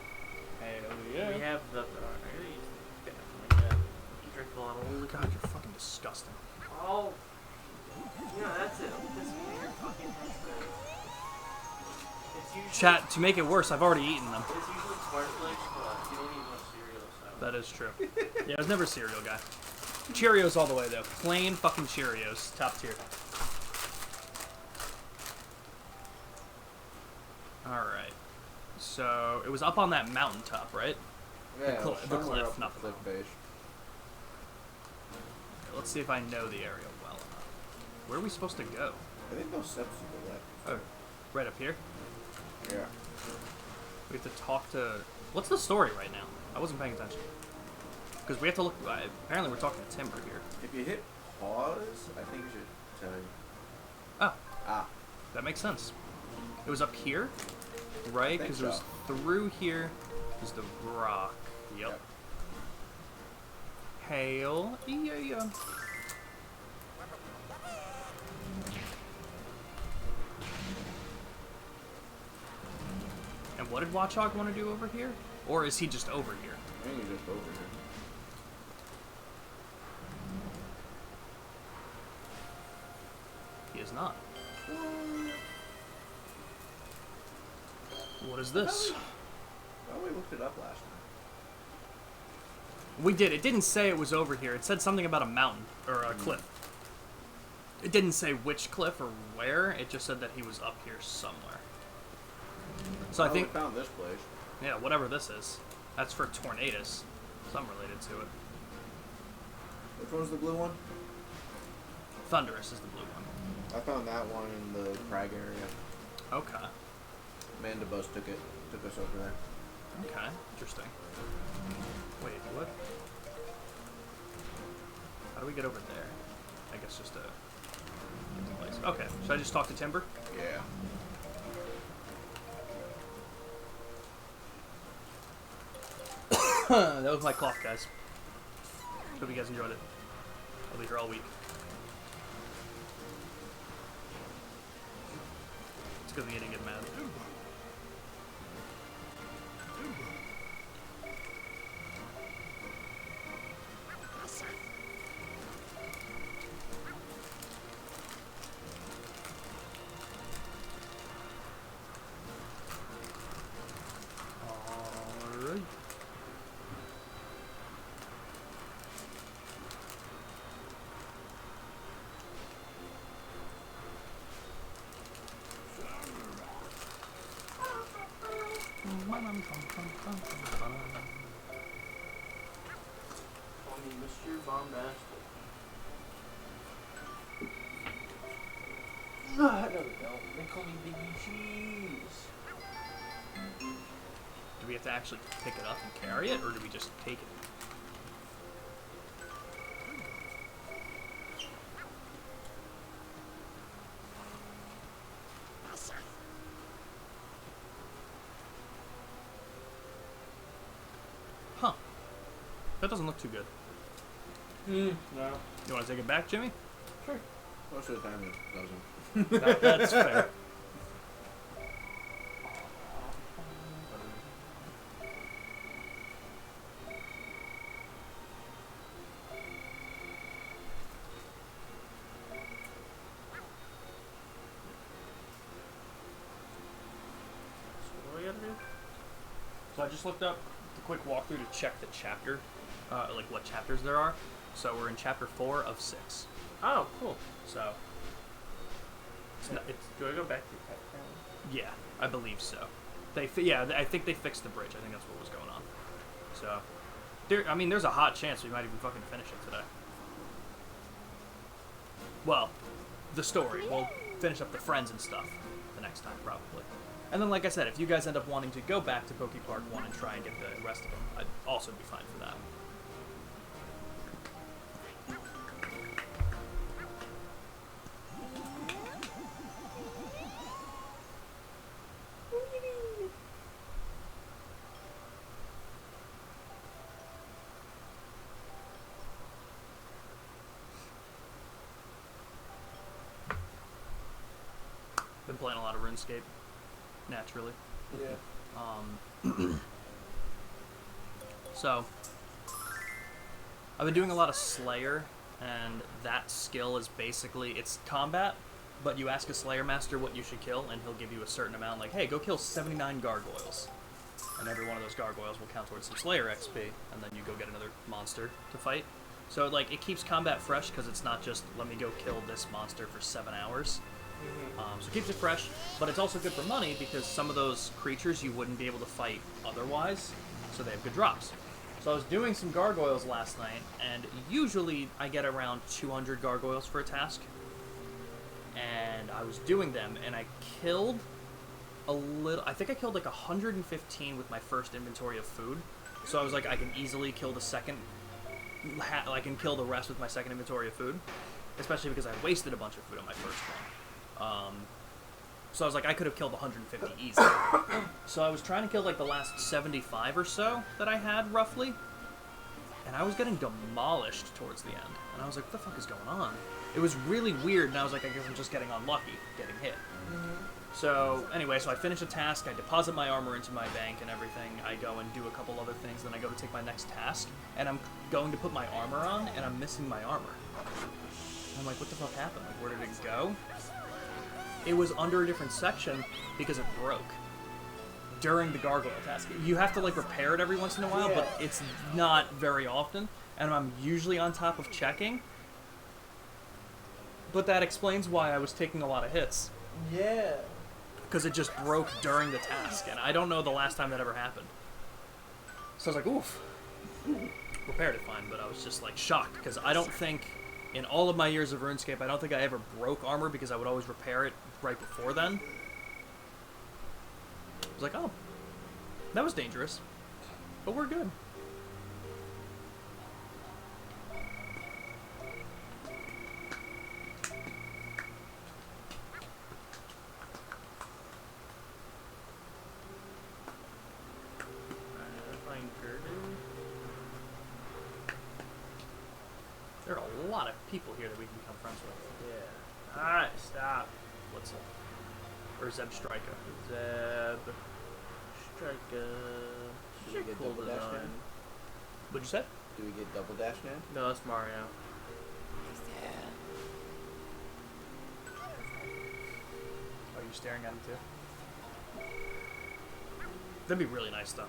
Hell yeah. We have the. Drink a lot of. Oh god, you're fucking disgusting. Oh. Yeah, that's it. This weird fucking It's usually. Chat, to make it worse, I've already eaten them. It's usually cornflakes, but you don't need much cereal, so. That is true. Yeah, I was never a cereal guy. Cheerios all the way, though. Plain fucking Cheerios. Top tier. Alright. So, it was up on that mountaintop, right? Yeah, cl- the somewhere cliff, up not the the cliff face. Okay, let's see if I know the area well enough. Where are we supposed to go? I think those steps to the left. Oh, right up here? Yeah. We have to talk to... What's the story right now? I wasn't paying attention. Because we have to look... apparently we're talking to Timber here. If you hit pause, I think it should tell you. Oh, Ah. that makes sense. It was up here, right? think Because it was so. through here is the rock. Yep. Hail. Yeah. And what did Watchog want to do over here? Or is he just over here? I think you're just over here. He is not. What is this? Well, we looked it up last time. We did. It didn't say it was over here. It said something about a mountain or a cliff. It didn't say which cliff or where. It just said that he was up here somewhere. So I Oh, think, we found this place. yeah, whatever this is, that's for Tornadus. Something related to it. Which one's the blue one? Thunderous is the blue one. I found that one in the crag area. Okay. Mandibus took us over there. Okay. Interesting. Wait, what? How do we get over there? I guess just to get to place. Okay. Should I just talk to Timber? Yeah. That was my clock, guys. Hope you guys enjoyed it. I'll be here all week. It's because we didn't get mad. Alright. Call me Mr. Bombastic. No, they don't. They call me Biggie Cheese. Do we have to actually pick it up and carry it, or do we just take it? Huh. That doesn't look too good. No. You want to take it back, Jimmy? Sure. Most of the time it doesn't. That's fair. So what do I gotta do? So I just looked up the quick walkthrough to check the chapter, like what chapters there are. So we're in chapter 4 of 6. Oh, cool. So it's Do I go back to the tech town? yeah, I believe so. I think they fixed the bridge. I think that's what was going on. So there's a hot chance we might even fucking finish it today. Well, the story. We'll finish up the friends and stuff the next time, probably. And then, like I said, if you guys end up wanting to go back to Pokepark 1 and try and get the rest of them, I'd also be fine for that. Been playing a lot of RuneScape, naturally. Yeah. So, I've been doing a lot of Slayer, and that skill is basically, it's combat, but you ask a Slayer Master what you should kill, and he'll give you a certain amount, like, hey, go kill 79 gargoyles. And every one of those gargoyles will count towards some Slayer XP, and then you go get another monster to fight. So, like, it keeps combat fresh, because it's not just, let me go kill this monster for 7 hours. So it keeps it fresh, but it's also good for money because some of those creatures you wouldn't be able to fight otherwise, so they have good drops. So I was doing some gargoyles last night, and usually I get around 200 gargoyles for a task. And I was doing them, and I killed a little, I think I killed like 115 with my first inventory of food. So I was like, I can easily kill the second, I can kill the rest with my second inventory of food. Especially because I wasted a bunch of food on my first one. So I was like, I could have killed 150 easily. So I was trying to kill like the last 75 or so that I had, roughly. And I was getting demolished towards the end. And I was like, what the fuck is going on? It was really weird, and I was like, I guess I'm just getting unlucky, getting hit. So anyway, so I finish a task, I deposit my armor into my bank and everything, I go and do a couple other things, then I go to take my next task, and I'm going to put my armor on, and I'm missing my armor. I'm like, what the fuck happened? Like, where did it go? It was under a different section because it broke during the gargoyle task. You have to like repair it every once in a while, but it's not very often, and I'm usually on top of checking. But that explains why I was taking a lot of hits. Yeah. Because it just broke during the task, and I don't know the last time that ever happened. So I was like, oof. Repaired it fine, but I was just like shocked, because I don't think, in all of my years of RuneScape, I don't think I ever broke armor because I would always repair it right before then. I was like, oh, that was dangerous, but we're good. There are a lot of people here that we can become friends with. Yeah. Alright, stop. What's up? Or Zeb Striker. Zeb. Striker. Do we get Cool double dash design. now? What'd you say? Do we get double dash now? No, that's Mario. Are you staring at him too? That'd be really nice though.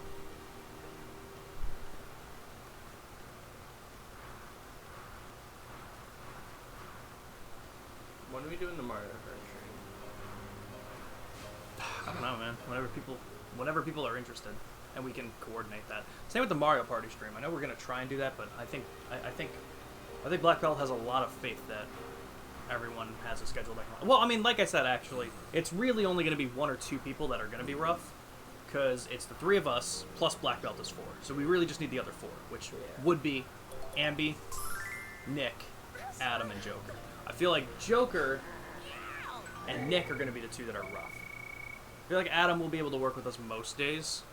When are we doing the Mario Kart stream? I don't know, man. Whenever people are interested, and we can coordinate that. Same with the Mario Party stream. I know we're gonna try and do that, but I think Black Belt has a lot of faith that everyone has a schedule that can. Well, I mean, like I said, actually, it's really only gonna be 1 or 2 people that are gonna be rough, because it's the 3 of us plus Black Belt is 4. So we really just need the other 4, which would be Ambi, Nick, Adam, and Joker. I feel like Joker and Nick are going to be the 2 that are rough. I feel like Adam will be able to work with us most days.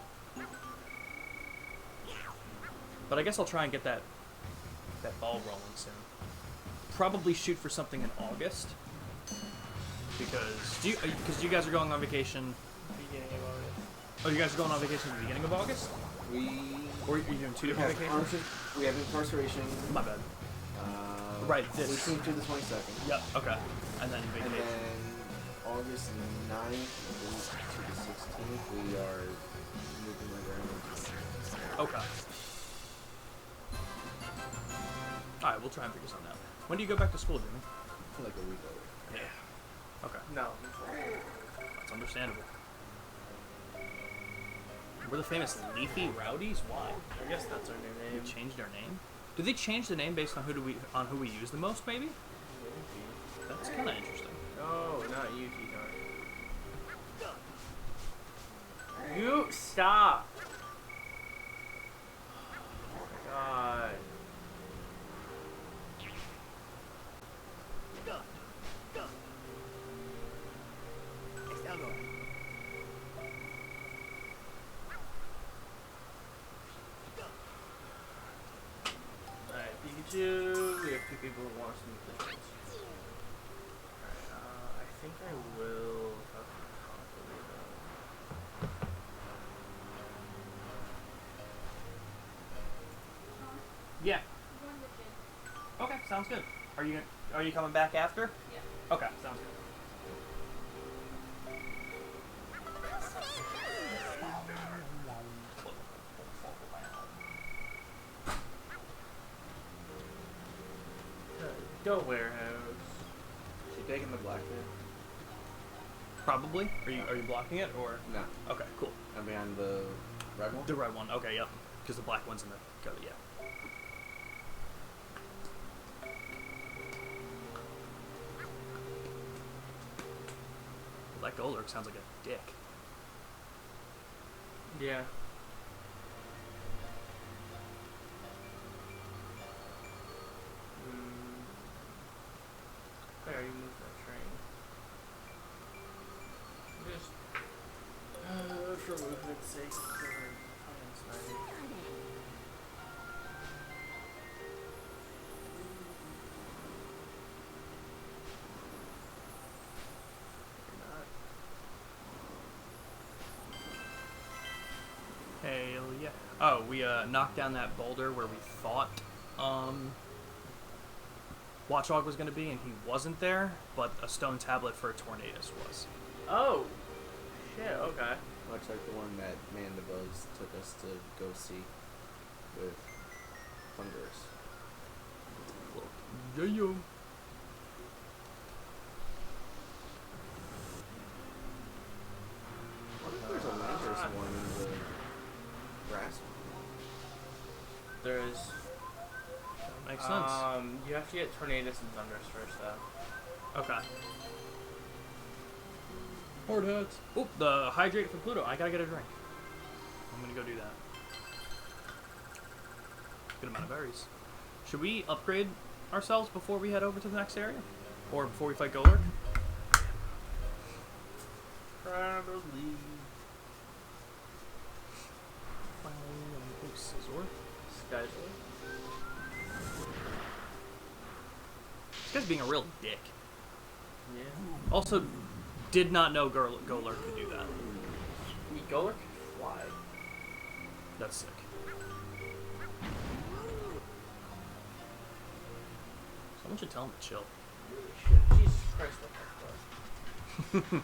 But I guess I'll try and get that ball rolling soon. Probably shoot for something in August. Because you guys are going on vacation. Beginning of August. Oh, you guys are going on vacation at the beginning of August? Or are you doing 2 different vacations? We have incarceration. My bad. Right, this. 18th to the 22nd. Yep, okay. And then And vacation. then August 9th to the 16th, we are moving my grandma. Okay. Alright, we'll try and figure something out. When do you go back to school, Jimmy? For like a week over. Yeah. Okay. No. That's understandable. We're the famous Leafy Rowdies? Why? I guess that's our new They name. changed their name? Did they change the name based on who we use the most, maybe? Okay. That's kind of interesting. Oh, not you, T-Tar. You stop. God. Alright, Pikachu. We have 2 people who want some positions. Alright, I think I will. Yeah. Okay, sounds good. Are you coming back after? Yeah. Okay, sounds good. Go warehouse. She taking the black man? Probably. Are you blocking it or? No. Okay, cool. I'm behind the red one? The red one. Okay, yep. Because the black one's in the cover. Yeah. Well, that Golurk sounds like a dick. Yeah. I already moved that train. Just for movement's sake, for finance money. Hell yeah. Oh, we knocked down that boulder where we thought Watchdog was going to be, and he wasn't there, but a stone tablet for a Tornadus was. Oh! Shit, okay. Much like the one that Mandibuzz took us to go see with Thunderous. Yeah, yeah. I think there's a Landorus one in the grass. There is. Makes sense. You have to get Tornadus and Thunderous first, though. Okay. Horde heads. Oh, the hydrate for Pluto. I gotta get a drink. I'm gonna go do that. Good amount of berries. Should we upgrade ourselves before we head over to the next area? Or before we fight Golurk? Probably. Oh, Scizor. Skyzor. This guy's being a real dick. Yeah. Also, did not know Golurk could do that. Golurk can fly. That's sick. Someone should tell him to chill. Shit, Jesus Christ, what the fuck?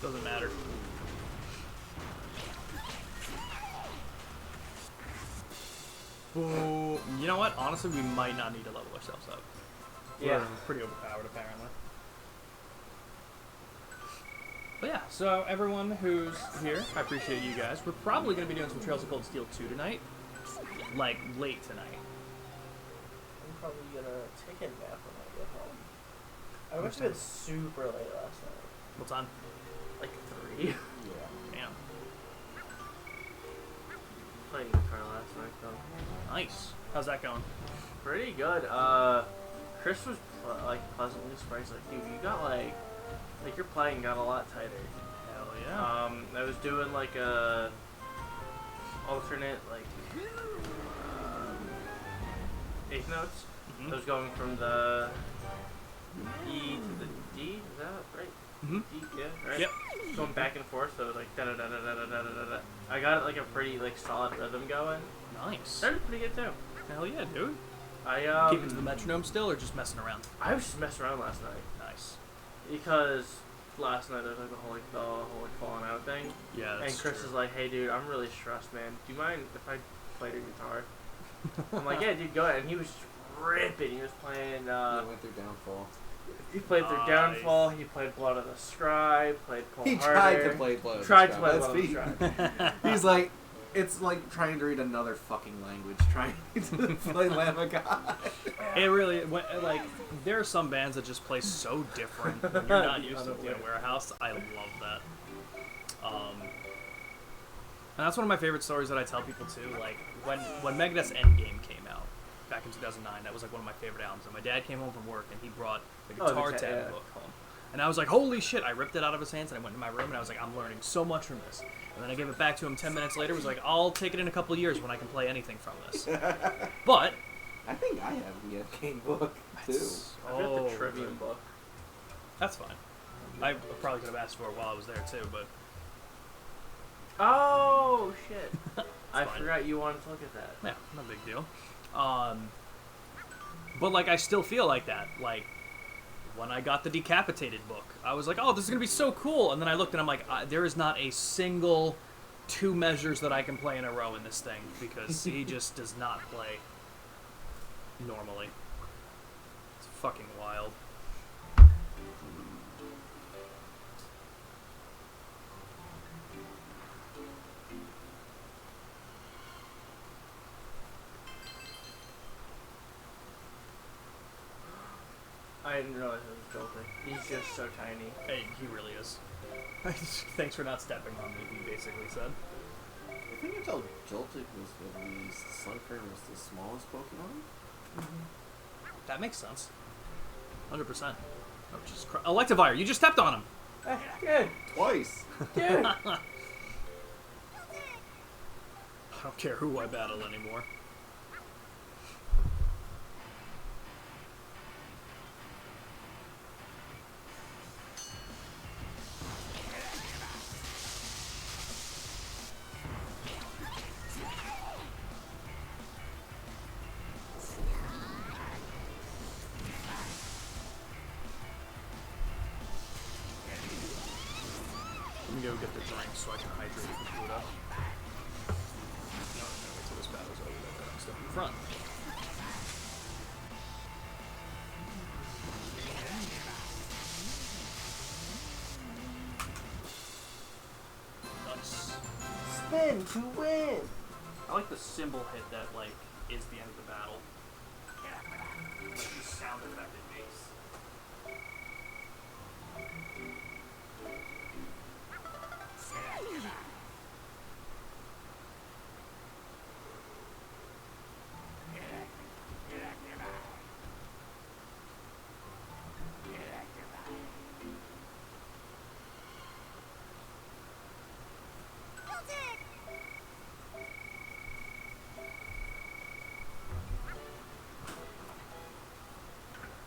Doesn't matter. Ooh, you know what? Honestly, we might not need to level ourselves up. Yeah. We're pretty overpowered, apparently. But yeah, so everyone who's here, I appreciate you guys. We're probably going to be doing some Trails of Cold Steel 2 tonight. Like, late tonight. I'm probably gonna take a nap when I get home. I went to bed super late last night. What time? Like 3. Yeah. Damn. Playing guitar last night, though. Nice. How's that going? Pretty good. Chris was pleasantly surprised. Like, dude, you got like your playing got a lot tighter. Hell yeah. I was doing like a alternate eighth notes. Mm-hmm. I was going from the E to the D. Is that right? Mm-hmm. D, yeah, right. Yep. Going back and forth, so it was like da da da da da da da da da. I got it like a pretty solid rhythm going. Nice. Started pretty good too. Hell yeah, dude. I Keeping to the metronome still, or just messing around? I was just messing around last night Nice. because last night there was like the whole falling out thing. Yeah, that's And Chris true. is like, "Hey, dude, I'm really stressed, man. Do you mind if I play the guitar?" I'm like, "Yeah, dude, go ahead." And he was just ripping. He was playing. I went through Downfall. He played through Nice. Downfall. He played Blood of the Scry. Played Pull He Harder. tried to play Blood. Tried to Scry. play Let's Blood of the be- Scry. He's like, it's like trying to read another fucking language, trying to play Lamb of God. It really, like, there are some bands that just play so different when you're not used to playing Warehouse. I love that. And that's one of my favorite stories that I tell people too. Like, when Megadeth's Endgame came out back in 2009, that was like one of my favorite albums. And my dad came home from work and he brought the Guitar Tab book home. And I was like, holy shit, I ripped it out of his hands and I went to my room and I was like, I'm learning so much from this. And then I gave it back to him 10 minutes later, was like, I'll take it in a couple years when I can play anything from this. But I think I have the game book too. I've got the Trivium book. That's fine. I probably could have asked for it while I was there too, but Oh shit! I fine. forgot you wanted to look at that. yeah, no big deal. But like, I still feel like that. Like, when I got the Decapitated book, I was like, oh, this is gonna be so cool. And then I looked and I'm like, there is not a single 2 measures that I can play in a row in this thing because he just does not play normally. It's fucking wild. I didn't realize it was Joltik. He's just so tiny. Hey, he really is. Thanks for not stepping on me, he basically said. I think until Joltik was released, Sunkern was the smallest Pokemon. That makes sense. 100%. Oh, Jesus Christ. Electivire, you just stepped on him! Good. Twice. Dude. I don't care who I battle anymore. Let me go get the drink so I can hydrate for Pluto. No, wait till this battle's over. Then I'm still in front. Nice. Spin to win. I like the symbol hit that, like, is the end of the battle. Like the sound effect it makes.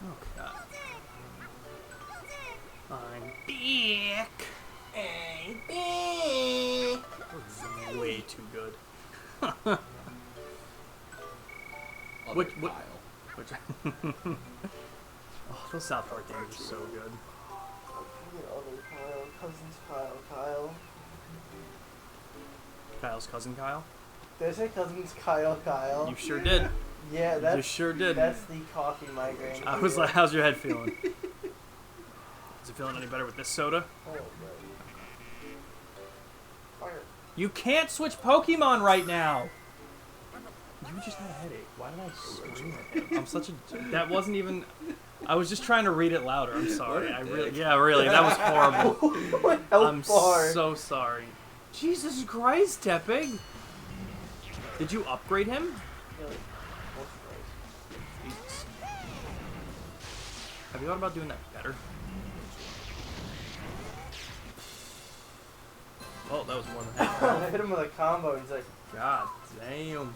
Okay. I'm back. That was way too good. Other What- Kyle. Which oh, those South Park games are so good. The other Kyle, cousins Kyle. Kyle's cousin Kyle. Did I say cousins Kyle? You sure did. Yeah, that's You sure did. That's the coffee migraine. I was like, how's your head feeling? Is it feeling any better with this soda? Oh, right. Fire. You can't switch Pokemon right now! You just had a headache. Why did I scream at him? I'm such a... That wasn't even... I was just trying to read it louder. I'm sorry. I really... Yeah, really. That was horrible. I'm far. so sorry. Jesus Christ, Tepig! Did you upgrade him? Really? Jesus. Have you thought about doing that better? Oh, that was more than half. I hit him with a combo. He's like, God damn.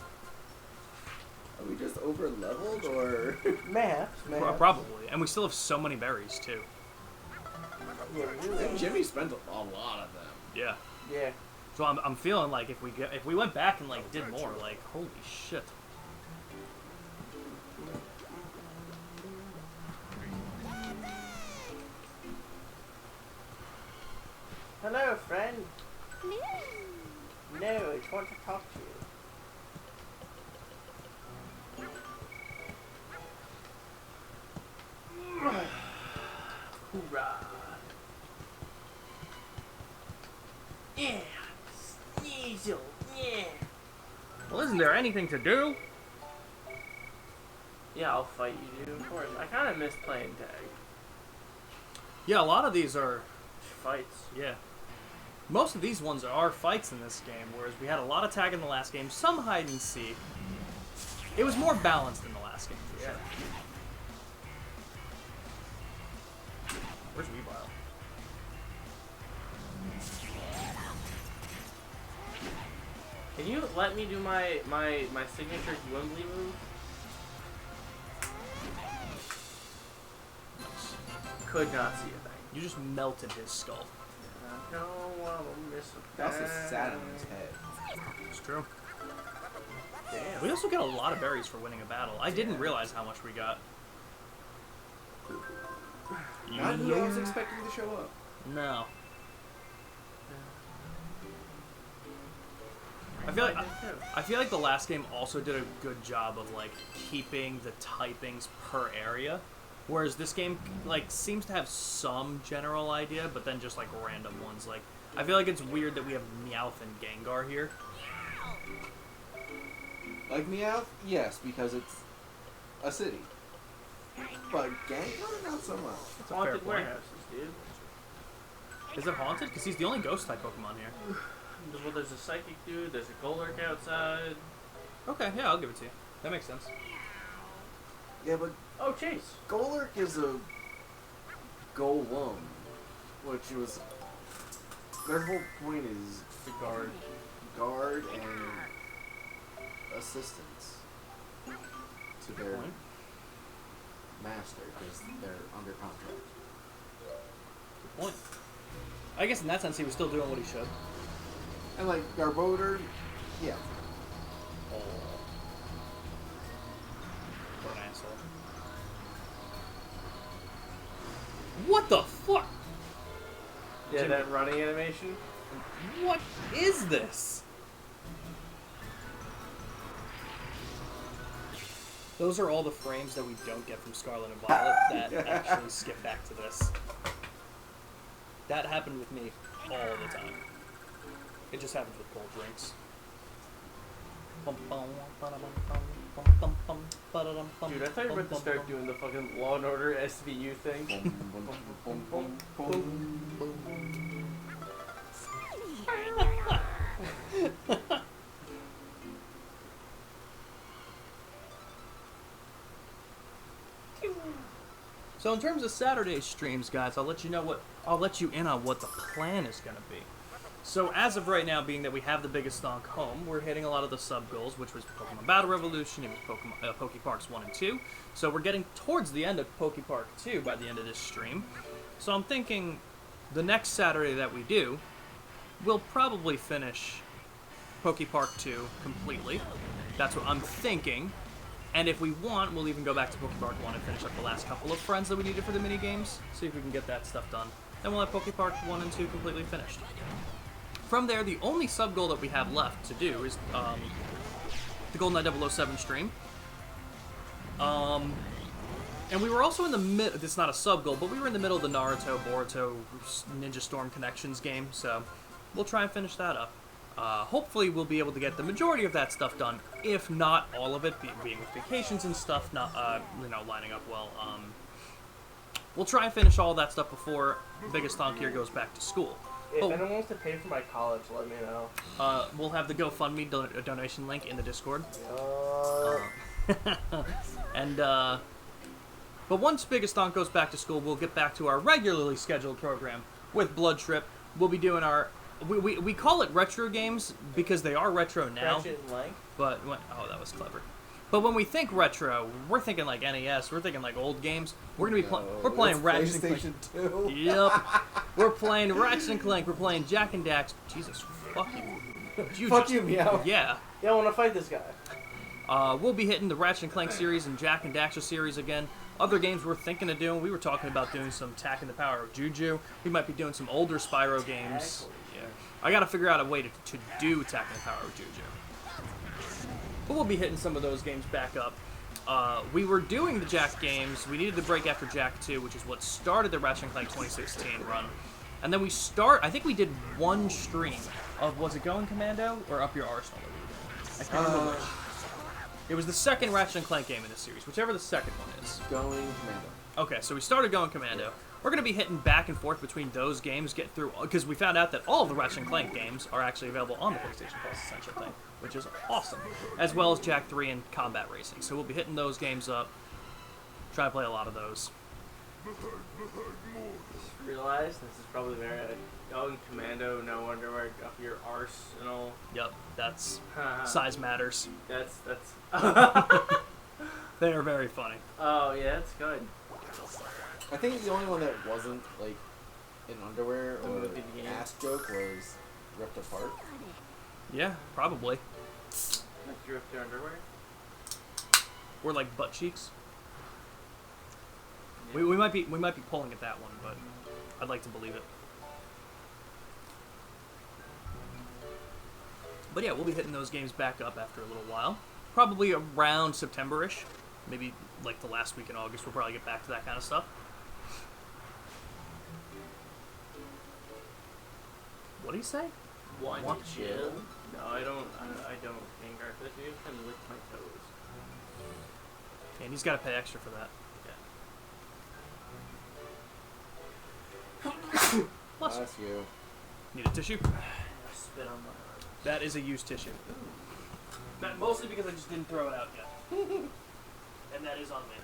Are we just over leveled or? mayhaps. Probably. And we still have so many berries, too. Yeah, I think really. Jimmy spent a lot of them. Yeah. Yeah. So I'm feeling like if we went back and like did more, like holy shit. Hello, friend. No, I just want to talk to you. Hoorah! Yeah! Sneasel! Yeah! Well, isn't there anything to do? Yeah, I'll fight you, dude. Of course. I kind of miss playing tag. Yeah, a lot of these are... Fights. Yeah. Most of these ones are fights in this game, whereas we had a lot of tag in the last game, some hide and seek. It was more balanced in the last game, for sure. Where's Weavile? Can you let me do my signature Gwimbly move? Nice. Could not see a thing. You just melted his skull. I don't want to miss a That's thing. a sat on his head. It's true. Damn. We also get a lot of berries for winning a battle. I didn't realize how much we got. Not who I was expecting to show up. No. I feel like the last game also did a good job of like keeping the typings per area, whereas this game like seems to have some general idea, but then just like random ones. Like I feel like it's weird that we have Meowth and Gengar here. Like Meowth, yes, because it's a city. But Gengar, not so much. That's a fair Haunted point. warehouses, dude. Is it haunted? Because he's the only ghost type Pokemon here. Well, there's a psychic dude. There's a Golurk outside. Okay, yeah, I'll give it to you. That makes sense. Yeah, but Oh, Chase. Golurk is a golem, which was their whole point is The guard. guard and assistance to their Point. master because they're under contract. Good point. I guess in that sense he was still doing what he should. And like Garbodor, yeah, Oh. What an asshole. What the fuck? Yeah, Jimmy. that running animation. What is this? Those are all the frames that we don't get from Scarlet and Violet that actually skip back to this. That happened with me all the time. It just happens with cold drinks. Dude, I thought you were about to start doing the fucking Law and Order SVU thing. Boom, boom, boom, boom. So in terms of Saturday streams, guys, I'll let you in on what the plan is going to be. So as of right now, being that we have the biggest stonk home, we're hitting a lot of the sub goals, which was Pokemon Battle Revolution, it was Pokeparks 1 and 2. So we're getting towards the end of Pokepark 2 by the end of this stream. So I'm thinking the next Saturday that we do, we'll probably finish Pokepark 2 completely. That's what I'm thinking. And if we want, we'll even go back to Pokepark 1 and finish up the last couple of friends that we needed for the mini games. See if we can get that stuff done. Then we'll have Pokepark 1 and 2 completely finished. From there, the only sub-goal that we have left to do is the GoldenEye 007 stream. And we were also in the middle, it's not a sub-goal, but we were in the middle of the Naruto, Boruto, Ninja Storm Connections game, so we'll try and finish that up. Hopefully we'll be able to get the majority of that stuff done, if not all of it, being with vacations and stuff, not lining up well. We'll try and finish all that stuff before Biggest Thonk here goes back to school. If anyone wants to pay for my college, let me know. We'll have the GoFundMe donation link in the Discord. But once Biggest Thonk goes back to school, we'll get back to our regularly scheduled program with Blood Trip. We'll be doing our... We call it retro games because they are retro now. Ratchet and Clank. But oh, that was clever. But when we think retro, we're thinking like NES. We're thinking like old games. We're gonna be we're playing Ratchet and Clank. PlayStation 2. Yep. We're playing Ratchet and Clank. We're playing Jack and Dax. Jesus, fuck you. Fuck you, Meow. Yeah. Yeah, I want to fight this guy. We'll be hitting the Ratchet and Clank series and Jack and Daxter series again. Other games we're thinking of doing, we were talking about doing some Tack and the Power of Juju. We might be doing some older Spyro games. Yeah. I gotta figure out a way to do Tack and the Power of Juju. But we'll be hitting some of those games back up. We were doing the Jack games. We needed the break after Jack 2, which is what started the Ratchet & Clank 2016 run. And then I think we did one stream of, was it Going Commando or Up Your Arsenal? I can't remember which. It was the second Ratchet & Clank game in the series, whichever the second one is. Going Commando. Okay, so we started Going Commando. We're going to be hitting back and forth between those games, get through, because we found out that all of the Ratchet & Clank games are actually available on the PlayStation Plus Essential thing, which is awesome, as well as Jak 3 and Combat Racing. So we'll be hitting those games up, try to play a lot of those. Just realized this is probably very Going Commando, no underwear, up your arsenal. Yep, that's size matters. That's They are very funny. Oh yeah, that's good. I think the only one that wasn't like an underwear or Would be the game. ass joke was Ripped Apart. Yeah, probably. Like drift your underwear. Or like butt cheeks. Yeah. We might be pulling at that one, but I'd like to believe it. But yeah, we'll be hitting those games back up after a little while. Probably around September-ish. Maybe like the last week in August, we'll probably get back to that kind of stuff. What do you say? Want Want to chill? No, I don't. I don't think I can lick my toes. And he's got to pay extra for that. Yeah. Bless you. Need a tissue? I spit on my arm. That is a used tissue. Mostly because I just didn't throw it out yet. And that is on me.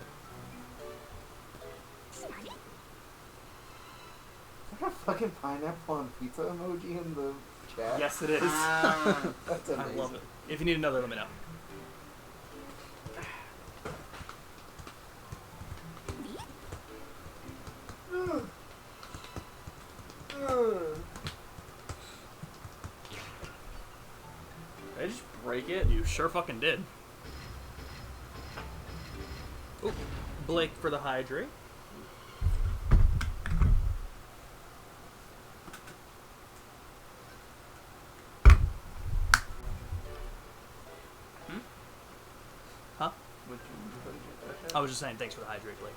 Is there a fucking pineapple on pizza emoji in the chat? Yes, it is. That's I amazing. love it. If you need another, let me know. Did I just break it? You sure fucking did. Oop. Blake for the hydrate. Huh? What did you touch it? I was just saying thanks for the hydrate, Blake.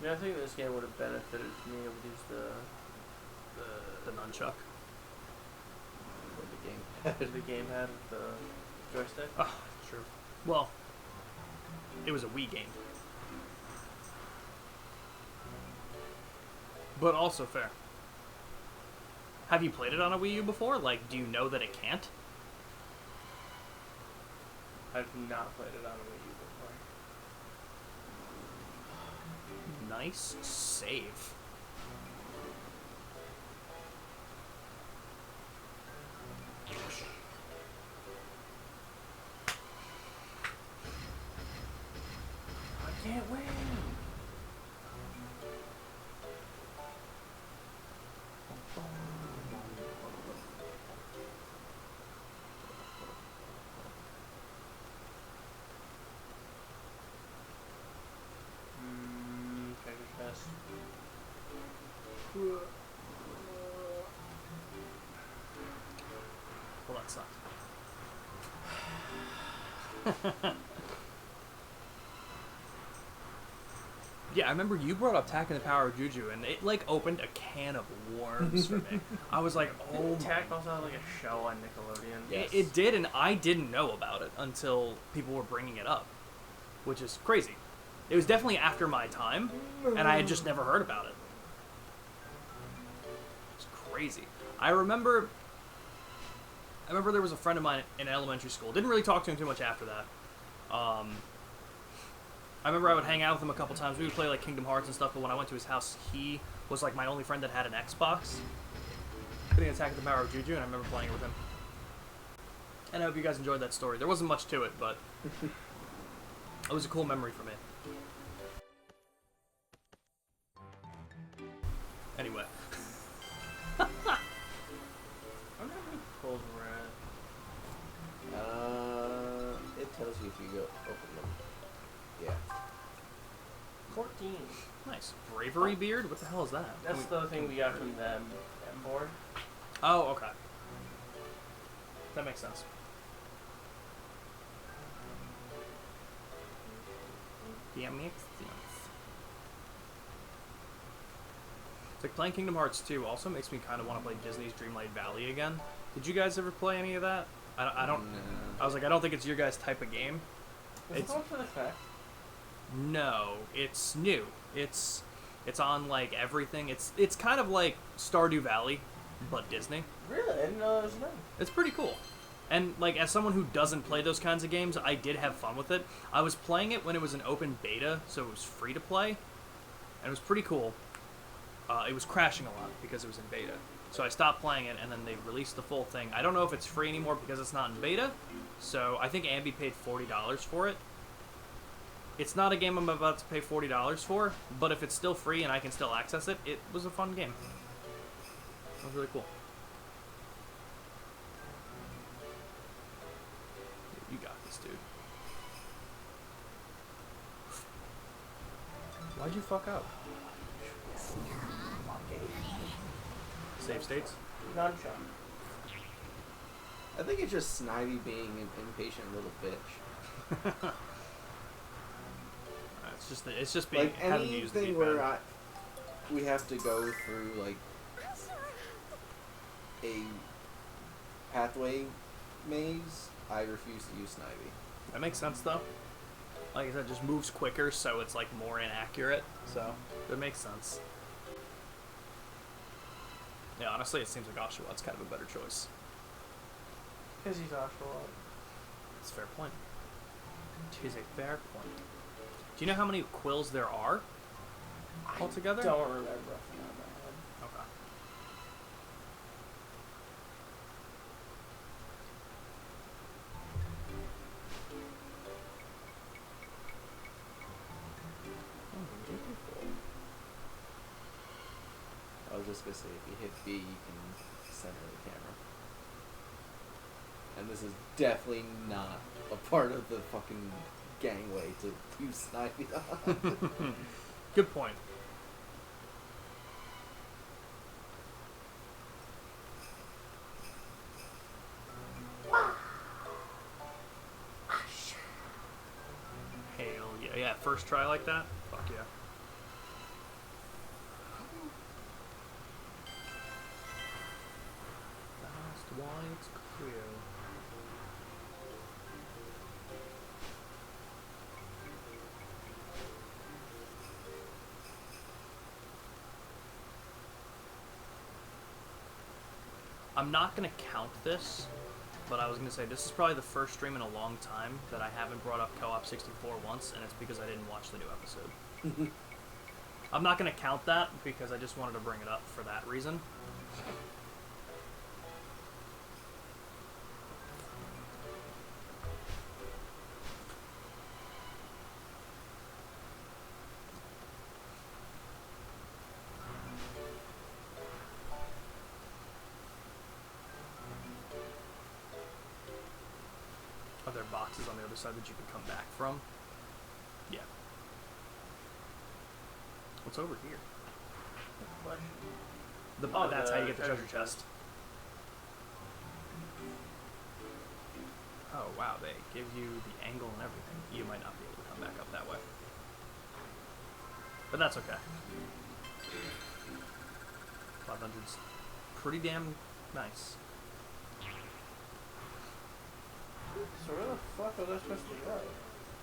Yeah, I think this game would have benefited from being able to use The nunchuck. the gamepad with the joystick. Oh, true. Well, it was a Wii game. But also fair. Have you played it on a Wii U before? Like, do you know that it can't? I've not played it on a Wii U before. Nice save. I can't win. Treasure chest. Well, that sucked. Yeah, I remember you brought up Tack and the Power of Juju, and it, like, opened a can of worms for me. I was like, oh my... Tack also had like a show on Nickelodeon. Yes. It did, and I didn't know about it until people were bringing it up, which is crazy. It was definitely after my time, and I had just never heard about it. It's crazy. I remember there was a friend of mine in elementary school. Didn't really talk to him too much after that. I remember I would hang out with him a couple times. We would play like Kingdom Hearts and stuff, but when I went to his house, he was like my only friend that had an Xbox. Putting Attack of the Power of Juju, and I remember playing it with him. And I hope you guys enjoyed that story. There wasn't much to it, but it was a cool memory for me. Anyway. I wonder how many pulls we're at. It tells you if you go open them. Yeah. 14. Nice. Bravery beard? What the hell is that? That's the thing we got from them board. Oh, okay. That makes sense. Yeah, makes sense. It's like playing Kingdom Hearts 2 also makes me kind of want to play Disney's Dreamlight Valley again. Did you guys ever play any of that? I don't. No. I was like, I don't think it's your guys' type of game. Is it It's one for the Kinect? no, it's new. It's on like everything. It's kind of like Stardew Valley, but Disney. Really? I didn't know there was a name. It's pretty cool. And like as someone who doesn't play those kinds of games, I did have fun with it. I was playing it when it was an open beta, so it was free to play, and it was pretty cool. It was crashing a lot because it was in beta. So I stopped playing it, and then they released the full thing. I don't know if it's free anymore because it's not in beta, so I think Ambi paid $40 for it. It's not a game I'm about to pay $40 for, but if it's still free and I can still access it, it was a fun game. It was really cool. You got this, dude. Why'd you fuck up? Save states? Nunchuck. I think it's just Snivy being an impatient little bitch. It's just being Like having to use the anything D-pad. where we have to go through like a pathway maze, I refuse to use Snivy. That makes sense though. Like I said, it just moves quicker, so it's like more inaccurate. So that makes sense. Yeah, honestly, it seems like Oshawott kind of a better choice. Because he's Oshawott. It's a fair point. It is a fair point. Do you know how many quills there are altogether? Don't remember off the top of my head. Okay. I was just gonna say, if you hit B, you can center the camera. And this is definitely not a part of the fucking gangway to use Snivy on. Good point. Hell yeah. Yeah, first try like that? Fuck yeah. Last white clear. I'm not going to count this, but I was going to say this is probably the first stream in a long time that I haven't brought up Co-op 64 once, and it's because I didn't watch the new episode. I'm not going to count that because I just wanted to bring it up for that reason. Are there boxes on the other side that you can come back from? Yeah. What's over here? What? That's the how you get the treasure treasure chest. Oh wow, they give you the angle and everything. You might not be able to come back up that way. But that's okay. 500's pretty damn nice. So where the fuck was I supposed to go?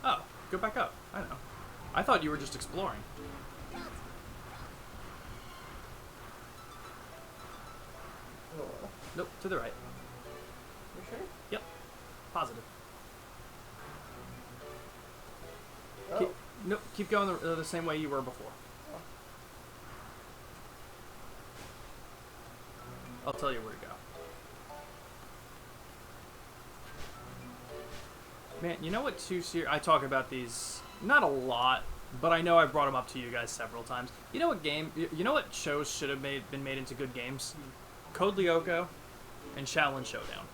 Oh, go back up. I know. I thought you were just exploring. Oh, Nope, to the right. you sure? Yep. Positive. Oh. Nope, keep going the same way you were before. I'll tell you where to go. Man, you know what I talk about these, not a lot, but I know I've brought them up to you guys several times. You know what you know what shows should have been made into good games? Code Lyoko and Shaolin Showdown.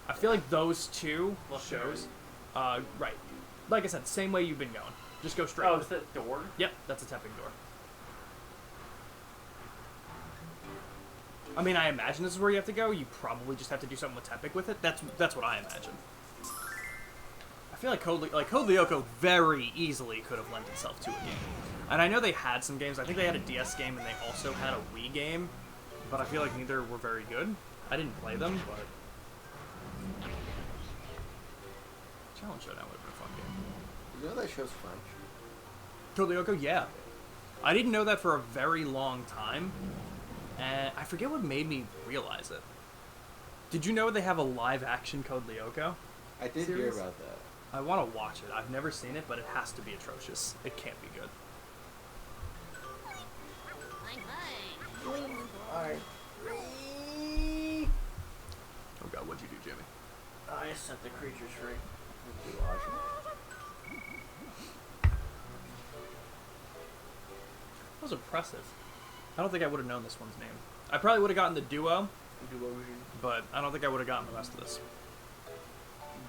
I feel like those two shows, right. Like I said, same way you've been going. Just go straight. Oh, is that door? Yep, that's a Tepig door. I mean, I imagine this is where you have to go. You probably just have to do something with Tepig with it. That's what I imagine. I feel like Code Lyoko very easily could have lent itself to a game. And I know they had some games. I think they had a DS game and they also had a Wii game. But I feel like neither were very good. I didn't play them, but... Challenge Showdown would have been a fun game. You know that show's French? Code Lyoko? Yeah. I didn't know that for a very long time. And I forget what made me realize it. Did you know they have a live-action Code Lyoko? I did Series? hear about that. I want to watch it. I've never seen it, but it has to be atrocious. It can't be good. Alright. Oh god, what'd you do, Jimmy? I set the creatures free. That was impressive. I don't think I would have known this one's name. I probably would have gotten the duo, but I don't think I would have gotten the rest of this.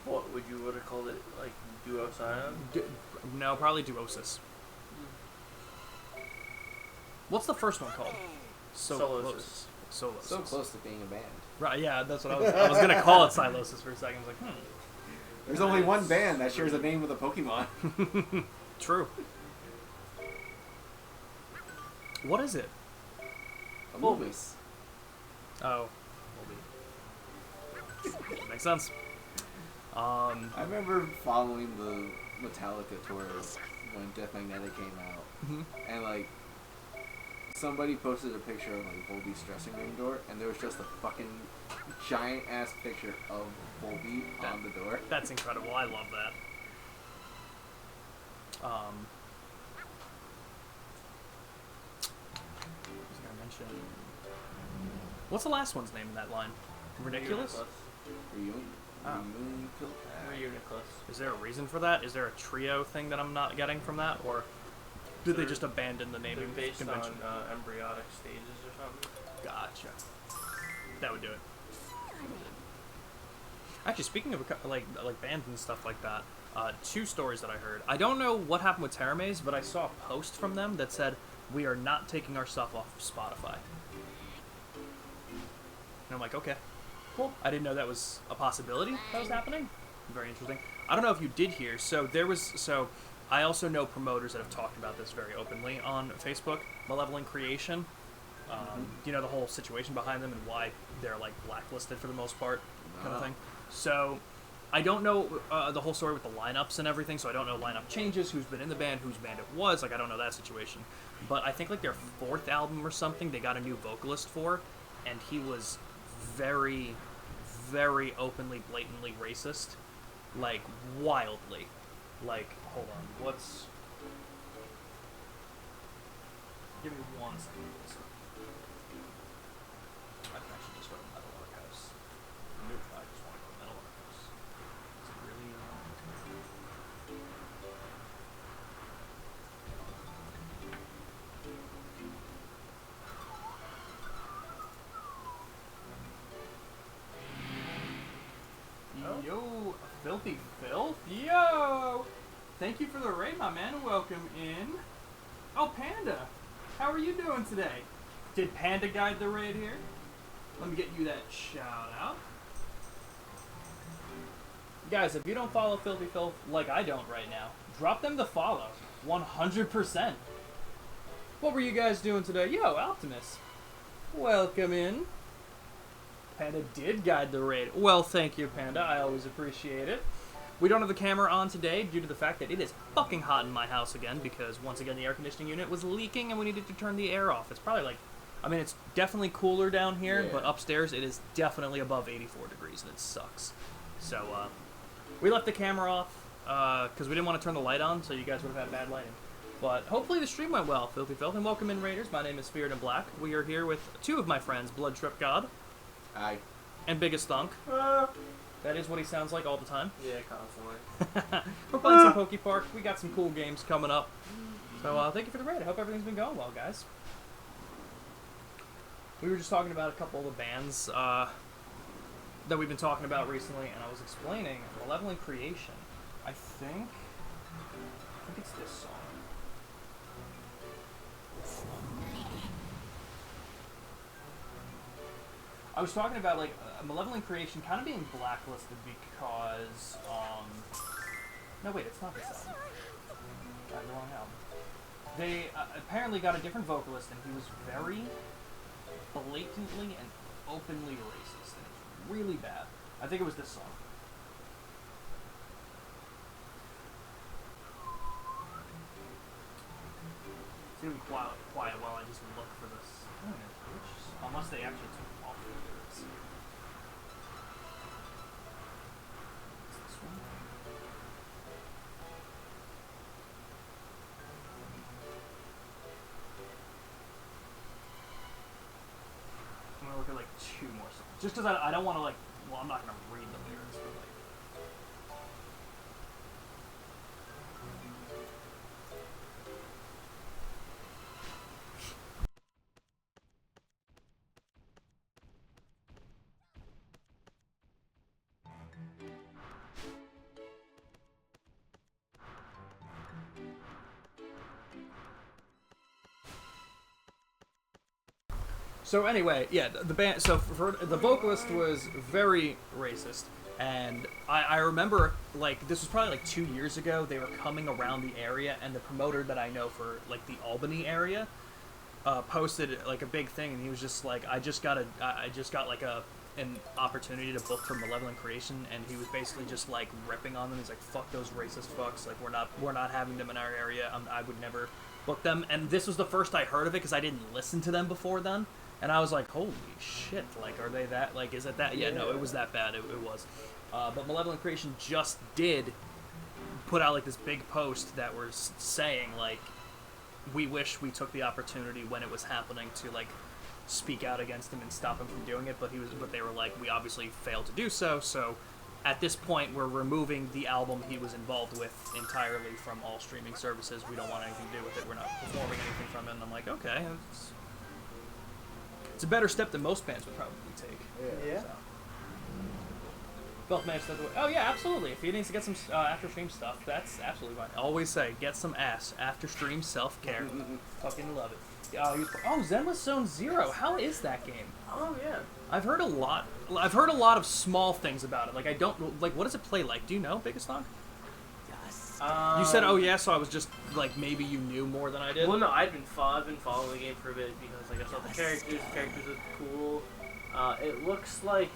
What would you would have called it? Like Duo Scion? No, probably Duosis. What's the first one called? Solosis. Solosis. So close to being a band. Right, yeah, that's what I was gonna call it Silosis for a second. I was like, There's only one band that shares a name with a Pokemon. True. What is it? A Bulbous. Oh. Makes sense. I remember following the Metallica tour when Death Magnetic came out, and like somebody posted a picture of like Volbeat's dressing room door, and there was just a fucking giant ass picture of Volbeat on the door. That's incredible. I love that. I was gonna mention. What's the last one's name in that line? Ridiculous? Ridiculous. Is there a reason for that? Is there a trio thing that I'm not getting from that, or did they just abandon the naming based convention? on embryonic stages or something? Gotcha. That would do it. Actually, speaking of like bands and stuff like that, two stories that I heard. I don't know what happened with Teramaze, but I saw a post from them that said, "We are not taking our stuff off of Spotify." And I'm like, okay, cool. I didn't know that was a possibility that was happening. Very interesting. I don't know if you did hear. So I also know promoters that have talked about this very openly on Facebook. Malevolent Creation. You know the whole situation behind them and why they're like blacklisted for the most part, kind of thing. So I don't know the whole story with the lineups and everything. So I don't know lineup changes, who's been in the band, whose band it was. Like I don't know that situation. But I think like their fourth album or something, they got a new vocalist for, and he was very, very openly, blatantly racist. Like, wildly. Like, hold on, what's... Give me 1 second, please. I can actually just go to Metal Archives. Nope, I just want to go to Metal Archives. Is it really... Yo, Filthy Filth? Yo! Thank you for the raid, my man. Welcome in. Oh, Panda! How are you doing today? Did Panda guide the raid here? Let me get you that shout out. Guys, if you don't follow Filthy Filth like I don't right now, drop them the follow. 100%. What were you guys doing today? Yo, Optimus. Welcome in. Panda did guide the raid. Well, thank you, Panda. I always appreciate it. We don't have the camera on today due to the fact that it is fucking hot in my house again because, once again, the air conditioning unit was leaking and we needed to turn the air off. It's probably like, I mean, it's definitely cooler down here, but upstairs it is definitely above 84 degrees and it sucks. So, we left the camera off because we didn't want to turn the light on so you guys would have had bad lighting. But hopefully the stream went well, Filthy Filth, and welcome in, Raiders. My name is Spirit in Black. We are here with two of my friends, Blood Trip God. Aye. And Biggest Thunk. That is what he sounds like all the time. Yeah, constantly. We're playing some Pokepark. We got some cool games coming up. So thank you for the raid. I hope everything's been going well, guys. We were just talking about a couple of the bands that we've been talking about recently, and I was explaining Malevolent Creation. I think think it's this song. I was talking about like Malevolent Creation kind of being blacklisted because no wait, it's not this album. I had the wrong album. They apparently got a different vocalist and he was very blatantly and openly racist and it's really bad. I think it was this song. It's gonna be quiet while I just look for this. Unless they actually took off the lyrics. Is this one? I'm gonna look at like 2 more songs. Just because I don't want to like, well, I'm not gonna read the lyrics, but like. So anyway, yeah, the band. So for the vocalist was very racist, and I remember like this was probably like 2 years ago. They were coming around the area, and the promoter that I know for like the Albany area posted like a big thing, and he was just like, I just got like an opportunity to book for Malevolent Creation, and he was basically just like ripping on them. He's like, fuck those racist fucks. Like we're not having them in our area. I would never book them. And this was the first I heard of it because I didn't listen to them before then. And I was like, holy shit, like, are they that, like, is it that? Yeah, no, it was that bad, it was. But Malevolent Creation just did put out, like, this big post that was saying, like, we wish we took the opportunity when it was happening to, like, speak out against him and stop him from doing it, but they were like, we obviously failed to do so, so at this point, we're removing the album he was involved with entirely from all streaming services. We don't want anything to do with it, we're not performing anything from it, and I'm like, okay, it's a better step than most bands would probably take. Yeah. So. Both managed to. Oh yeah, absolutely. If he needs to get some after stream stuff, that's absolutely fine. Always say, get some ass after stream self care. Fucking love it. Zenless Zone Zero. How is that game? Oh yeah. I've heard a lot of small things about it. Like I don't like. What does it play like? Do you know, Biggest Dog? You said, oh yeah, so I was just like, maybe you knew more than I did. Well, no, I've been following the game for a bit because like I saw the characters. The characters look cool. It looks like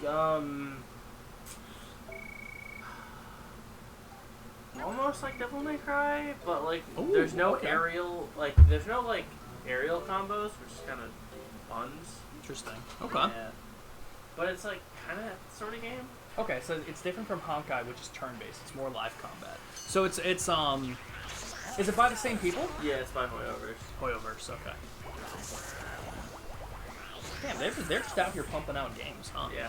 almost like Devil May Cry, but like there's no aerial aerial combos, which is kind of buns. Interesting. Okay. Yeah. But it's like kind of that sort of game. Okay, so it's different from Honkai, which is turn-based. It's more live combat. So it's is it by the same people? Yeah, it's by Hoyoverse. Hoyoverse, okay. Damn, they're just out here pumping out games, huh? Yeah.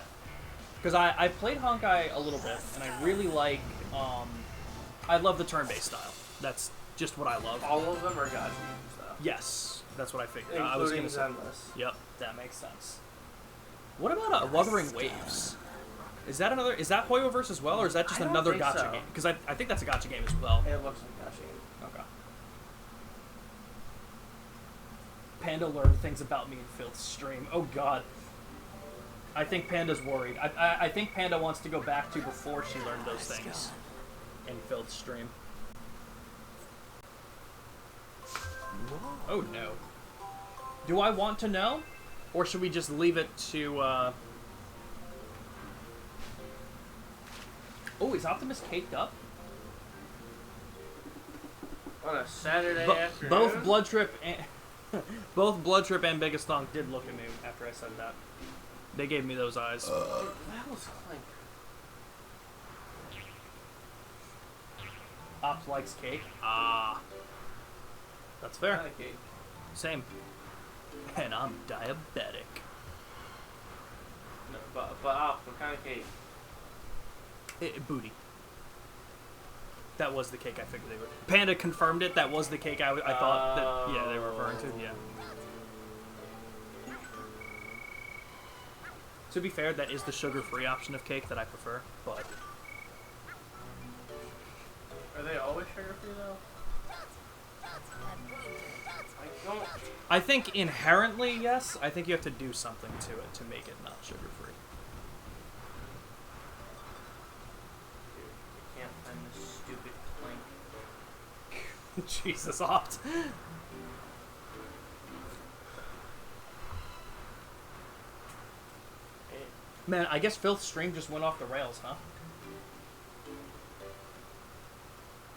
Because I played Honkai a little bit, and I really like, I love the turn-based style. That's just what I love. All of them are gacha stuff. Yes, that's what I figured. Including I was gonna say. Zenless. Yep, that makes sense. What about Wuthering Waves? Is that Hoyoverse as well, or is that just another gacha game? Because I think that's a gacha game as well. It looks like a gacha game. Okay. Panda learned things about me in Filth's stream. Oh god. I think Panda's worried. I think Panda wants to go back to before she learned those things in Filth's stream. Oh no. Do I want to know? Or should we just leave it to, Oh, is Optimus caked up? On a Saturday afternoon? Both Blood Trip and Biggest Thong did look at me after I said that. They gave me those eyes. That was Clank. Ops likes cake. Ah. That's fair. I like cake. Same. And I'm diabetic. No, but Ops, what kind of cake? Booty. That was the cake I figured they were. Panda confirmed it. That was the cake I thought that, yeah, they were referring to. Yeah. To be fair, that is the sugar-free option of cake that I prefer, but... Are they always sugar-free, though? I don't. I think inherently, yes. I think you have to do something to it to make it not sugar-free. Dude, I can't find this stupid clink. Jesus, Opt. Man, I guess Filth's stream just went off the rails, huh?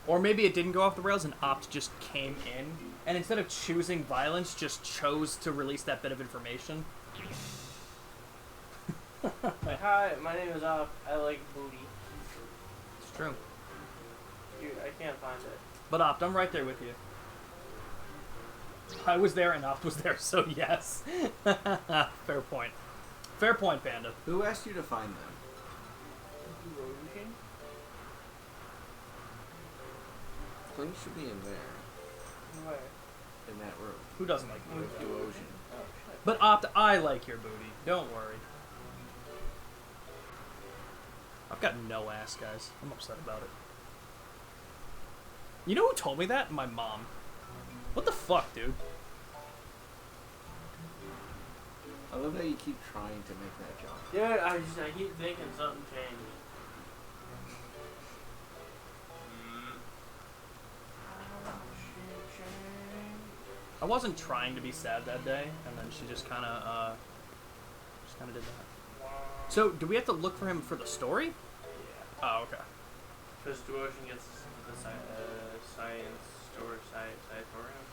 Or maybe it didn't go off the rails and Opt just came in, and instead of choosing violence, just chose to release that bit of information. Hi, my name is Opt. I like booty. It's true. Dude, I can't find it. But Opt, I'm right there with you. I was there and Opt was there, so yes. Fair point. Fair point, Panda. Who asked you to find them? Erosion? Clink should be in there, Where? in that room. Who doesn't like booty? With Duosion. Oh, shit. But Opt, I like your booty. Don't worry. I've got no ass, guys. I'm upset about it. You know who told me that? My mom. What the fuck, dude? I love that you keep trying to make that jump. Dude, I keep thinking something changed. I wasn't trying to be sad that day, and then she just kind of did that. So, do we have to look for him for the story? Yeah. Oh, okay. Because Duosion gets the science storage sanatorium.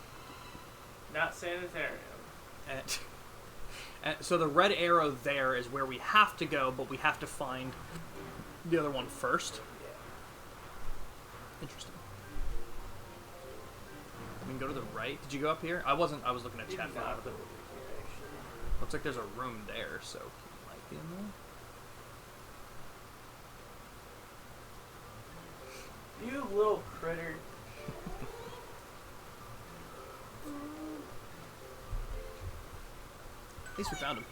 Not sanitarium. And so the red arrow there is where we have to go, but we have to find the other one first. Yeah. Interesting. I mean, go to the right. Did you go up here? I wasn't. I was looking at chat file. But looks like there's a room there, so he might be in there. You little critter. At least we found him.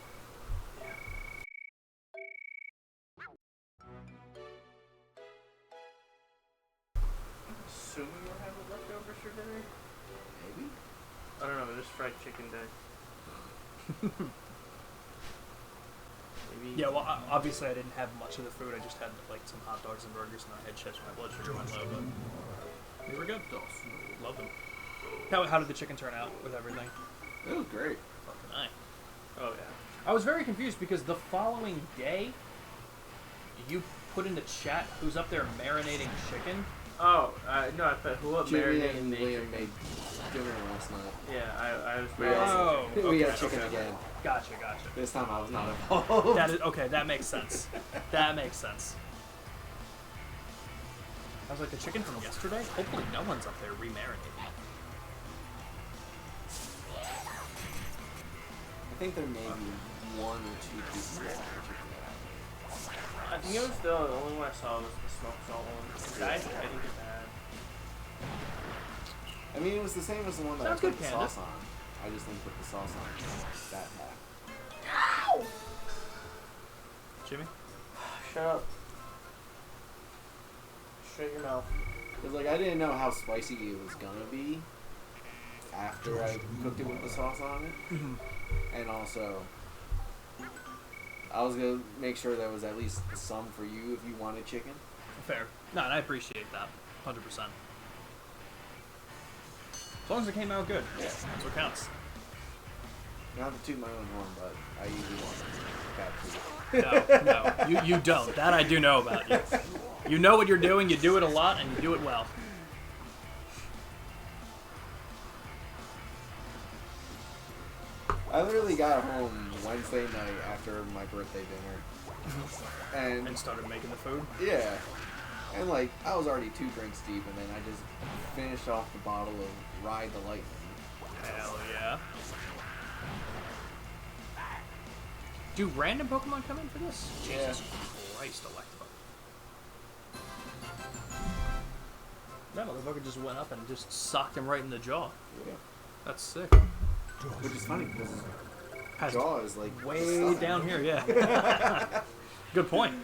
Assuming we'll have it leftovers for dinner? Maybe? I don't know, just fried chicken day. Maybe. Yeah, well, obviously I didn't have much of the food. I just had like some hot dogs and burgers, and I had chips. My blood sugar went low, but they were good. Love them. How did the chicken turn out with everything? It was great. Fucking aye. Oh, yeah. I was very confused because the following day, you put in the chat who's up there marinating chicken. Oh, no, I put who up Jimmy marinating and the Liam made dinner last night. Yeah, I was We marinating. we had okay, chicken okay. again. Gotcha. This time I was not involved. That is okay. That makes sense. That makes sense. I was like, the chicken from yesterday? Hopefully no one's up there remarinating. I think there may be one or two pieces of chicken. I think it was the only one I saw was the smoked salt one. I didn't get that. I mean, it was the same as the one that Sounds I put good, the Panda. sauce on. I just didn't put the sauce on that pack. Jimmy? Shut up. Shut your mouth. Because, like, I didn't know how spicy it was gonna be after I cooked it with the sauce on it. And also, I was gonna make sure there was at least some for you if you wanted chicken. Fair. No, and I appreciate that. 100%. As long as it came out good. Yeah. That's what counts. Not to toot my own horn, but I usually want cat food. No, you don't. That I do know about you. You know what you're doing, you do it a lot, and you do it well. I literally got home Wednesday night after my birthday dinner. And started making the food. Yeah. And like, I was already 2 drinks deep, and then I just finished off the bottle of Ride the Lightning. Hell yeah. Do random Pokemon come in for this? Yeah. Jesus Christ, Electro. That motherfucker just went up and just socked him right in the jaw. Yeah. That's sick. Which is funny, because Has jaw is like way the stomach. down here, yeah. Good point.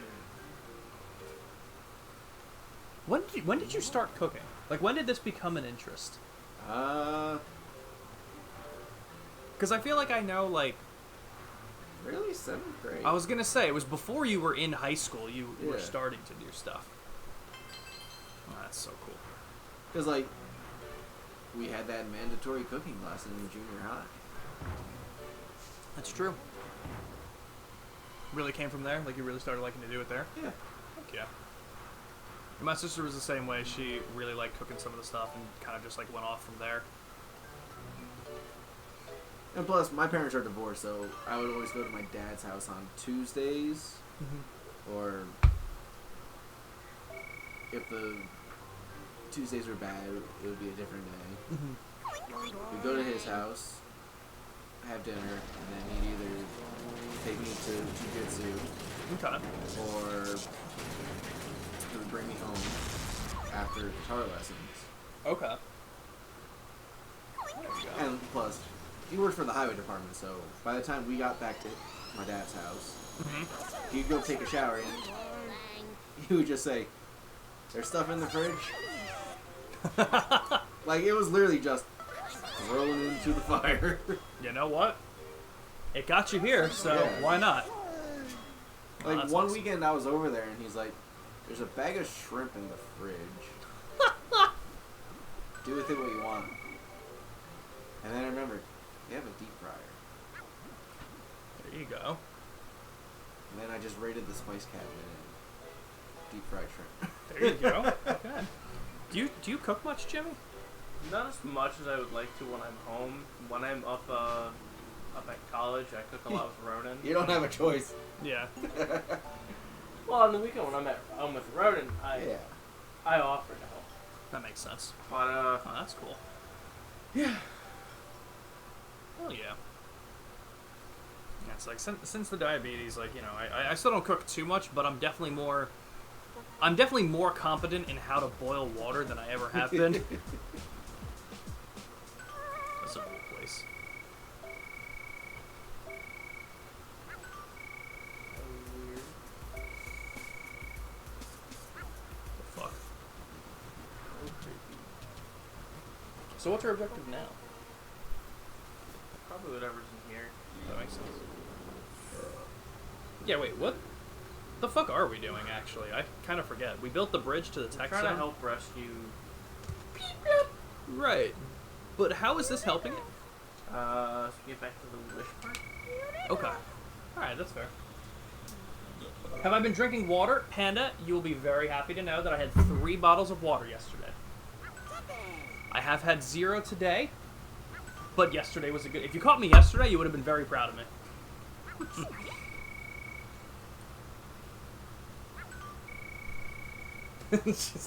When did you start cooking? Like, when did this become an interest? Because I feel like I know, like... Really? 7th grade? I was going to say, it was before you were in high school you were starting to do stuff. Oh, that's so cool. Because, like, we had that mandatory cooking class in junior high. That's true. Really came from there? Like, you really started liking to do it there? Yeah. Heck yeah. My sister was the same way. She really liked cooking some of the stuff and kind of just, like, went off from there. And plus, my parents are divorced, so I would always go to my dad's house on Tuesdays. Mm-hmm. Or if the Tuesdays were bad, it would be a different day. Mm-hmm. We'd go to his house, have dinner, and then he'd either take me to jiu-jitsu, or he would bring me home after guitar lessons. Okay. And plus, he worked for the highway department, so by the time we got back to my dad's house, mm-hmm. he'd go take a shower, and he would just say, "There's stuff in the fridge." Like, it was literally just rolling into the fire. You know what? It got you here, so why not? Like, one awesome. Weekend I was over there, and he's like, "There's a bag of shrimp in the fridge. Do with it what you want." And then I remembered, they have a deep fryer. There you go. And then I just raided the spice cabinet and deep fried shrimp. There you go. Okay. Do you cook much, Jimmy? Not as much as I would like to when I'm home. When I'm up at college, I cook a lot with Ronan. You don't have a choice. Yeah. Well, on the weekend when I'm with Ronan, I offer to help. That makes sense. But oh, that's cool. Yeah. Oh yeah. Yeah, it's like since the diabetes, like, you know, I still don't cook too much, but I'm definitely more competent in how to boil water than I ever have been. That's a cool place. The fuck? So what's our objective now? Probably whatever's in here. That makes sense. Yeah, wait, what the fuck are we doing, actually? I kind of forget. We built the bridge to the tech zone. Trying to help rescue... Right. But how is this helping it? So get back to the wish part? Okay. Alright, that's fair. Have I been drinking water? Panda, you will be very happy to know that I had 3 bottles of water yesterday. I have had 0 today, but yesterday was a good... If you caught me yesterday, you would have been very proud of me.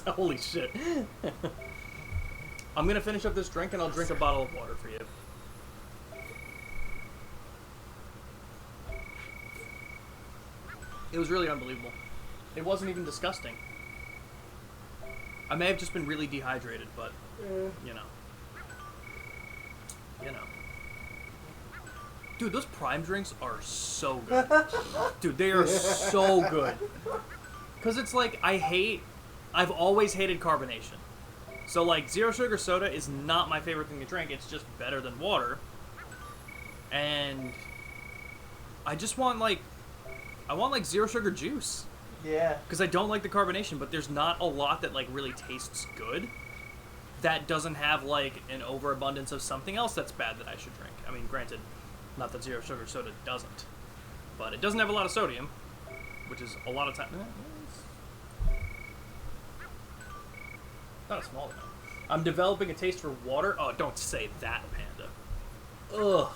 Holy shit. I'm gonna finish up this drink and I'll drink a bottle of water for you. It was really unbelievable. It wasn't even disgusting. I may have just been really dehydrated, but, you know. You know. Dude, those Prime drinks are so good. Dude, they are so good. Because it's like, I've always hated carbonation. So, like, zero sugar soda is not my favorite thing to drink. It's just better than water. And I just want, like, zero sugar juice. Yeah. Because I don't like the carbonation, but there's not a lot that, like, really tastes good that doesn't have, like, an overabundance of something else that's bad that I should drink. I mean, granted, not that zero sugar soda doesn't. But it doesn't have a lot of sodium, which is a lot of time. Not a small amount. I'm developing a taste for water. Oh, don't say that, Panda. Ugh.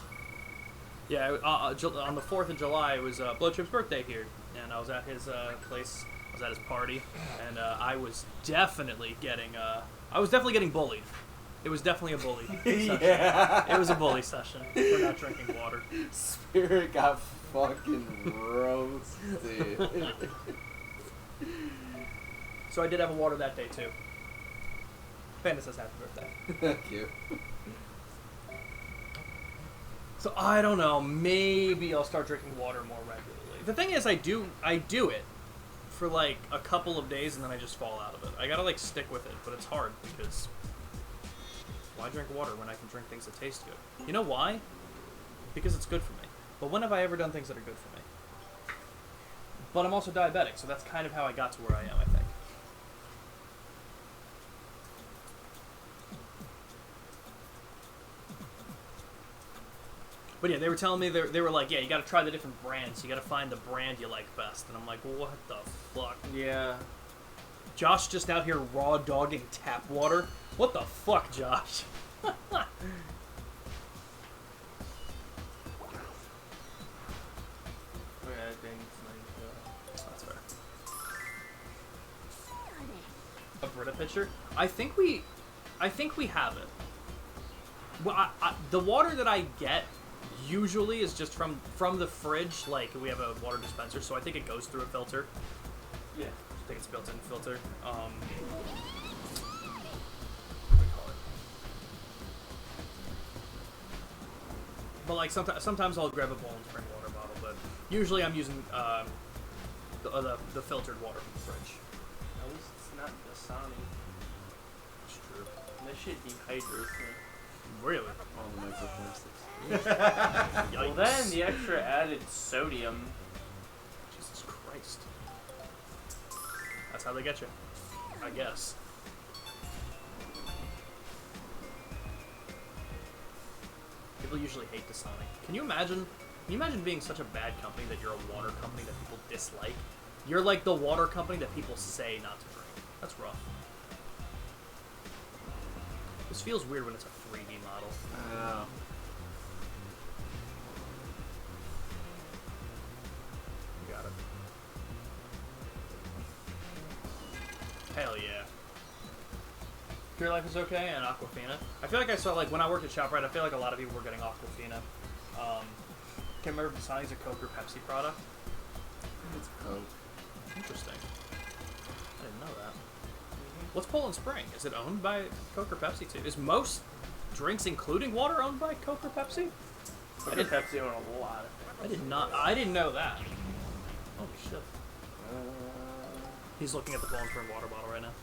Yeah, on the 4th of July, it was Blowchip's birthday here, and I was at his place. I was at his party, and I was definitely getting bullied. It was definitely a bully session. Yeah. It was a bully session for not drinking water. Spirit got fucking roasted. So I did have a water that day, too. Panda says happy birthday. Thank you. So I don't know. Maybe I'll start drinking water more regularly. The thing is, I do it for like a couple of days and then I just fall out of it. I gotta like stick with it, but it's hard because Why drink water when I can drink things that taste good? You know why? Because it's good for me. But when have I ever done things that are good for me? But I'm also diabetic, so that's kind of how I got to where I am, I think. But yeah, they were telling me, they were like, yeah, you gotta try the different brands. You gotta find the brand you like best. And I'm like, what the fuck? Yeah. Josh just out here raw dogging tap water? What the fuck, Josh? That's fair. A Brita pitcher? I think we have it. Well, the water that I get usually is just from the fridge. Like, we have a water dispenser, so I think it goes through a filter. Yeah. I think it's built-in filter. What do we call it? But like sometimes I'll grab a bowl and spring water bottle, but usually I'm using the filtered water from the fridge. At least it's not Dasani. It's true. That shit dehydrates me. Really? All the microplastics. Well, then the extra added sodium. Jesus Christ. That's how they get you, I guess. People usually hate Dasani. Can you imagine being such a bad company that you're a water company that people dislike? You're like the water company that people say not to drink. That's rough. This feels weird when it's a 3D model. I know. You got it. Hell yeah. Pure Life is okay, and Aquafina. I feel like I saw, like, when I worked at ShopRite, I feel like a lot of people were getting Aquafina. Can't remember if Dasani's a Coke or Pepsi product. It's Coke. Interesting. I didn't know that. What's Poland Spring? Is it owned by Coke or Pepsi too? Is most drinks, including water, owned by Coke or Pepsi? I did Pepsi own a lot of things. I didn't know that. Holy shit. He's looking at the Poland Spring water bottle right now.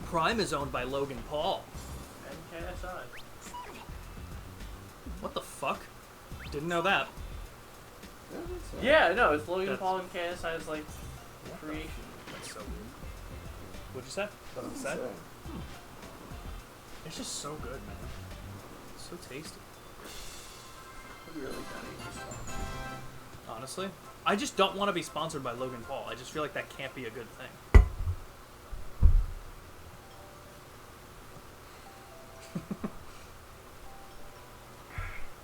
Prime is owned by Logan Paul. And KSI. What the fuck? Didn't know that. Yeah, no, it's Logan Paul and KSI's like creation. That's so weird. What'd you say? What did I say? It's just so good, man. It's so tasty. We really gotta eat this one. Honestly, I just don't want to be sponsored by Logan Paul. I just feel like that can't be a good thing.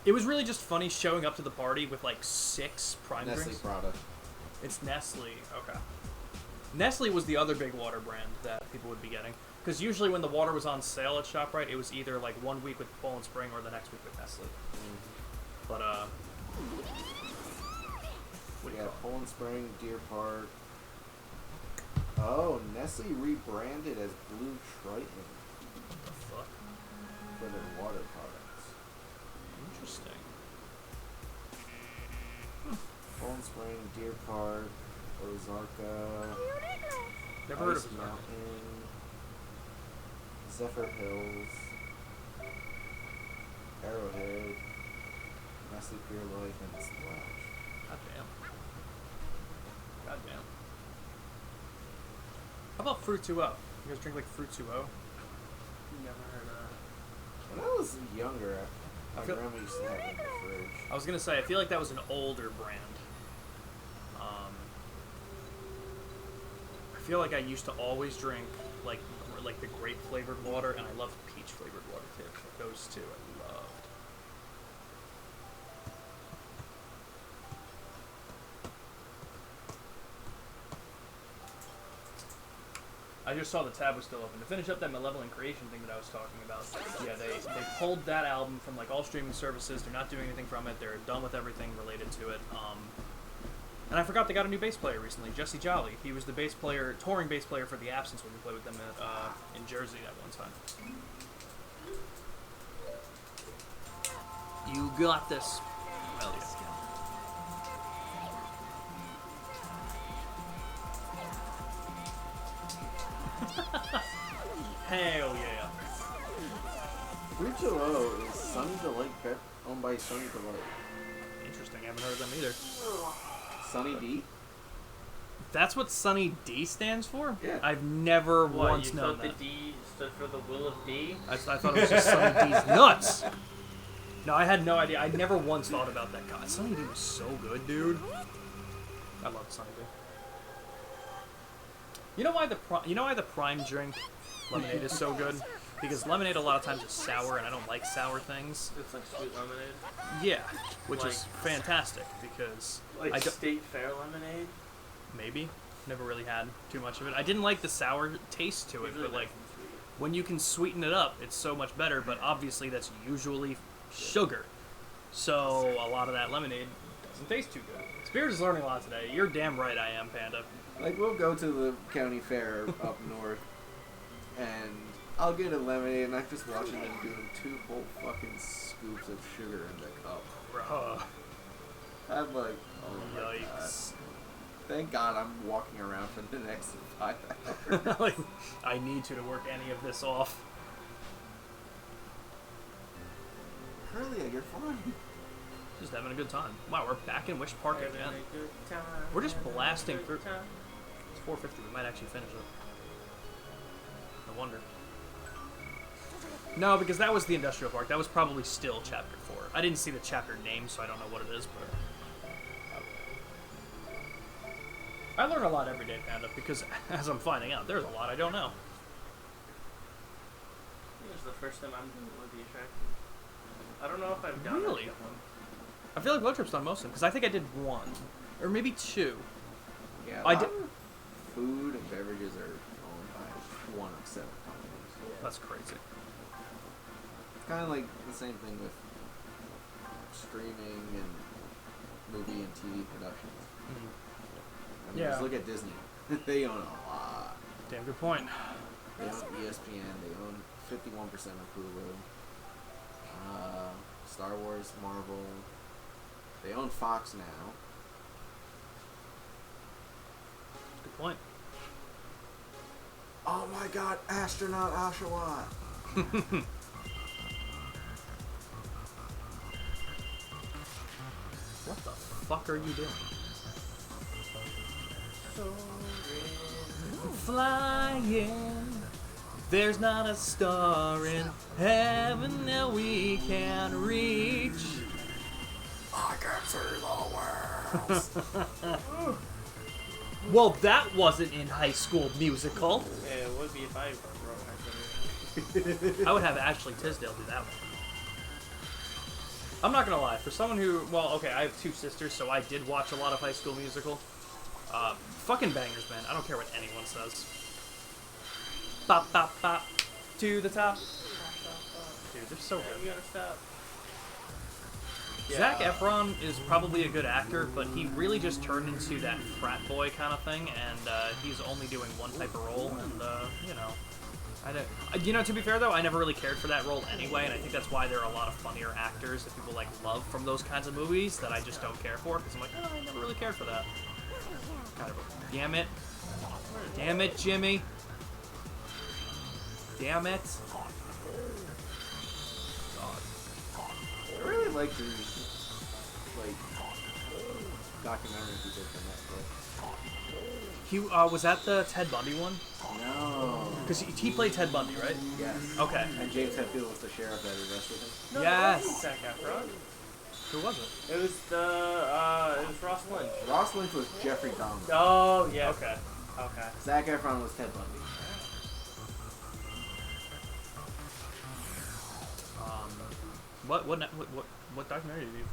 It was really just funny showing up to the party with like 6 Prime Nestle drinks. product. It's Nestle. Okay. Nestle was the other big water brand that people would be getting. Because usually when the water was on sale at ShopRite, it was either like 1 week with Poland Spring or the next week with Nestle. But, what do you call it? Poland Spring, Deer Park. Oh, Nestle rebranded as Blue Triton What the fuck? for their water products. Interesting. Poland Spring, Deer Park, Ozarka, Never heard of Ice it. Mountain, Zephyr Hills, Arrowhead, Nestle Pure Life, and Splash. Goddamn. Goddamn. How about Fruit 2O? You guys drink like Fruit 2O? Never heard of When I was younger, my grandma used to have it in the fridge. I was gonna say, I feel like that was an older brand. I feel like I used to always drink like the grape flavored water, and I loved peach flavored water too. Those two I loved. I just saw the tab was still open. To finish up that Malevolent Creation thing that I was talking about, yeah, they pulled that album from like all streaming services. They're not doing anything from it. They're done with everything related to it. And I forgot they got a new bass player recently, Jesse Jolly. He was the bass player, touring bass player for The Absence when we played with them in Jersey that one time. You got this. Hell yeah. Hell yeah. Fruit Below is Sunny Delight, owned by Sunny Delight. Interesting. I haven't heard of them either. Sunny D? That's what Sunny D stands for? Yeah. I've never What, once you known thought that. the D stood for the will of D? I thought it was just Sunny D's nuts. No, I had no idea. I never once thought about that. God, Sunny D was so good, dude. I love Sunny D. You know why the prime drink lemonade is so good? Because lemonade a lot of times is sour, and I don't like sour things. It's like sweet lemonade. Yeah, which Like- is fantastic because Like I don't- State Fair lemonade? maybe never really had too much of it. I didn't like the sour taste to it, Usually but like nice and sweet. when you can sweeten it up, it's so much better. But obviously, that's usually sugar, so a lot of that lemonade doesn't taste too good. Spears is learning a lot today. You're damn right, I am, Panda. Like, we'll go to the county fair up north, and I'll get a lemonade, and I'm just watching them doing 2 whole fucking scoops of sugar in the cup. Bruh. I'm like, oh my god. Yikes. Thank God I'm walking around for the next 5 hours. Like, I need to work any of this off. Curly, you're fine. Just having a good time. Wow, we're back in Wish Park Having again. a good time, We're just having a blasting good through. time. It's 4:50. We might actually finish it. No wonder. No, because that was the industrial park. That was probably still chapter 4. I didn't see the chapter name, so I don't know what it is, but I learn a lot every day, Panda, because as I'm finding out, there's a lot I don't know. This is the first time I'm doing Would Be Attractive. I don't know if I've done Really? any of them. I feel like Road Trip's done most of them, because I think I did 1. Or maybe 2. Yeah, I I did- food and beverages are owned by 1 of 7 companies. That's crazy. It's kind of like the same thing with streaming and movie and TV productions. Mhm. I mean, Yeah. just look at Disney. They own a lot. Damn good point. They own ESPN. They own 51% of Hulu. Star Wars, Marvel. They own Fox now. Good point. Oh my God, astronaut Oshawa. What the fuck are you doing? Flying, there's not a star in heaven that we can reach. I can see the world. Well, that wasn't in High School Musical. Yeah, it would be if I wrote High School. I would have Ashley Tisdale do that one. I'm not gonna lie, for someone who, well, okay, I have 2 sisters, so I did watch a lot of High School Musical. Fucking bangers, man. I don't care what anyone says. Bop, bop, bop. To the top. Dude, they're so I'm good. gonna stop. Zac Efron is probably a good actor, but he really just turned into that frat boy kind of thing, and he's only doing one type of role, and, you know. I don't, you know, to be fair, though, I never really cared for that role anyway, and I think that's why there are a lot of funnier actors that people, like, love from those kinds of movies that I just don't care for, because I'm like, oh, I never really cared for that. Kind of a, damn it. Damn it, Jimmy. Damn it. God. I really like these, like, documentaries he did for Netflix. He, was that the Ted Bundy one? No. Because he played Ted Bundy, right? Yes. Okay. And James Hetfield was the sheriff that arrested him. No, Yes. it wasn't Zac Efron. Who was it? It was it was Ross Lynch. Ross Lynch was Jeffrey Dahmer. Oh, yeah. Okay. Okay. Zac Efron was Ted Bundy. What documentary did you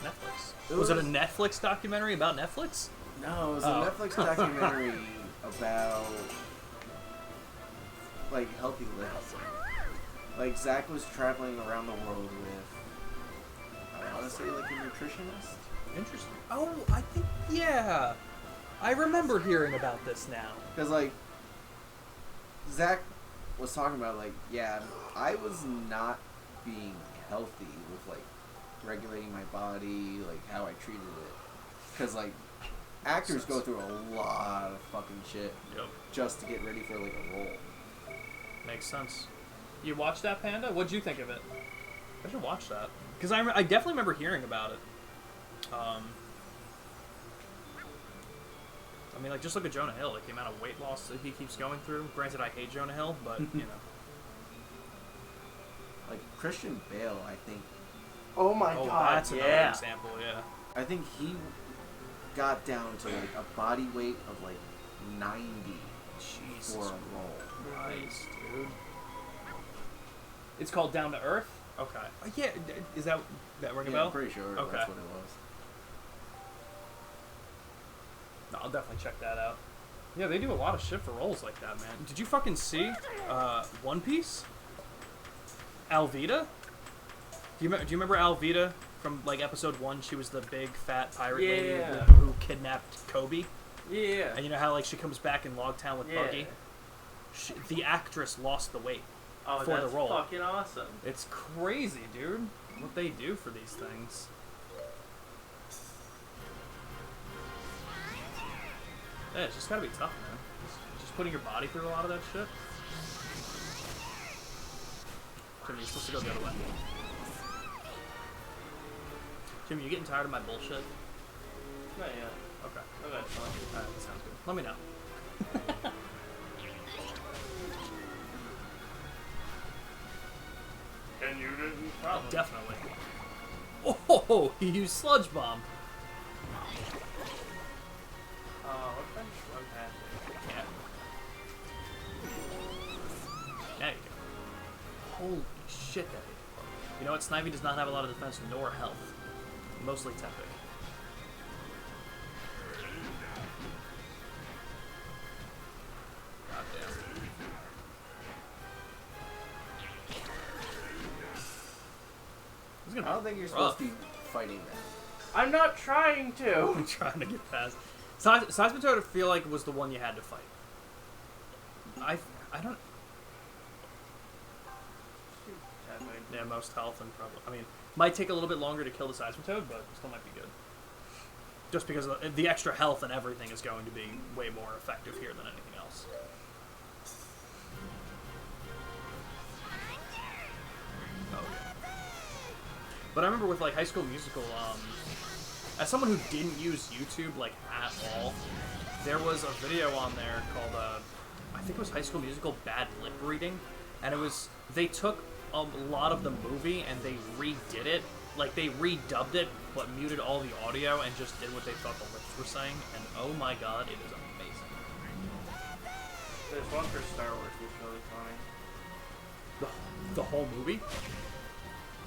Netflix? It Was it a was- Netflix documentary about Netflix? No, it was Oh. a Netflix documentary about, like, healthy living. Like, Zach was traveling around the world with, I want to say, like, a nutritionist. Interesting. Oh, I think, yeah. I remember hearing about this now. Because, like, Zach was talking about, like, yeah, I was not being healthy with, like, regulating my body, like, how I treated it. Because, like, actors go through a lot of fucking shit Yep. just to get ready for, like, a role. Makes sense. You watched that, Panda? What'd you think of it? I should watch that. Because I definitely remember hearing about it. I mean, like, just look at Jonah Hill. Like, the amount of weight loss that he keeps going through. Granted, I hate Jonah Hill, but, you know. Like, Christian Bale, I think... Oh my god, that's another yeah. example, yeah. I think he got down to, like, a body weight of, like, 90 Jesus. for a role. Nice, dude. It's called Down to Earth? Okay. Yeah, is that ring a bell? I'm pretty sure Okay. that's what it was. No, I'll definitely check that out. Yeah, they do a lot of shit for roles like that, man. Did you fucking see One Piece? Alvida? Do you remember Alvida from, like, episode 1? She was the big, fat pirate lady who kidnapped Kobe? Yeah. And you know how, like, she comes back in Logtown with Buggy? The actress lost the weight for the role. Fucking awesome. It's crazy, dude. What they do for these things. Yeah, it's just gotta be tough, man. Just putting your body through a lot of that shit. Jimmy, you're supposed to go the other way. Jimmy, you getting tired of my bullshit? Not yet. Okay. Okay, fine. Alright, that sounds good. Let me know. And you didn't Oh, definitely. Oh, he used Sludge Bomb. what if I just run past it? Yeah. There you go. Holy shit, that hit. You know what? Snivy does not have a lot of defense nor health. Mostly Tepic. Goddamn. I don't think you're supposed to be fighting that. I'm not trying to. I'm trying to get past. Seismitoad, I feel like, was the one you had to fight. I don't... Yeah, most health and probably... I mean, might take a little bit longer to kill the Seismitoad, but still might be good. Just because the extra health and everything is going to be way more effective here than anything else. Oh, yeah. But I remember with, like, High School Musical, as someone who didn't use YouTube, like, at all, there was a video on there called, I think it was High School Musical Bad Lip Reading, and it was, they took a lot of the movie and they redid it, like, they redubbed it, but muted all the audio and just did what they thought the lips were saying, and oh my god, it is amazing. There's one for Star Wars that's really funny. The whole movie?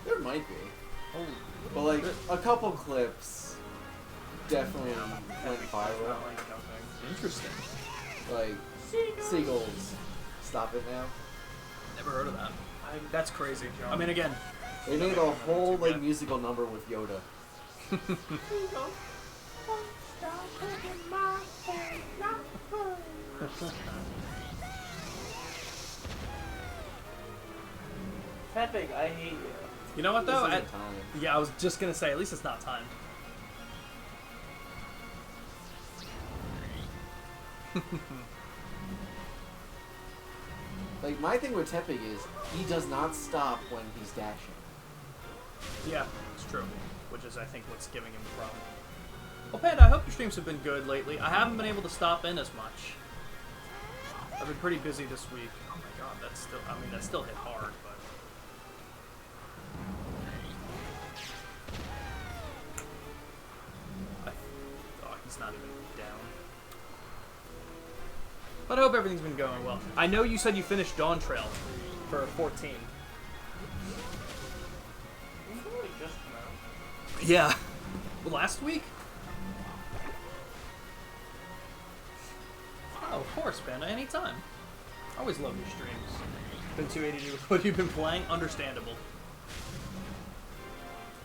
There might be. Holy... But, like, a couple clips definitely went viral. Not like jumping. Interesting. Like, Seagulls. Stop it now. Never heard of that. That's crazy. I mean, again... They made a whole, like, musical number with Yoda. Epic, I hate you. You know what, though? This isn't time. Yeah, I was just gonna say, at least it's not timed. Like, my thing with Tepig is, he does not stop when he's dashing. Yeah, it's true. Which is, I think, what's giving him the problem. Well, Panda, I hope your streams have been good lately. I haven't been able to stop in as much. I've been pretty busy this week. Oh my god, that's still... I mean, that still hit hard, but... Oh, he's not even down. But I hope everything's been going well. I know you said you finished Dawn Trail for 14. Just come out. Yeah. Last week? Oh, of course, Panda. Anytime. Always love your streams. Been 282 with what you've been playing? Understandable.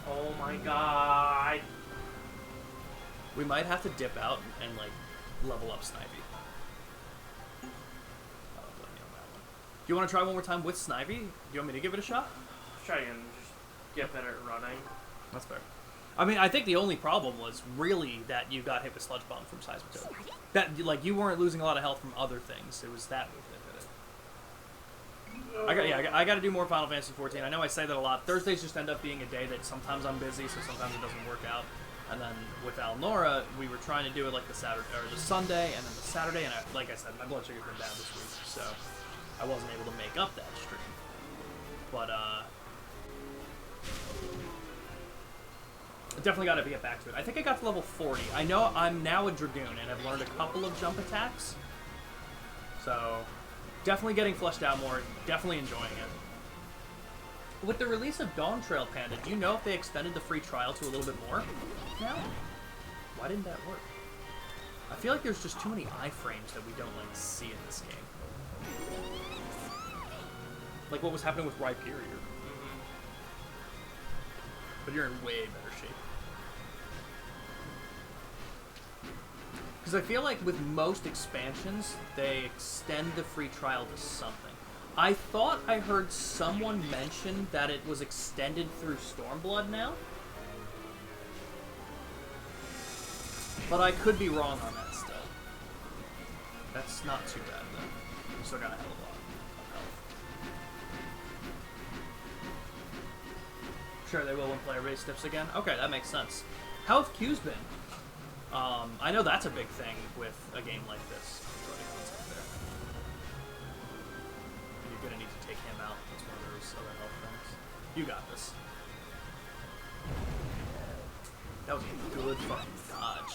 Oh my god. We might have to dip out and, like, level up Snivy. I'll blame you on that one. Do you want to try one more time with Snivy? Do you want me to give it a shot? Try and just get better at running. That's fair. I mean, I think the only problem was really that you got hit with Sludge Bomb from Seismitoad. That, like, you weren't losing a lot of health from other things. It was that move that did it. I got to do more Final Fantasy 14. I know I say that a lot. Thursdays just end up being a day that sometimes I'm busy, so sometimes it doesn't work out. And then with Alnora, we were trying to do it like the Saturday or the Sunday, and then the Saturday. And like I said, my blood sugar's been bad this week, so I wasn't able to make up that stream. But definitely got to get back to it. I think I got to level 40. I know I'm now a Dragoon, and I've learned a couple of jump attacks. So definitely getting fleshed out more. Definitely enjoying it. With the release of Dawn Trail Panda, do you know if they extended the free trial to a little bit more now? Why didn't that work? I feel like there's just too many iframes that we don't like see in this game. Like what was happening with Rhyperior. But you're in way better shape. Because I feel like with most expansions, they extend the free trial to something. I thought I heard someone mention that it was extended through Stormblood now. But I could be wrong on that still. That's not too bad though. We still got a hell of a lot of health. Sure they will when player base dips again. Okay, that makes sense. How have queues been? I know that's a big thing with a game like this. You're gonna need to take him out. That's one of those other health things. You got this. That was a good fucking dodge.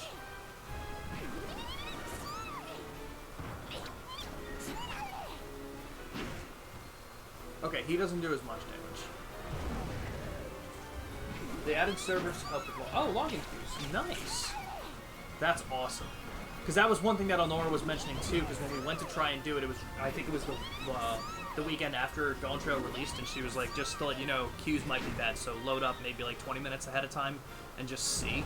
Okay, he doesn't do as much damage. They added servers to help with logging queues. Nice. That's awesome. Because that was one thing that Honora was mentioning too. Because when we went to try and do it, I think it was the weekend after Dawn Trail released, and she was like, just to let you know, queues might be bad, so load up maybe like 20 minutes ahead of time and just see.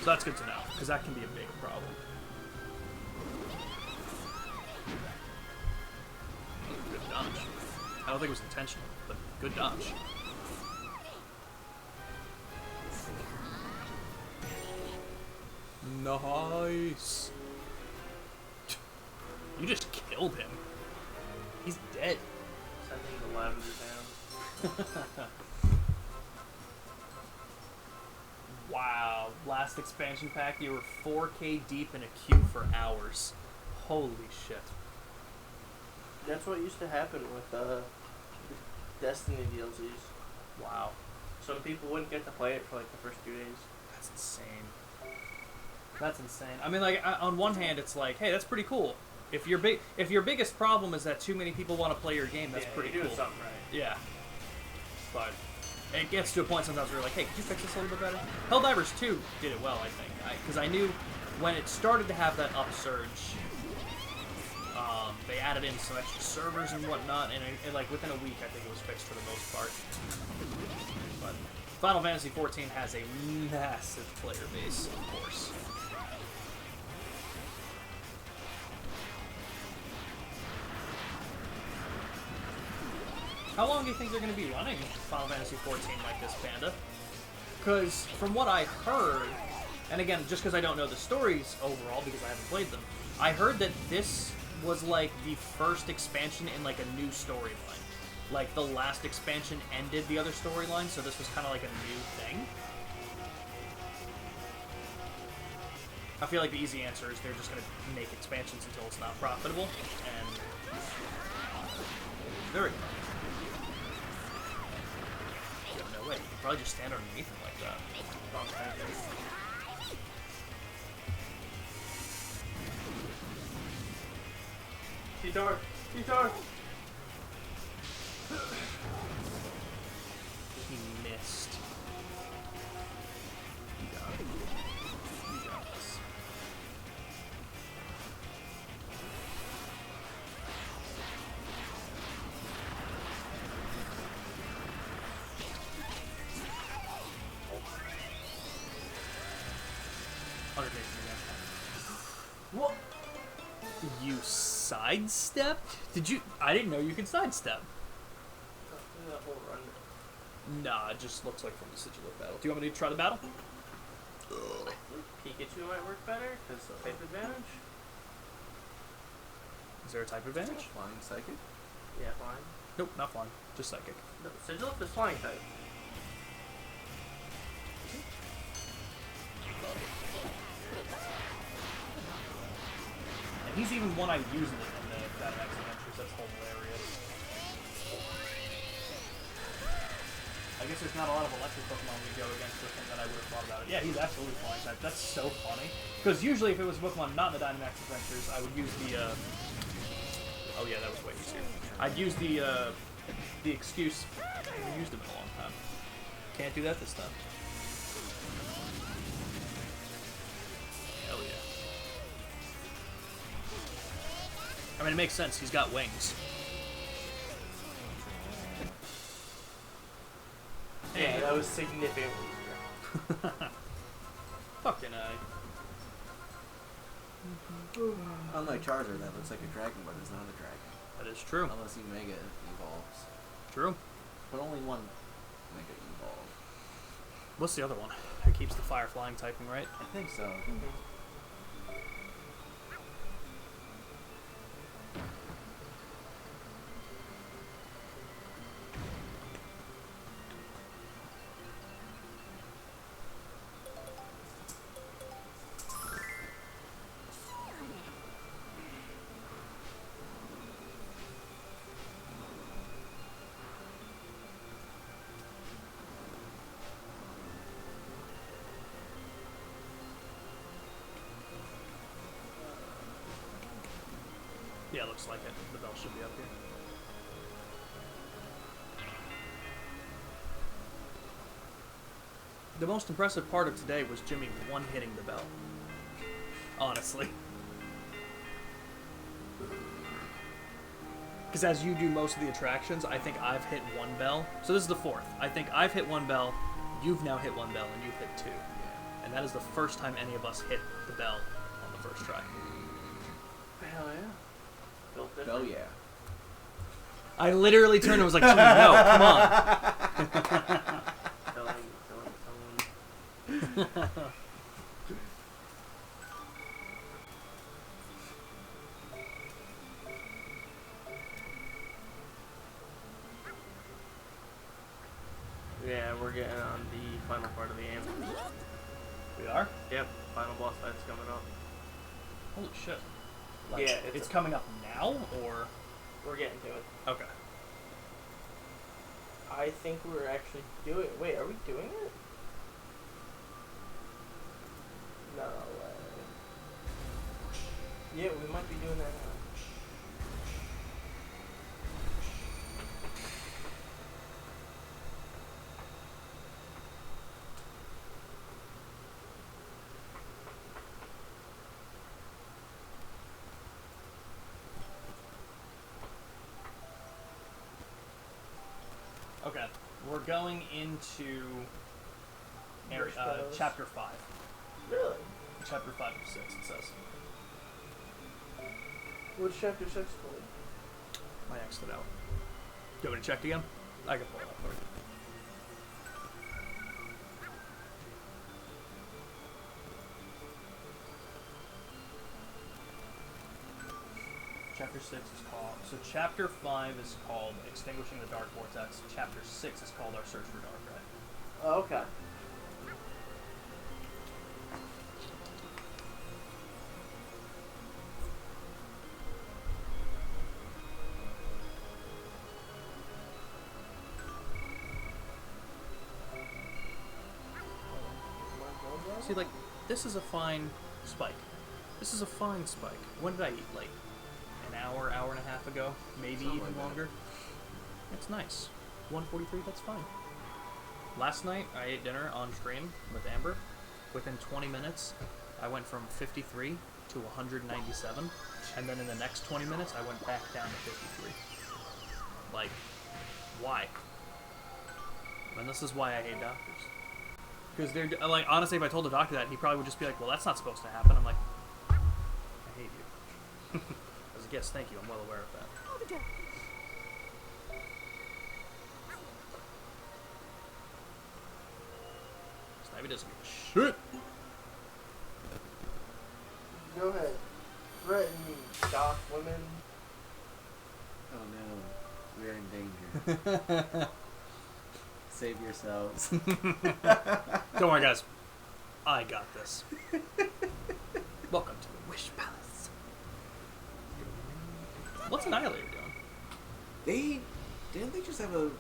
So that's good to know, because that can be a big problem. Good dodge. I don't think it was intentional, but good dodge. Nice. You just killed him. He's dead. Sending the lavender down. Wow. Last expansion pack, you were 4K deep in a queue for hours. Holy shit. That's what used to happen with Destiny DLCs. Wow. Some people wouldn't get to play it for like the first 2 days. That's insane. That's insane. I mean, like, on one hand, it's like, hey, that's pretty cool. If your biggest problem is that too many people want to play your game, that's pretty you're cool. doing something right. Yeah. But it gets to a point sometimes where you're like, hey, could you fix this a little bit better? Helldivers 2 did it well, I think. Because I knew when it started to have that upsurge, they added in some extra servers and whatnot, and like within a week, I think it was fixed for the most part. But Final Fantasy 14 has a massive player base, of course. How long do you think they're going to be running Final Fantasy 14 like this, Panda? Because from what I heard, and again, just because I don't know the stories overall because I haven't played them, I heard that this was like the first expansion in like a new storyline. Like the last expansion ended the other storyline, so this was kind of like a new thing. I feel like the easy answer is they're just going to make expansions until it's not profitable, and there we go. No way, you could probably just stand underneath him like that. T-Tar! T-Tar! He missed. You got it. You got this. What? You sidestepped? Did you? I didn't know you could sidestep. That whole run. Nah, it just looks like from the Sigil of Battle. Do you want me to try the battle? Pikachu might work better because of type advantage. Is there a type advantage? Flying psychic? Yeah, flying. Nope, not flying. Just psychic. No, Sigilif is flying type. And he's even one I use in the Dynamax Adventures. That's hilarious. I guess there's not a lot of electric Pokemon we go against with him that I would have thought about it. Yeah, he's absolutely flying type. That's so funny. Because usually if it was a Pokemon not in the Dynamax Adventures, I would use the, oh yeah, that was way easier. I'd use the excuse, I haven't used them in a long time. Can't do that this time. Hell yeah. I mean, it makes sense. He's got wings. Yeah, that was significantly easier. Fucking A. Unlike Charizard, that looks like a dragon, but it's not a dragon. That is true. Unless he Mega evolves. True. But only one Mega evolve. What's the other one? It keeps the fire flying typing, right? I think so. Yeah, looks like it. The bell should be up here. The most impressive part of today was Jimmy one-hitting the bell. Honestly. Because as you do most of the attractions, I think I've hit one bell. So this is the fourth. I think I've hit one bell, you've now hit one bell, and you've hit two. And that is the first time any of us hit the bell on the first try. Hell yeah. Built it. Bell, yeah. I literally turned and was like, Jimmy, no, come on. Yeah, we're getting on the final part of the game. We are? Yep, final boss fight's coming up. Holy shit. Like, Yeah, it's coming up now, or? We're getting to it. Okay. I think we're actually doing. Wait, are we doing it? No way. Yeah, we might be doing that now. Okay. We're going into area, chapter 5. Really? Chapter 5 of 6, it says. What's chapter 6 called? I X'd it out. Do you want me to check again? I can pull it up for you. Chapter 6 is called... So Chapter 5 is called Extinguishing the Dark Vortex. Chapter 6 is called Our Search for Darkrai. Oh, okay. See, like, this is a fine spike. This is a fine spike. When did I eat? Like, an hour, hour and a half ago? Maybe Something even like longer? It's nice. 1:43, that's fine. Last night, I ate dinner on stream with Amber. Within 20 minutes, I went from 53 to 197. And then in the next 20 minutes, I went back down to 53. Like, why? And this is why I hate doctors. Because they're, like, honestly, if I told the doctor that, he probably would just be like, well, that's not supposed to happen. I'm like, I hate you. I was like, yes, thank you, I'm well aware of that. Snivy doesn't give a shit. Go ahead. Threaten me, doc women. You're in danger. Save yourselves. Don't worry, guys. I got this. Welcome to the Wish Palace. What's Annihilator doing? Didn't they just have a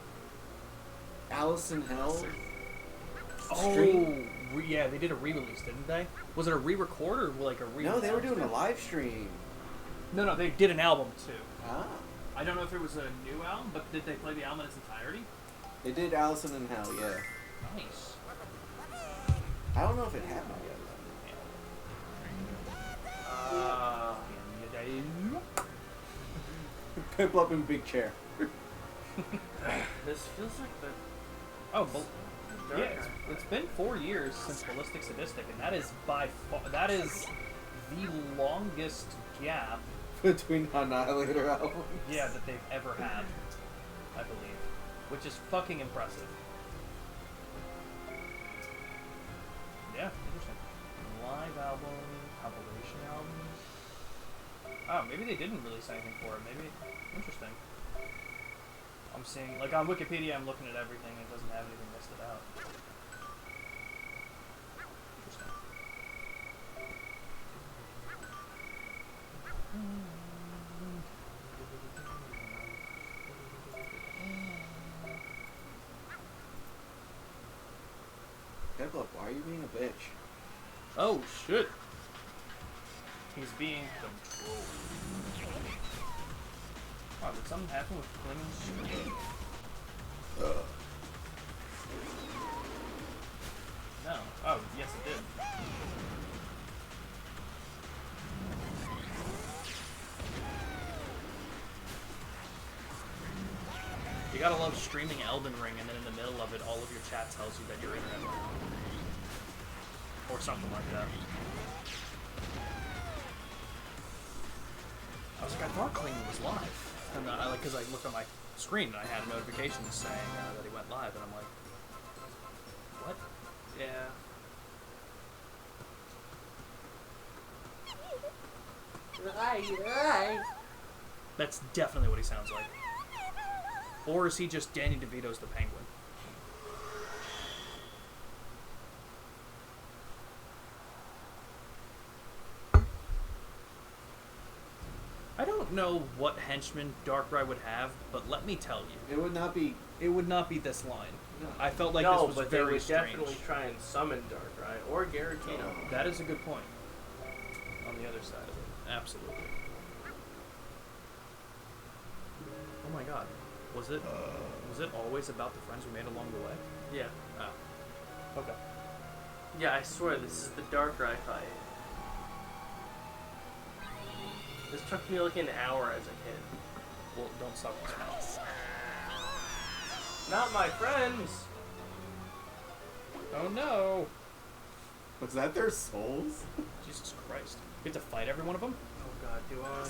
Alice in Hell? Yeah, they did a re-release, didn't they? Was it a re-record or like a re? No, they were doing a live stream. No, they did an album too. Ah. I don't know if it was a new album, but did they play the album in its entirety? They did Allison in Hell, yeah. Nice. I don't know if it happened yet. Pimp up in big chair. This feels like the. Oh, yeah, it's been 4 years since Ballistic Sadistic, and that is by far the longest gap Between Annihilator albums. that they've ever had, I believe, which is fucking impressive. Yeah, interesting. Live album, compilation albums. Oh, maybe they didn't release anything for it. Maybe interesting. I'm seeing, like, on Wikipedia, I'm looking at everything, and it doesn't have anything listed out. Interesting. Pimp up, why are you being a bitch? Oh, shit. He's being controlled. Oh, did something happen with Kling's? No. Oh, yes it did. You gotta love streaming Elden Ring and then in the middle of it all of your chat tells you that you're internet went down. Or something like that. I was like, I thought Kling was live. And because I looked on my screen and I had a notification saying that he went live, and I'm like, what? Yeah. That's definitely what he sounds like. Or is he just Danny DeVito's the Penguin? I don't know what henchman Darkrai would have, but let me tell you, It would not be. it would not be this line. No. I felt like no, this was but very they would strange. definitely try and summon Darkrai or Giratina. That is a good point. On the other side of it, absolutely. Oh my God, was it always about the friends we made along the way? Yeah. Oh, okay. Yeah, I swear this is the Darkrai fight. This took me like an hour as a kid. Well, don't suck this mouth. Not my friends! Oh no! Was that their souls? Jesus Christ! You have to fight every one of them? Oh God, do I?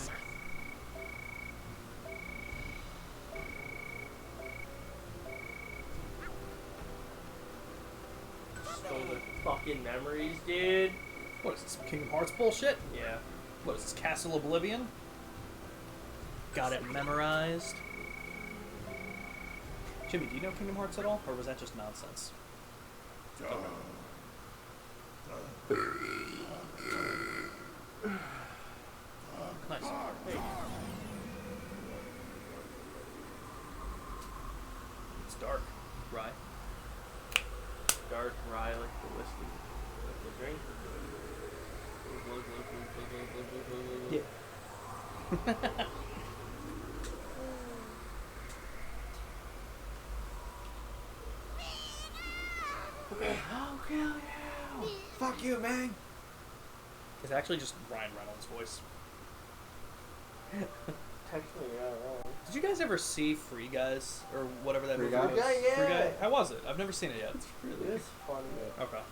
Stole their fucking memories, dude. What is this, some Kingdom Hearts bullshit? Yeah. What is this, Castle Oblivion? Got it memorized. Jimmy, do you know Kingdom Hearts at all, or was that just nonsense? Nice. Hey. It's dark, Rye. Dark Rye like the whiskey. Like the drink. Yeah. I'll kill you! Fuck you, man! It's actually just Ryan Reynolds' voice. Technically, you're not wrong. Did you guys ever see Free Guys or whatever that Free movie Guy? was? Free Guy, yeah. Free Guy? How was it? I've never seen it yet. It's It really. is funny. Okay.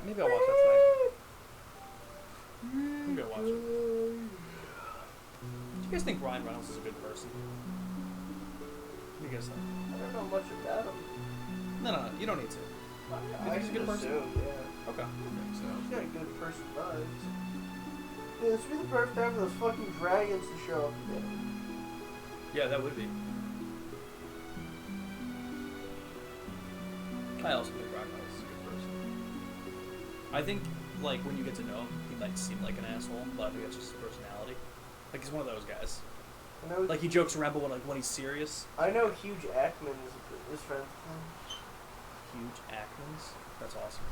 Maybe I'll watch that tonight. Maybe I'll watch it. Do you guys think Ryan Reynolds is a good person? What do you guys think? I don't know much about him. No, you don't need to. I think he's a good person? assume, yeah. Okay. He's got good person vibes. Dude, this would be the perfect time for those fucking dragons to show up again. Yeah, that would be. I also think Rock Miles is a good person. I think, like, when you get to know him, he might seem like an asshole, but I think that's just his personality. Like, he's one of those guys. I know, Like, he jokes around, but when he's serious. I know Hugh Jackman is friends Huge Ackmans. That's awesome.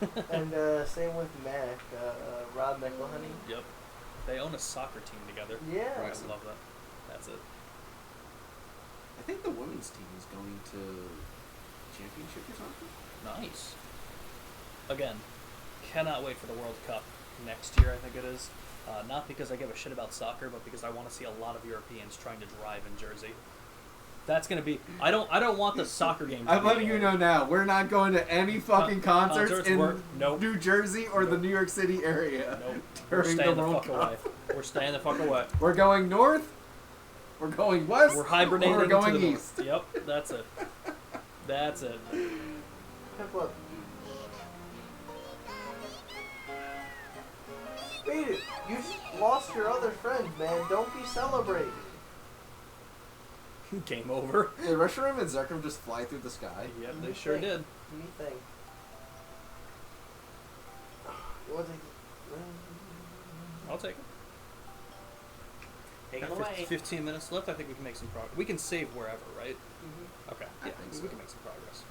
with him. And same with Mac, Rob McElhenney. Yep. They own a soccer team together. Yeah. I love that. That's it. I think the women's team is going to championship or something. Nice. Again, cannot wait for the World Cup next year, I think it is. Not because I give a shit about soccer, but because I want to see a lot of Europeans trying to drive in Jersey. That's gonna be. I don't want the soccer game. I'm letting you know now. We're not going to any fucking concerts in nope. New Jersey or the Nope. New York City area. Nope. We're During staying the the World fuck Cup. away. We're staying the fuck away. We're going north. We're going west. We're hibernating. Or we're going to the east. North. Yep. That's it. That's it. Pip up. Beat it. You just lost your other friend, man. Don't be celebrating. Game over. Did Reshiram and Zekrom just fly through the sky? Yep, Do they you sure think? did. Do you think? You want to I'll take it. take it Got away? 15 minutes left. I think we can make some progress. We can save wherever, right? Mm-hmm. Okay. I Yeah, think we so. can make some progress.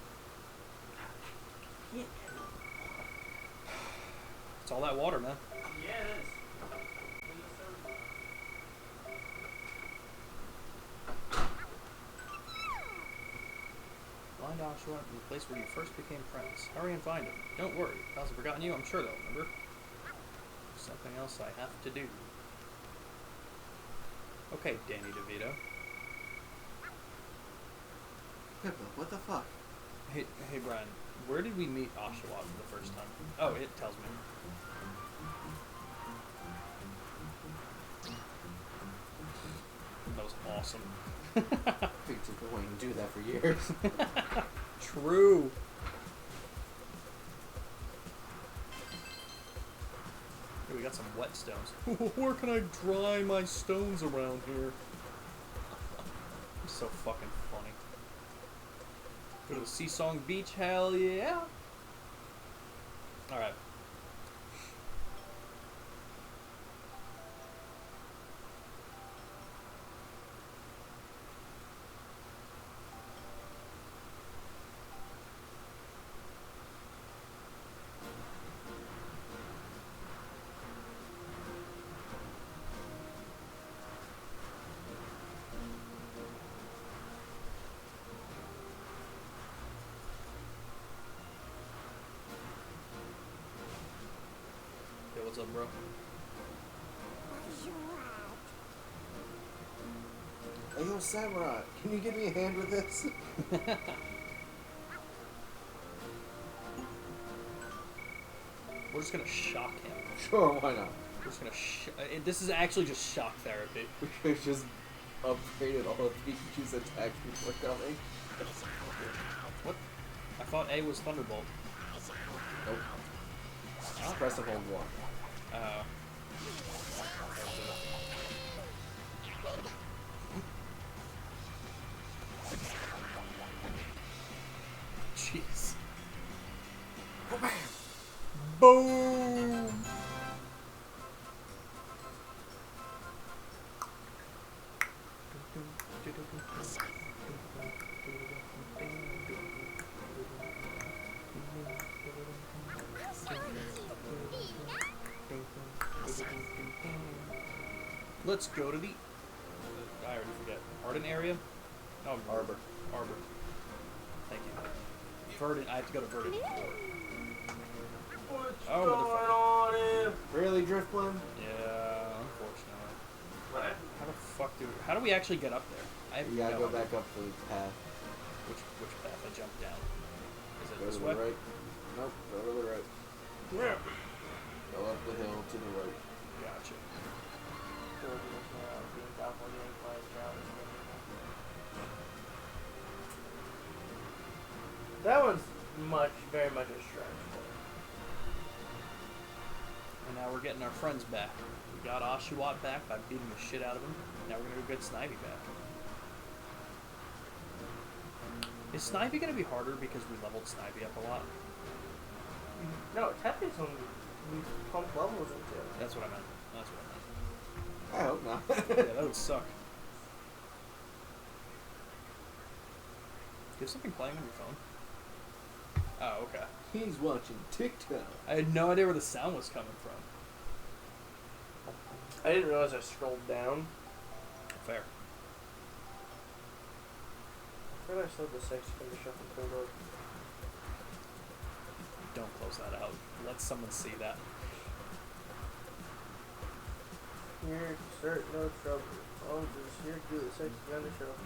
Yeah. It's all that water, man. Yeah, it is. Find Oshawott in the place where you first became friends. Hurry and find him. Don't worry. If hasn't forgotten you, I'm sure they'll remember. Something else I have to do. Okay, Danny DeVito. Pippa, what the fuck? Hey, Brian. Where did we meet Oshawott for the first time? Oh, it tells me. That was awesome. We've just been wanting to do that for years. True. Here, we got some wet stones. Where can I dry my stones around here? It's so fucking funny. Go to the Seasong Beach, hell yeah! Alright. Yo, what's up, bro? Hey, yo, Samurai, can you give me a hand with this? We're just gonna shock him. Sure, why not? We're just gonna this is actually just shock therapy. We could have just upgraded all of Pikachu's attacks before coming. What? I thought A was Thunderbolt. Nope. Just press and hold one. Jeez. Oh, Boom! Let's go to the. I already forget. Arden area? Oh, Arbor. Arbor. Thank you. Verdant. I have to go to Verdant. What's Oh, going on here? Really, Driftbloom? Yeah, unfortunately. What? How do we actually get up there? I have You gotta no go idea. back up the path. Which path? I jumped down. Is it Go this to way? the right. Nope, go to the right. Yeah. Go up the hill to the right. Gotcha. That one's very much a stretch. And now we're getting our friends back. got Oshawott back by beating the shit out of him. Now we're gonna go get Snivy back. Is Snivy gonna be harder because we leveled Snivy up a lot? No, Tappy's one we pumped levels into. That's what I meant. That's what I meant. I hope not. Yeah, that would suck. Do you have something playing on your phone? Oh, okay. He's watching TikTok. I had no idea where the sound was coming from. I didn't realize I scrolled down. Fair. I thought I saw the sex finish up in Pokepark. Don't close that out. Let someone see that. Here, sir, no trouble. I'll just here do the sex finish up.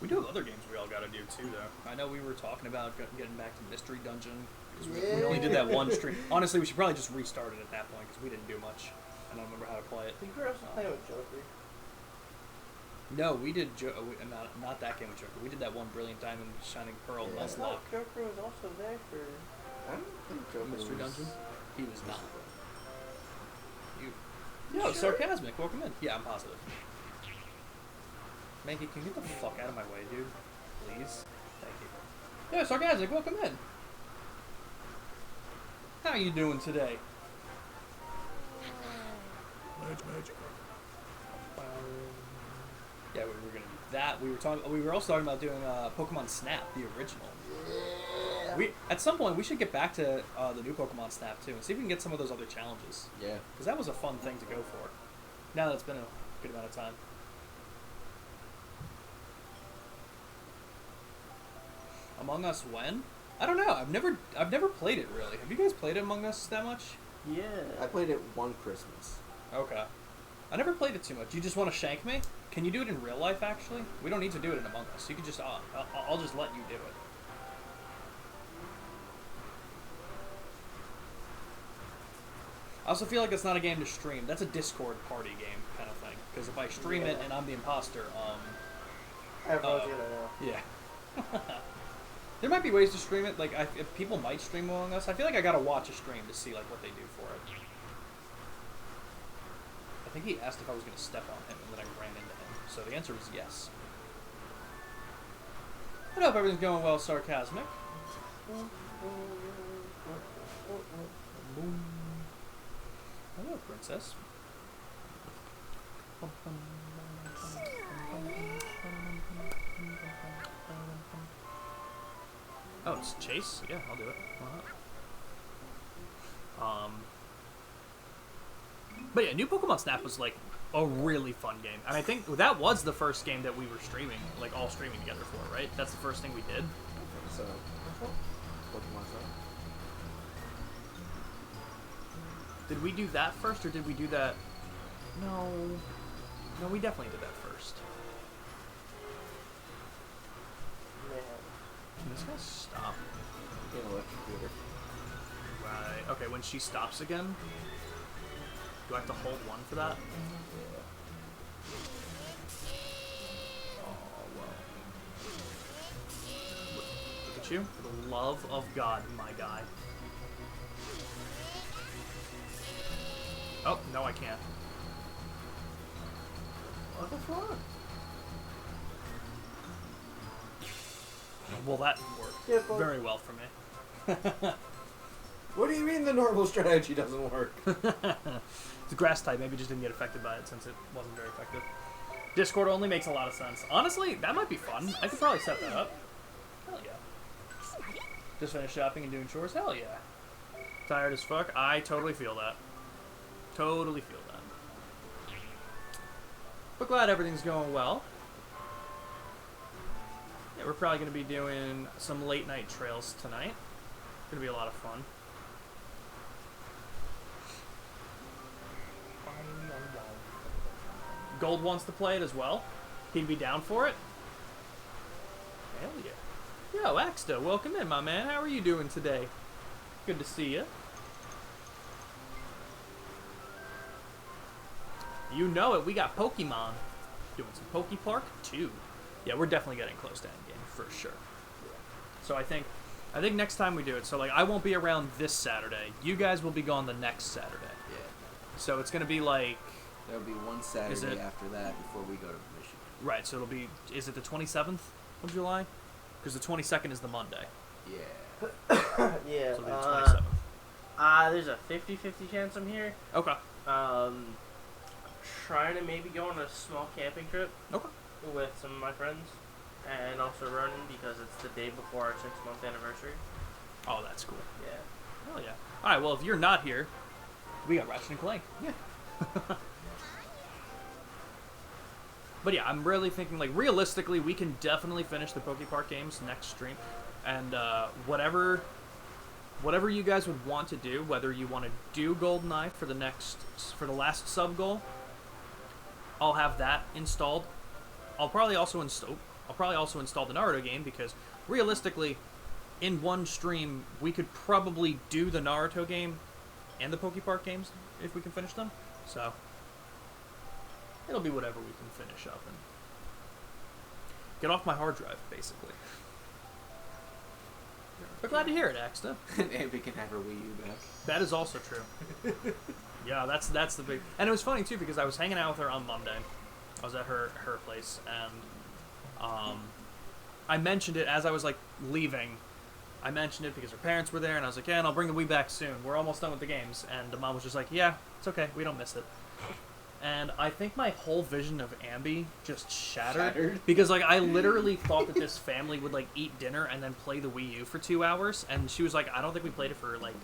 We do have other games we all gotta do too, though. I know we were talking about getting back to Mystery Dungeon. 'Cause we only did that one stream. Honestly, we should probably just restart it at that point because we didn't do much. I don't remember how to play it. I think we were also playing with Joker. No, we did not that game with Joker. We did that one Brilliant Diamond Shining Pearl I Nuzlocke. thought Joker was also there for. I don't think Joker Mystery was- Dungeon? He was not. You. You Yo, sure? Sarcasmic, welcome in. Yeah, I'm positive. Maggie, can you get the fuck out of my way, dude? Please? Thank you. Yeah, Sarcasmic, welcome in. How you doing today? Magic. Yeah, we were gonna do that. We were also talking about doing Pokemon Snap, the original. Yeah. At some point we should get back to the new Pokemon Snap too, and see if we can get some of those other challenges. Yeah. Because that was a fun thing to go for. Now that it's been a good amount of time. Among Us when? I don't know. I've never played it really. Have you guys played Among Us that much? Yeah. I played it one Christmas. Okay. I never played it too much. You just want to shank me? Can you do it in real life, actually? We don't need to do it in Among Us. You can just, I'll just let you do it. I also feel like it's not a game to stream. That's a Discord party game kind of thing. Because if I stream it and I'm the imposter, I have no idea now. yeah. There might be ways to stream it. Like, if people might stream Among Us, I feel like I gotta watch a stream to see like what they do for it. I think he asked if I was gonna step on him, and then I ran into him. So the answer is yes. I hope everything's going well, Sarcasmic. Boom. Hello, Princess. Oh, it's Chase? Yeah, I'll do it. Why not? But yeah, new Pokemon Snap was like a really fun game. And I think that was the first game that we were streaming, like all streaming together for, right? That's the first thing we did. So, Pokemon Snap. Did we do that first, or did we do that? No. No, we definitely did that first. Man. Can this guy stop? In electrocutor. Right. Okay, when she stops again, do I have to hold one for that? Oh, well. Look at you. For the love of God, my guy. Oh, no, I can't. What the fuck? Well, that worked Yeah, but- very well for me. What do you mean the normal strategy doesn't work? It's a grass type, maybe just didn't get affected by it since it wasn't very effective. Discord only makes a lot of sense. Honestly, that might be fun. I could probably set that up. Hell yeah. Just finished shopping and doing chores? Hell yeah. Tired as fuck? I totally feel that. Totally feel that. But glad everything's going well. Yeah, we're probably going to be doing some late night trails tonight. It's going to be a lot of fun. Gold wants to play it as well. He'd be down for it. Hell yeah. Yo, Axta, welcome in, my man. How are you doing today? Good to see you. You know it, we got Pokemon. Doing some Pokepark, too. Yeah, we're definitely getting close to endgame, for sure. So I think next time we do it, so like I won't be around this Saturday. You guys will be gone the next Saturday. Yeah. So it's gonna be like... There'll be one Saturday after that before we go to Michigan. Right, so it'll be... Is it the 27th of July? Because the 22nd is the Monday. Yeah. Yeah. So it'll be the 27th. There's a 50-50 chance I'm here. Okay. Trying to maybe go on a small camping trip. Okay. With some of my friends. And also Ronan, because it's the day before our 6-month anniversary. Oh, that's cool. Yeah. Hell yeah. Alright, well, if you're not here, we got Ratchet and Clank. Yeah. But yeah, I'm really thinking, like, realistically, we can definitely finish the Pokepark games next stream. And whatever you guys would want to do, whether you want to do GoldenEye for the last sub goal, I'll have that installed. I'll probably also install the Naruto game, because realistically, in one stream, we could probably do the Naruto game and the Pokepark games if we can finish them. So it'll be whatever we can finish up and get off my hard drive, basically. But glad to hear it, Axta. And we can have her Wii U back. That is also true. Yeah, that's the big... And it was funny, too, because I was hanging out with her on Monday. I was at her place, and I mentioned it as I was, like, leaving. I mentioned it because her parents were there, and I was like, yeah, and I'll bring the Wii back soon. We're almost done with the games. And the mom was just like, yeah, it's okay. We don't miss it. And I think my whole vision of Ambi just shattered. Because, like, I literally thought that this family would, like, eat dinner and then play the Wii U for 2 hours. And she was like, I don't think we played it for, like,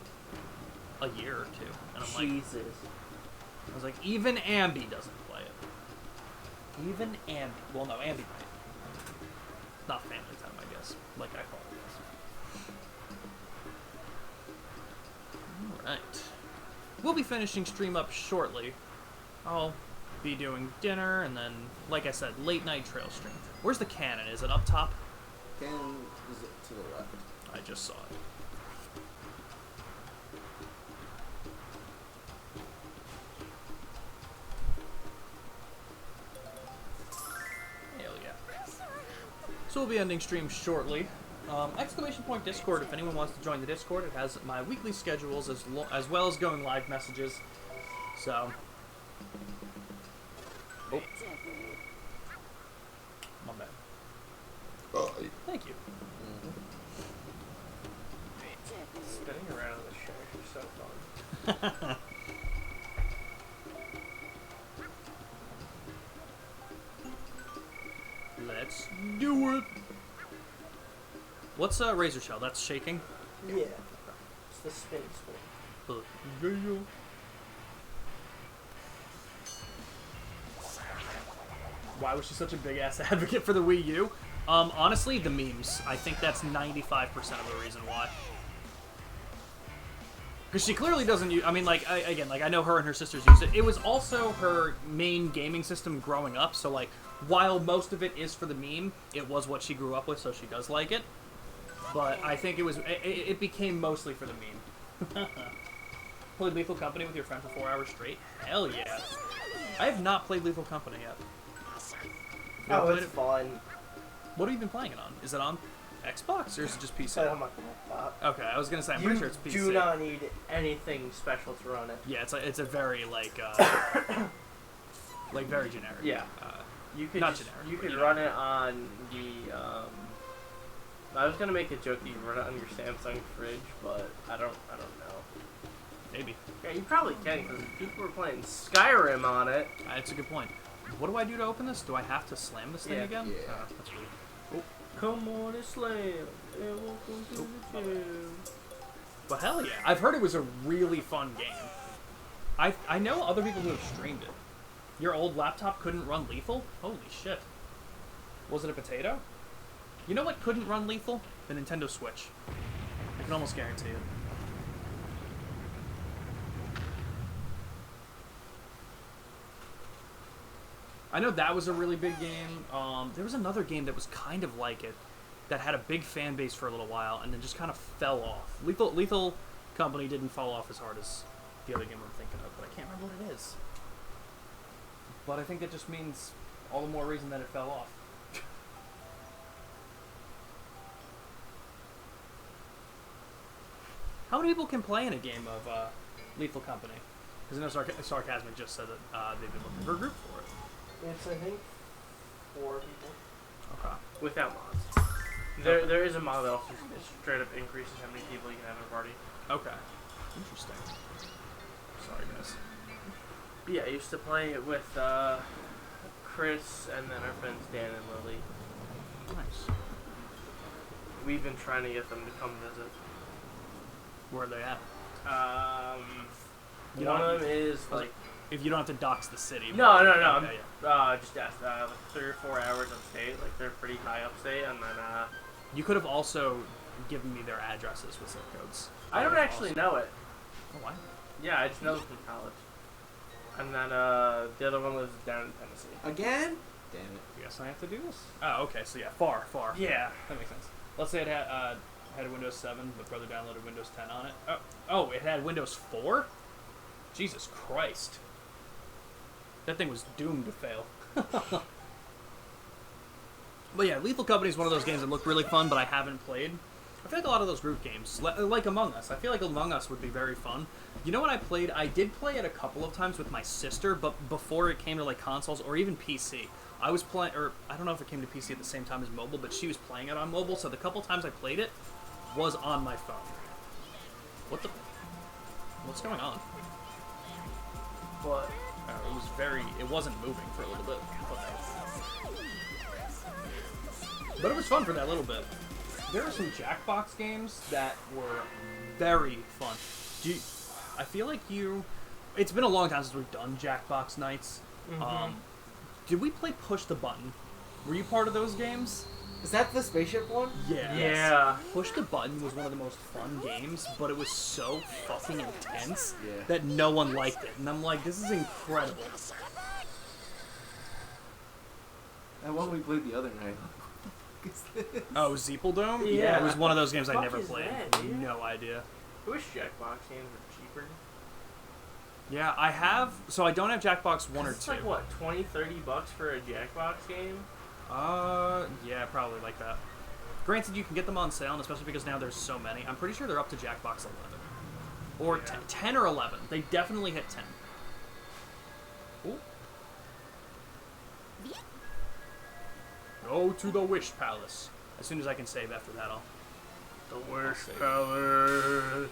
a year or two. And I'm like... Jesus. I was like, even Ambi doesn't play it. Even Ambi. Well, no, Ambi might. Not family time, I guess. Like I call it. Alright. We'll be finishing stream up shortly. I'll be doing dinner, and then, like I said, late night trail stream. Where's the cannon? Is it up top? Cannon is to the left. I just saw it. Hell yeah. So we'll be ending stream shortly. Exclamation point Discord, if anyone wants to join the Discord. It has my weekly schedules as well as going live messages. So... Oh. My bad. Oh, thank you. Spinning around the chair is so fun. Let's do it. What's Razor Shell? That's shaking? Yeah. It's the spinning spoon. Yeah. Why was she such a big-ass advocate for the Wii U? Honestly, the memes. I think that's 95% of the reason why. Because she clearly doesn't use... I mean, like, I know her and her sisters use it. It was also her main gaming system growing up, so, like, while most of it is for the meme, it was what she grew up with, so she does like it. But I think it became mostly for the meme. Played Lethal Company with your friend for 4 hours straight? Hell yeah. I have not played Lethal Company yet. Oh, it's fun. What have you been playing it on? Is it on Xbox or is it just PC? On my laptop. Okay, I was gonna say I'm pretty sure it's PC. You do not need anything special to run it. Yeah, it's a very like very generic. Yeah. You could not generic. You could run it on the. I was gonna make a joke that you run it on your Samsung fridge, but I don't know. Maybe. Yeah, you probably can because people were playing Skyrim on it. That's a good point. What do I do to open this? Do I have to slam this thing again? Yeah. Oh, that's weird. Oh. Come on and slam. And welcome to the gym. Well, hell yeah. I've heard it was a really fun game. I know other people who have streamed it. Your old laptop couldn't run Lethal? Holy shit. Was it a potato? You know what couldn't run Lethal? The Nintendo Switch. I can almost guarantee it. I know that was a really big game. There was another game that was kind of like it. that had a big fan base for a little while and then just kind of fell off. Lethal Company didn't fall off as hard as the other game I'm thinking of, but I can't remember what it is. But I think that just means all the more reason that it fell off. How many people can play in a game of Lethal Company? Because I know Sarcasmic just said that they've been looking for a group for it. It's, I think, 4 people. Okay. Without mods. There is a mod that also straight up increases how many people you can have in a party. Okay. Interesting. Sorry, guys. But yeah, I used to play it with Chris and then our friends Dan and Lily. Nice. We've been trying to get them to come visit. Where are they at? One of them is like... If you don't have to dox the city. No. Okay, Just asked. Like 3 or 4 hours upstate. Like they're pretty high upstate, and then You could have also given me their addresses with zip codes. I don't actually know it. Oh, why? Yeah, I just know them from college. And then the other one lives down in Tennessee. Again? Damn it. I guess I have to do this. Oh, okay. So yeah, far. Yeah. That makes sense. Let's say it had a Windows 7, but brother downloaded Windows 10 on it. Oh, it had Windows 4? Jesus Christ. That thing was doomed to fail. But yeah, Lethal Company is one of those games that look really fun, but I haven't played. I feel like a lot of those group games, like Among Us, I feel like Among Us would be very fun. You know what I played? I did play it a couple of times with my sister, but before it came to like consoles or even PC. I was playing, or I don't know if it came to PC at the same time as mobile, but she was playing it on mobile, so the couple times I played it was on my phone. What's going on? But it wasn't moving for a little bit. But it was fun for that little bit. There are some Jackbox games that were very fun. I feel like it's been a long time since we've done Jackbox nights. Mm-hmm. Did we play Push the Button? Were you part of those games? Is that the spaceship one? Yeah. Yeah. Push the Button was one of the most fun games, but it was so fucking intense Yeah. that no one liked it. And I'm like, this is incredible. That one we played the other night. Oh, Zeepeldome? Yeah. It was one of those games I Fuck never is played. that, dude? No idea. I wish Jackbox games were cheaper. Yeah, I have. So I don't have Jackbox 1 or 2. It's like, what, $20-$30 for a Jackbox game? Yeah, probably like that. Granted, you can get them on sale, and especially because now there's so many. I'm pretty sure they're up to Jackbox 11. Or Yeah. 10 or 11. They definitely hit 10. Ooh. Go to the Wish Palace. As soon as I can save after that, I'll... The Wish save. Palace.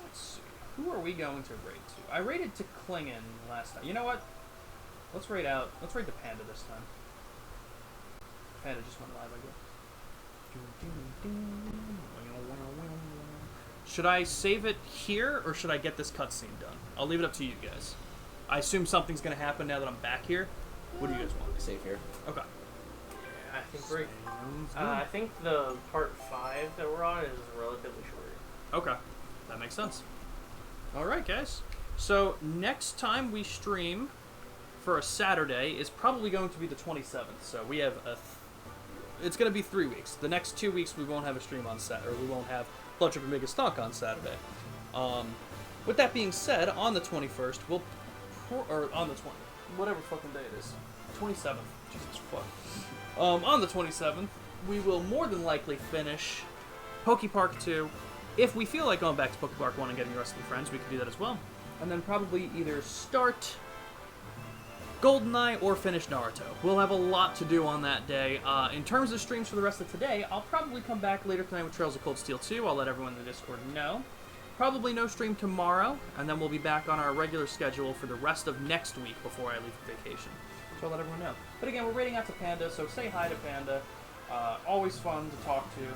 Let's see. Who are we going to raid to? I raided to Klingon last time. You know what? Let's raid the Panda this time. Panda just went live, I guess. Should I save it here, or should I get this cutscene done? I'll leave it up to you guys. I assume something's going to happen now that I'm back here. What do you guys want? Safe here. Okay. Yeah, I think we're... I think the part 5 that we're on is relatively shorter. Okay. That makes sense. Alright, guys. So, next time we stream for a Saturday is probably going to be the 27th. So, we have it's going to be 3 weeks. The next 2 weeks we won't have a stream on Saturday, or we won't have Blood Trip and Mega Stalk on Saturday. With that being said, on the 21st, or on the 20th, whatever fucking day it is. 27th. Jesus fuck. On the 27th, we will more than likely finish Pokepark 2. If we feel like going back to Pokepark 1 and getting the rest of the friends, we can do that as well. And then probably either start GoldenEye or finish Naruto. We'll have a lot to do on that day. In terms of streams for the rest of today, I'll probably come back later tonight with Trails of Cold Steel 2. I'll let everyone in the Discord know. Probably no stream tomorrow, and then we'll be back on our regular schedule for the rest of next week before I leave for vacation. So I'll let everyone know. But again, we're raiding out to Panda, so say hi to Panda. Always fun to talk to. An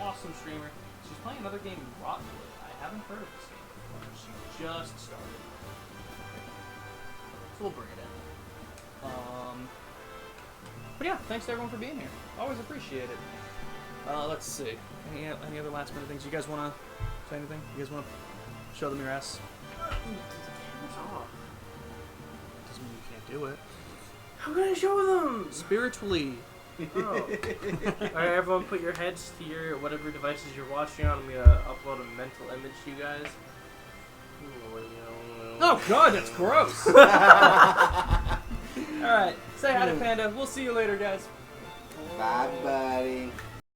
awesome streamer. She's playing another game, Rotwood. I haven't heard of this game before. She just started. So we'll bring it in. But yeah, thanks to everyone for being here. Always appreciate it. Let's see. Any other last minute things? You guys want to say anything? You guys want to show them your ass? Doesn't mean you can't do it. How can I show them? Spiritually. Oh. Alright, everyone put your heads to your whatever devices you're watching on. I'm gonna upload a mental image to you guys. Oh god, that's gross. Alright, say hi to Panda. We'll see you later, guys. Bye, buddy.